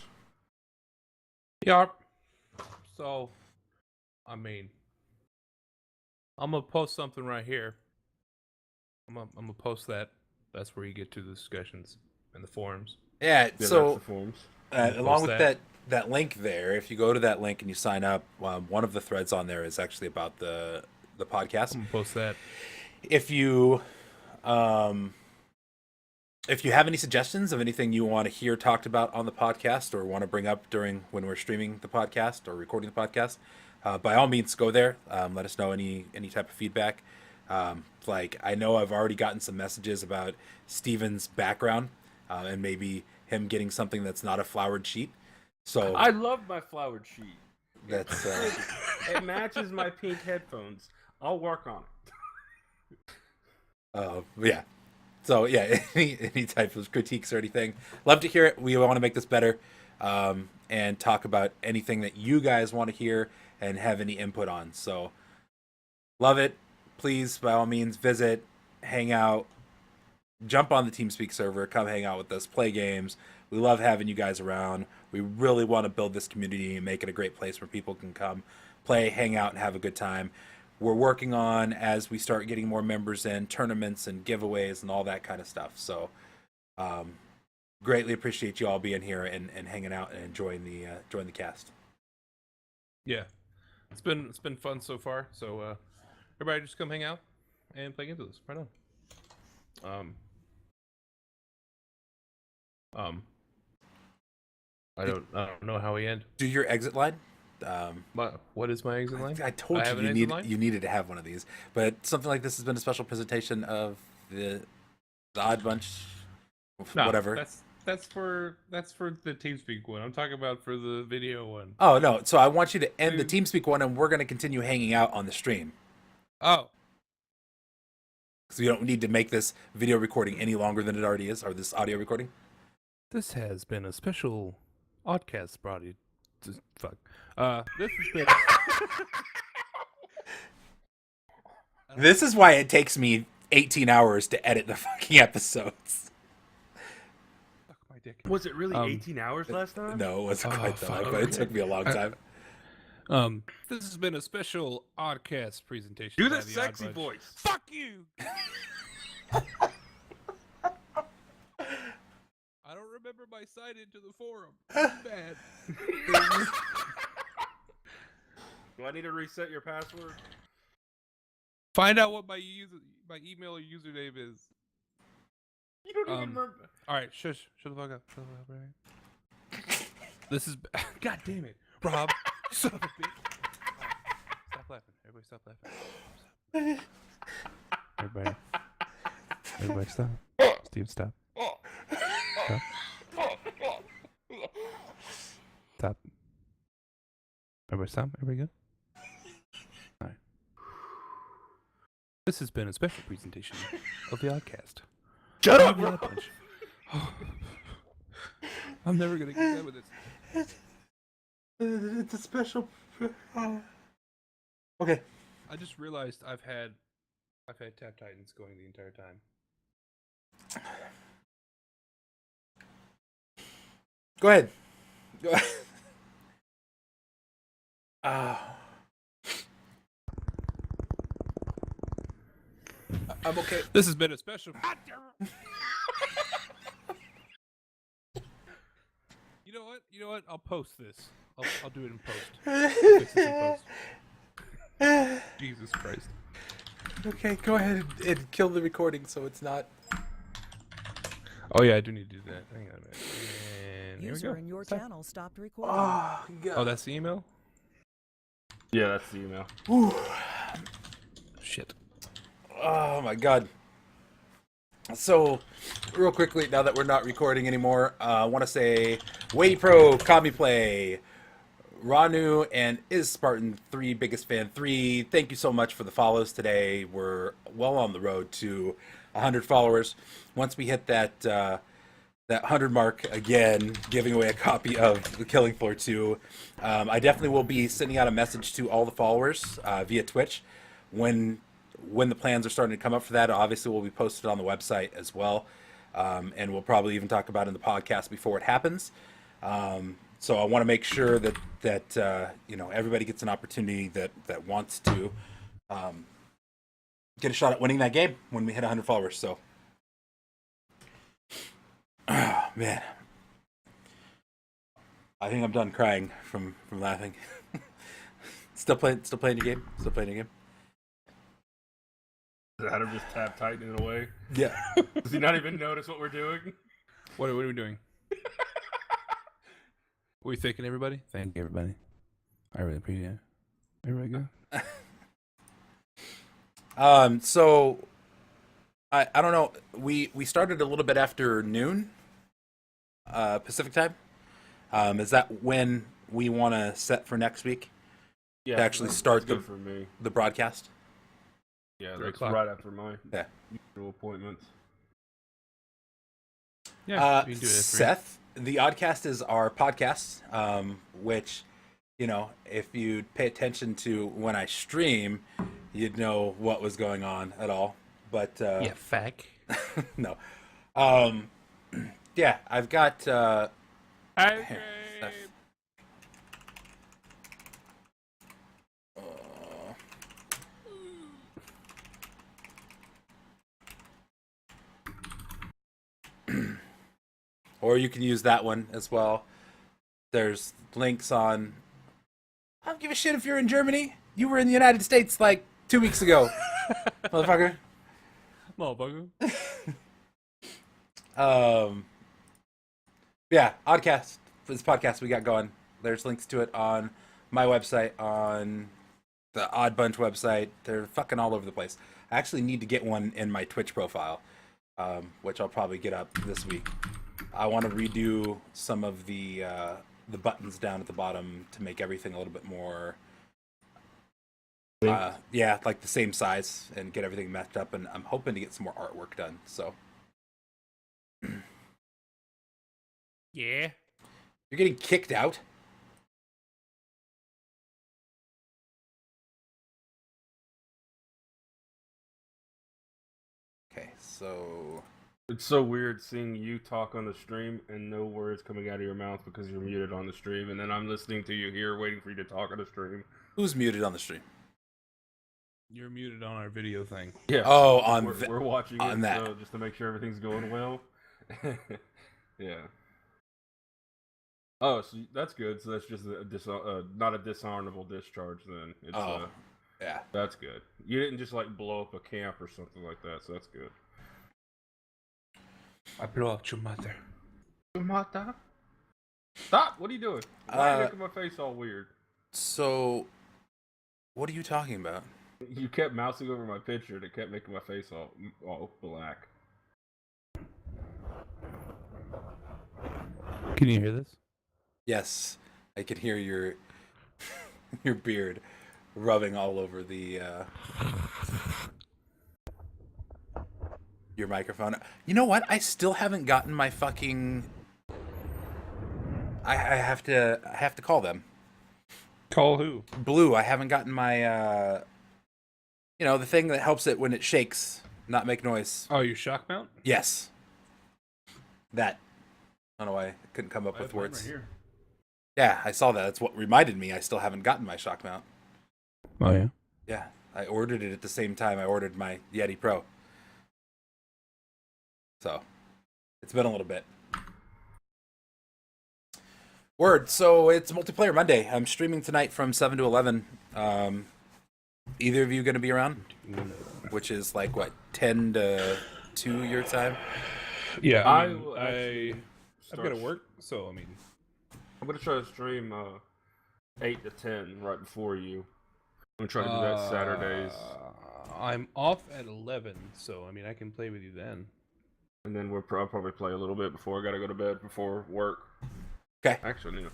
S2: Yeah. So, I mean, I'm gonna post something right here. I'm gonna post that. That's where you get to the discussions and the forums.
S1: Yeah,
S3: Yeah,
S1: so
S3: that's the forms.
S1: along with
S2: that.
S1: that link there, if you go to that link and you sign up, one of the threads on there is actually about the podcast.
S2: I'm gonna post that.
S1: If you have any suggestions of anything you want to hear talked about on the podcast or want to bring up during when we're streaming the podcast or recording the podcast, by all means go there. Let us know any type of feedback. Like I know I've already gotten some messages about Steven's background and maybe him getting something that's not a flowered sheet. So
S3: I love my flowered sheet.
S1: that's
S3: It matches my pink headphones. I'll work on it.
S1: yeah. So yeah, any type of critiques or anything, love to hear it. We want to make this better, and talk about anything that you guys want to hear and have any input on. So love it. Please, by all means, visit, hang out, jump on the TeamSpeak server, come hang out with us, play games. We love having you guys around. We really want to build this community and make it a great place where people can come, play, hang out, and have a good time. We're working on, as we start getting more members in, tournaments and giveaways and all that kind of stuff. So greatly appreciate you all being here and hanging out and enjoying the cast.
S2: Yeah, it's been fun so far. So everybody just come hang out and play games with us. Right on. I don't know how we end.
S1: Do your exit line.
S2: What is my exit line?
S1: I told you needed to have one of these, but something like this has been a special presentation of the Oddbunch, whatever.
S2: That's for the TeamSpeak one. I'm talking about for the video one.
S1: Oh no! So I want you to end the TeamSpeak one, and we're going to continue hanging out on the stream.
S2: Oh,
S1: so you don't need to make this video recording any longer than it already is, or this audio recording.
S2: This has been a special Oddcast brought you. Fuck. This has been.
S1: This is why it takes me 18 hours to edit the fucking episodes.
S2: Fuck my dick.
S3: Was it really 18 hours last time?
S1: No, it wasn't quite that, but it took me a long time.
S2: This has been a special Oddcast presentation.
S3: Do
S2: by
S3: the sexy voice.
S2: Fuck you. I don't remember my sign into the forum. It's bad.
S3: Do I need to reset your password?
S2: Find out what my email or username is.
S3: You don't even remember.
S2: All right, shush. Shut the fuck up. Shut the fuck up. Right? This is. God damn it, Rob. Son of a bitch. Stop laughing. Everybody stop laughing. Everybody stop. Steve, stop. Stop. Stop. Everybody stop. Everybody good? All right. This has been a special presentation of the Oddcast.
S3: Shut up,
S2: Oddbunch. I'm never gonna get done with this.
S1: It's a special. Okay.
S2: I just realized I've had Tap Titans going the entire time.
S1: Go ahead. I'm okay.
S2: This has been a special. You know what? You know what? I'll post this. I'll do it in post. I'll fix this in post. Jesus Christ.
S1: Okay, go ahead and kill the recording so it's not.
S2: Oh yeah, I do need to do that. Hang on a minute. And here we
S4: User
S2: go.
S4: in your
S2: Stop.
S4: channel stopped recording.
S1: Oh, God.
S2: Oh, that's the email?
S3: Yeah, that's the email.
S1: Whew.
S2: Shit.
S1: Oh my God. So, real quickly, now that we're not recording anymore, I want to say, Wady Pro, Kami Play, Ranu, and Is Spartan 3, Biggest Fan 3, thank you so much for the follows today. We're well on the road to 100 followers. Once we hit that 100 mark again, giving away a copy of The Killing Floor 2, I definitely will be sending out a message to all the followers via Twitch when the plans are starting to come up for that. Obviously, will be posted on the website as well, and we'll probably even talk about it in the podcast before it happens. So I want to make sure that everybody gets an opportunity that wants to get a shot at winning that game when we hit 100 followers. So, oh, man, I think I'm done crying from laughing. Still playing your game? Still playing your game?
S3: Adam just tap tightening it away.
S1: Yeah.
S3: Does he not even notice what we're doing?
S2: What are we doing? What are you thinking, everybody? Thank you, everybody. I really appreciate it. Everybody go.
S1: So I don't know. We started a little bit after noon, Pacific time. Is that when we want to set for next week?
S3: Yeah,
S1: To actually start
S3: good for me.
S1: the broadcast?
S3: Yeah,
S2: 3
S3: that's
S2: o'clock.
S3: right after my
S1: Yeah.
S3: usual appointments.
S2: Yeah, we can do it at 3.
S1: Seth, the Oddcast is our podcast, which, if you'd pay attention to when I stream, you'd know what was going on at all. But
S2: Yeah, fact.
S1: no. Yeah, I've got here, Seth. Or you can use that one as well. There's links on. I don't give a shit if you're in Germany. You were in the United States like 2 weeks ago, motherfucker.
S2: Motherfucker.
S1: Yeah, Oddcast, this podcast we got going. There's links to it on my website, on the Oddbunch website. They're fucking all over the place. I actually need to get one in my Twitch profile, which I'll probably get up this week. I want to redo some of the buttons down at the bottom to make everything a little bit more, like the same size and get everything matched up. And I'm hoping to get some more artwork done. So,
S2: Yeah.
S1: you're getting kicked out? Okay, so
S3: It's so weird seeing you talk on the stream and no words coming out of your mouth because you're muted on the stream, and then I'm listening to you here waiting for you to talk on the stream.
S1: who's muted on the stream?
S2: You're muted on our video thing.
S3: Yeah.
S1: Oh, on
S3: we're watching
S1: on
S3: it,
S1: that.
S3: so just to make sure everything's going well. Yeah. Oh, so that's good. So that's just not a dishonorable discharge then. It's,
S1: yeah.
S3: That's good. You didn't just like blow up a camp or something like that, so that's good.
S2: I blow up your mother.
S3: Mata? Stop! What are you doing? Why are you making my face all weird?
S1: So, what are you talking about?
S3: You kept mousing over my picture and it kept making my face all black.
S2: Can you hear this?
S1: Yes, I can hear your your beard rubbing all over the your microphone. You know what? I still haven't gotten my fucking. I have to call them.
S2: Call who?
S1: Blue. I haven't gotten my the thing that helps it when it shakes, not make noise.
S2: Oh, your shock mount?
S1: Yes. That. I don't know why I couldn't come up with words.
S2: Right here.
S1: Yeah, I saw that. That's what reminded me I still haven't gotten my shock mount.
S2: Oh yeah.
S1: Yeah, I ordered it at the same time I ordered my Yeti Pro. So it's been a little bit. Word. So it's Multiplayer Monday. I'm streaming tonight from 7 to 11. Either of you going to be around? Which is like, what, 10 to 2 your time?
S2: Yeah,
S3: I've
S2: got to work, so I mean,
S3: I'm gonna try to stream 8 to 10 right before you. I'm gonna try to do that Saturdays,
S2: I'm off at 11, so I mean, I can play with you then.
S3: and then I'll probably play a little bit before I gotta go to bed before work.
S1: Okay.
S3: Actually, no.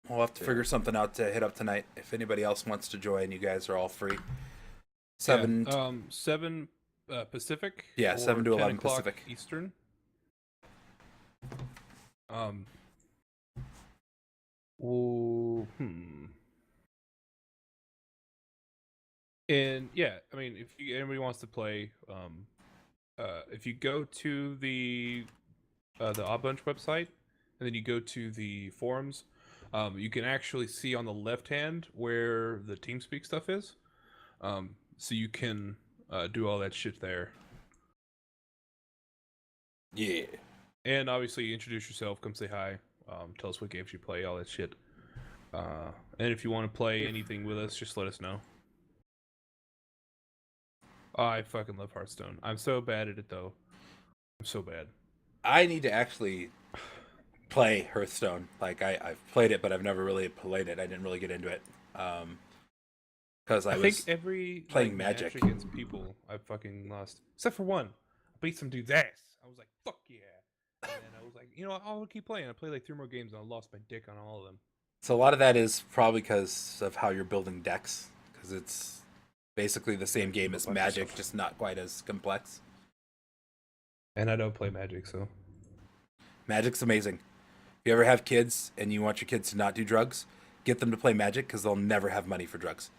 S1: We'll have to figure something out to hit up tonight. If anybody else wants to join, you guys are all free. 7
S2: Pacific.
S1: Yeah,
S2: or
S1: 7 to 11
S2: o'clock
S1: Pacific.
S2: Eastern. And yeah, I mean, if anybody wants to play, if you go to the Oddbunch website, and then you go to the forums, you can actually see on the left hand where the TeamSpeak stuff is. So you can do all that shit there.
S1: Yeah.
S2: And obviously introduce yourself, come say hi, tell us what games you play, all that shit. And if you want to play anything with us, just let us know. I fucking love Hearthstone. I'm so bad at it though. I'm so bad.
S1: I need to actually play Hearthstone. Like I've played it, but I've never really played it. I didn't really get into it. Because I was
S2: think every
S1: playing Magic
S2: against people I fucking lost, except for one. I beat some dude's ass. I was like, fuck yeah. And I was like, I'll keep playing. I played like 3 more games and I lost my dick on all of them.
S1: So a lot of that is probably because of how you're building decks, because it's basically the same game as Magic, just not quite as complex.
S2: And I don't play Magic, so
S1: Magic's amazing. If you ever have kids and you want your kids to not do drugs, get them to play Magic because they'll never have money for drugs.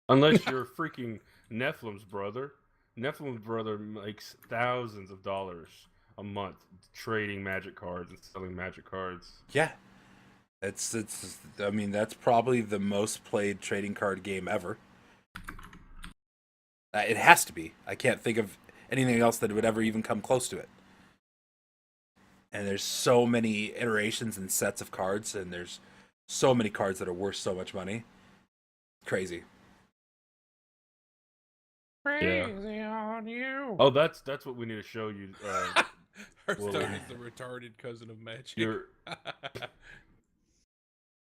S3: Unless you're freaking Nephilim's brother. Nephilim's brother makes thousands of dollars a month trading Magic cards and selling Magic cards.
S1: Yeah. It's I mean, that's probably the most played trading card game ever. It has to be. I can't think of anything else that would ever even come close to it. And there's so many iterations and sets of cards, and there's so many cards that are worth so much money. Crazy.
S2: crazy on you.
S3: Oh, that's what we need to show you.
S2: Hearthstone is the retarded cousin of Magic.
S3: Your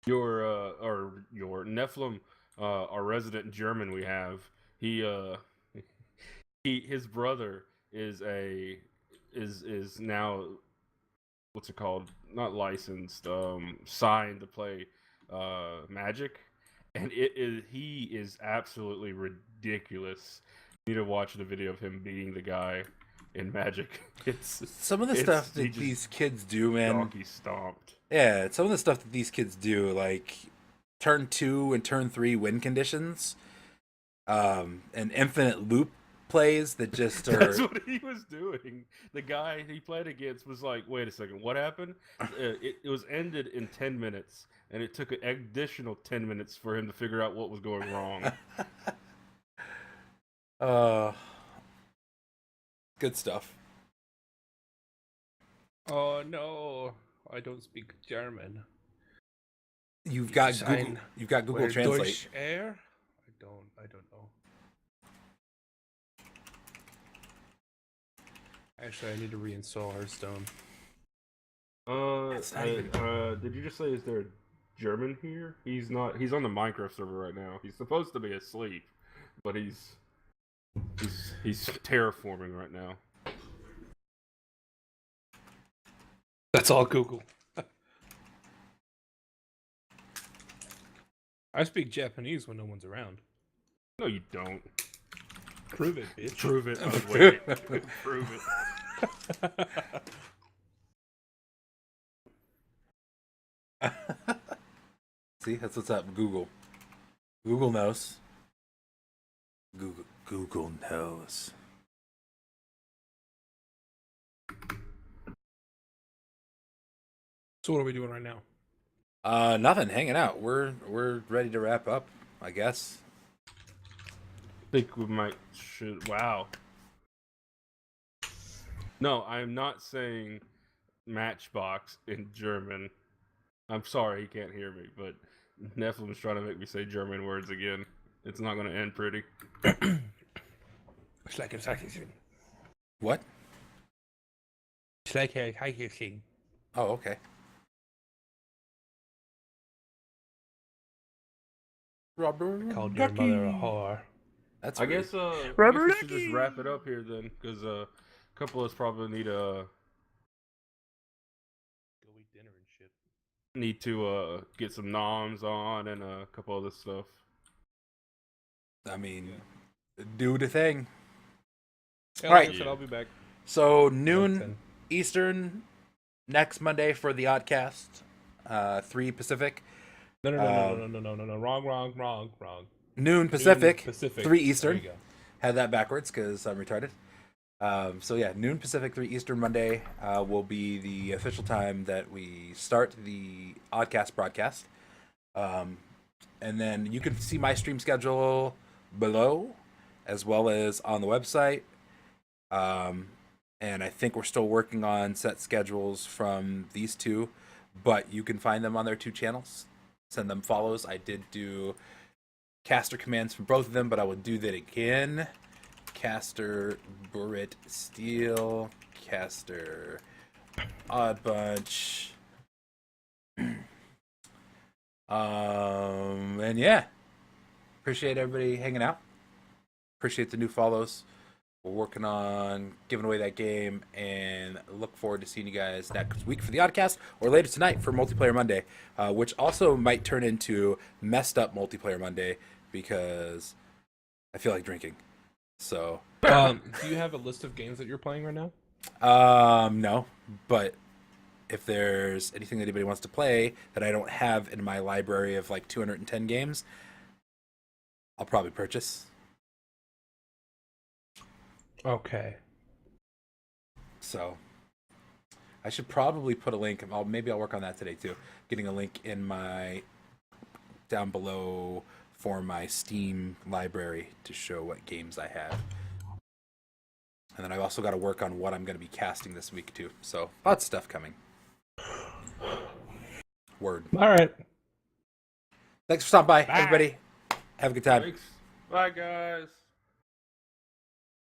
S3: Nephilim, our resident German we have. His brother is now, what's it called? Not licensed, signed to play Magic, and he is absolutely ridiculous. You need to watch the video of him beating the guy in Magic.
S1: Some of the stuff that these kids do, man.
S3: Donkey stomped.
S1: Yeah, some of the stuff that these kids do, like turn 2 and turn 3 win conditions, and infinite loop plays that just are.
S3: That's what he was doing. The guy he played against was like, "Wait a second, what happened?" It was ended in 10 minutes, and it took an additional 10 minutes for him to figure out what was going wrong.
S1: Good stuff.
S2: Oh no, I don't speak German.
S1: You've got Google. You've got Google Translate.
S2: Deutsch Air? I don't know. Actually, I need to reinstall Hearthstone.
S3: Did you just say is there a German here? He's not. He's on the Minecraft server right now. He's supposed to be asleep, but he's terraforming right now.
S2: That's all Google. I speak Japanese when no one's around.
S3: No, you don't.
S2: Prove it, bitch.
S3: Prove it. Wait. Prove it.
S1: See, that's what's up. Google. Google knows. Google knows.
S2: So what are we doing right now?
S1: Nothing. Hanging out. We're ready to wrap up, I guess.
S3: I think we should. Wow. No, I am not saying Matchbox in German. I'm sorry he can't hear me, but Nephilim is trying to make me say German words again. It's not going to end pretty.
S2: It's like a thing.
S1: What?
S2: It's like a thing.
S1: Oh, okay. Robert
S2: Called your mother a whore.
S1: That's
S3: I
S1: rude.
S3: guess we should just wrap it up here then, because a couple of us probably need
S2: Go eat dinner and shit.
S3: to get some noms on and a couple other stuff.
S1: I mean, do the thing.
S2: Yeah,
S1: All right.
S2: like I said, I'll be back.
S1: So
S2: Like
S1: noon
S2: 10.
S1: Eastern next Monday for the Oddcast. 3 Pacific.
S2: No. Wrong.
S1: Noon Pacific.
S2: Pacific.
S1: 3 Eastern.
S2: There you go.
S1: Had that backwards because I'm retarded. So yeah, noon Pacific, 3 Eastern Monday will be the official time that we start the Oddcast broadcast. And then you can see my stream schedule below, as well as on the website. And I think we're still working on set schedules from these two, but you can find them on their 2 channels. Send them follows. I did do caster commands from both of them, but I will do that again. Caster Brit Steel, Caster Oddbunch. And yeah, appreciate everybody hanging out. Appreciate the new follows. We're working on giving away that game, and look forward to seeing you guys next week for the Oddcast, or later tonight for Multiplayer Monday, which also might turn into Messed Up Multiplayer Monday because I feel like drinking. So,
S2: Do you have a list of games that you're playing right now?
S1: no, but if there's anything that anybody wants to play that I don't have in my library of like 210 games, I'll probably purchase.
S2: Okay.
S1: So I should probably put a link. Maybe I'll work on that today too. Getting a link in my down below for my Steam library to show what games I have. And then I've also got to work on what I'm going to be casting this week too. So lots of stuff coming. Word.
S2: All right.
S1: Thanks for stopping by, everybody. Have a good time.
S3: Thanks. Bye, guys.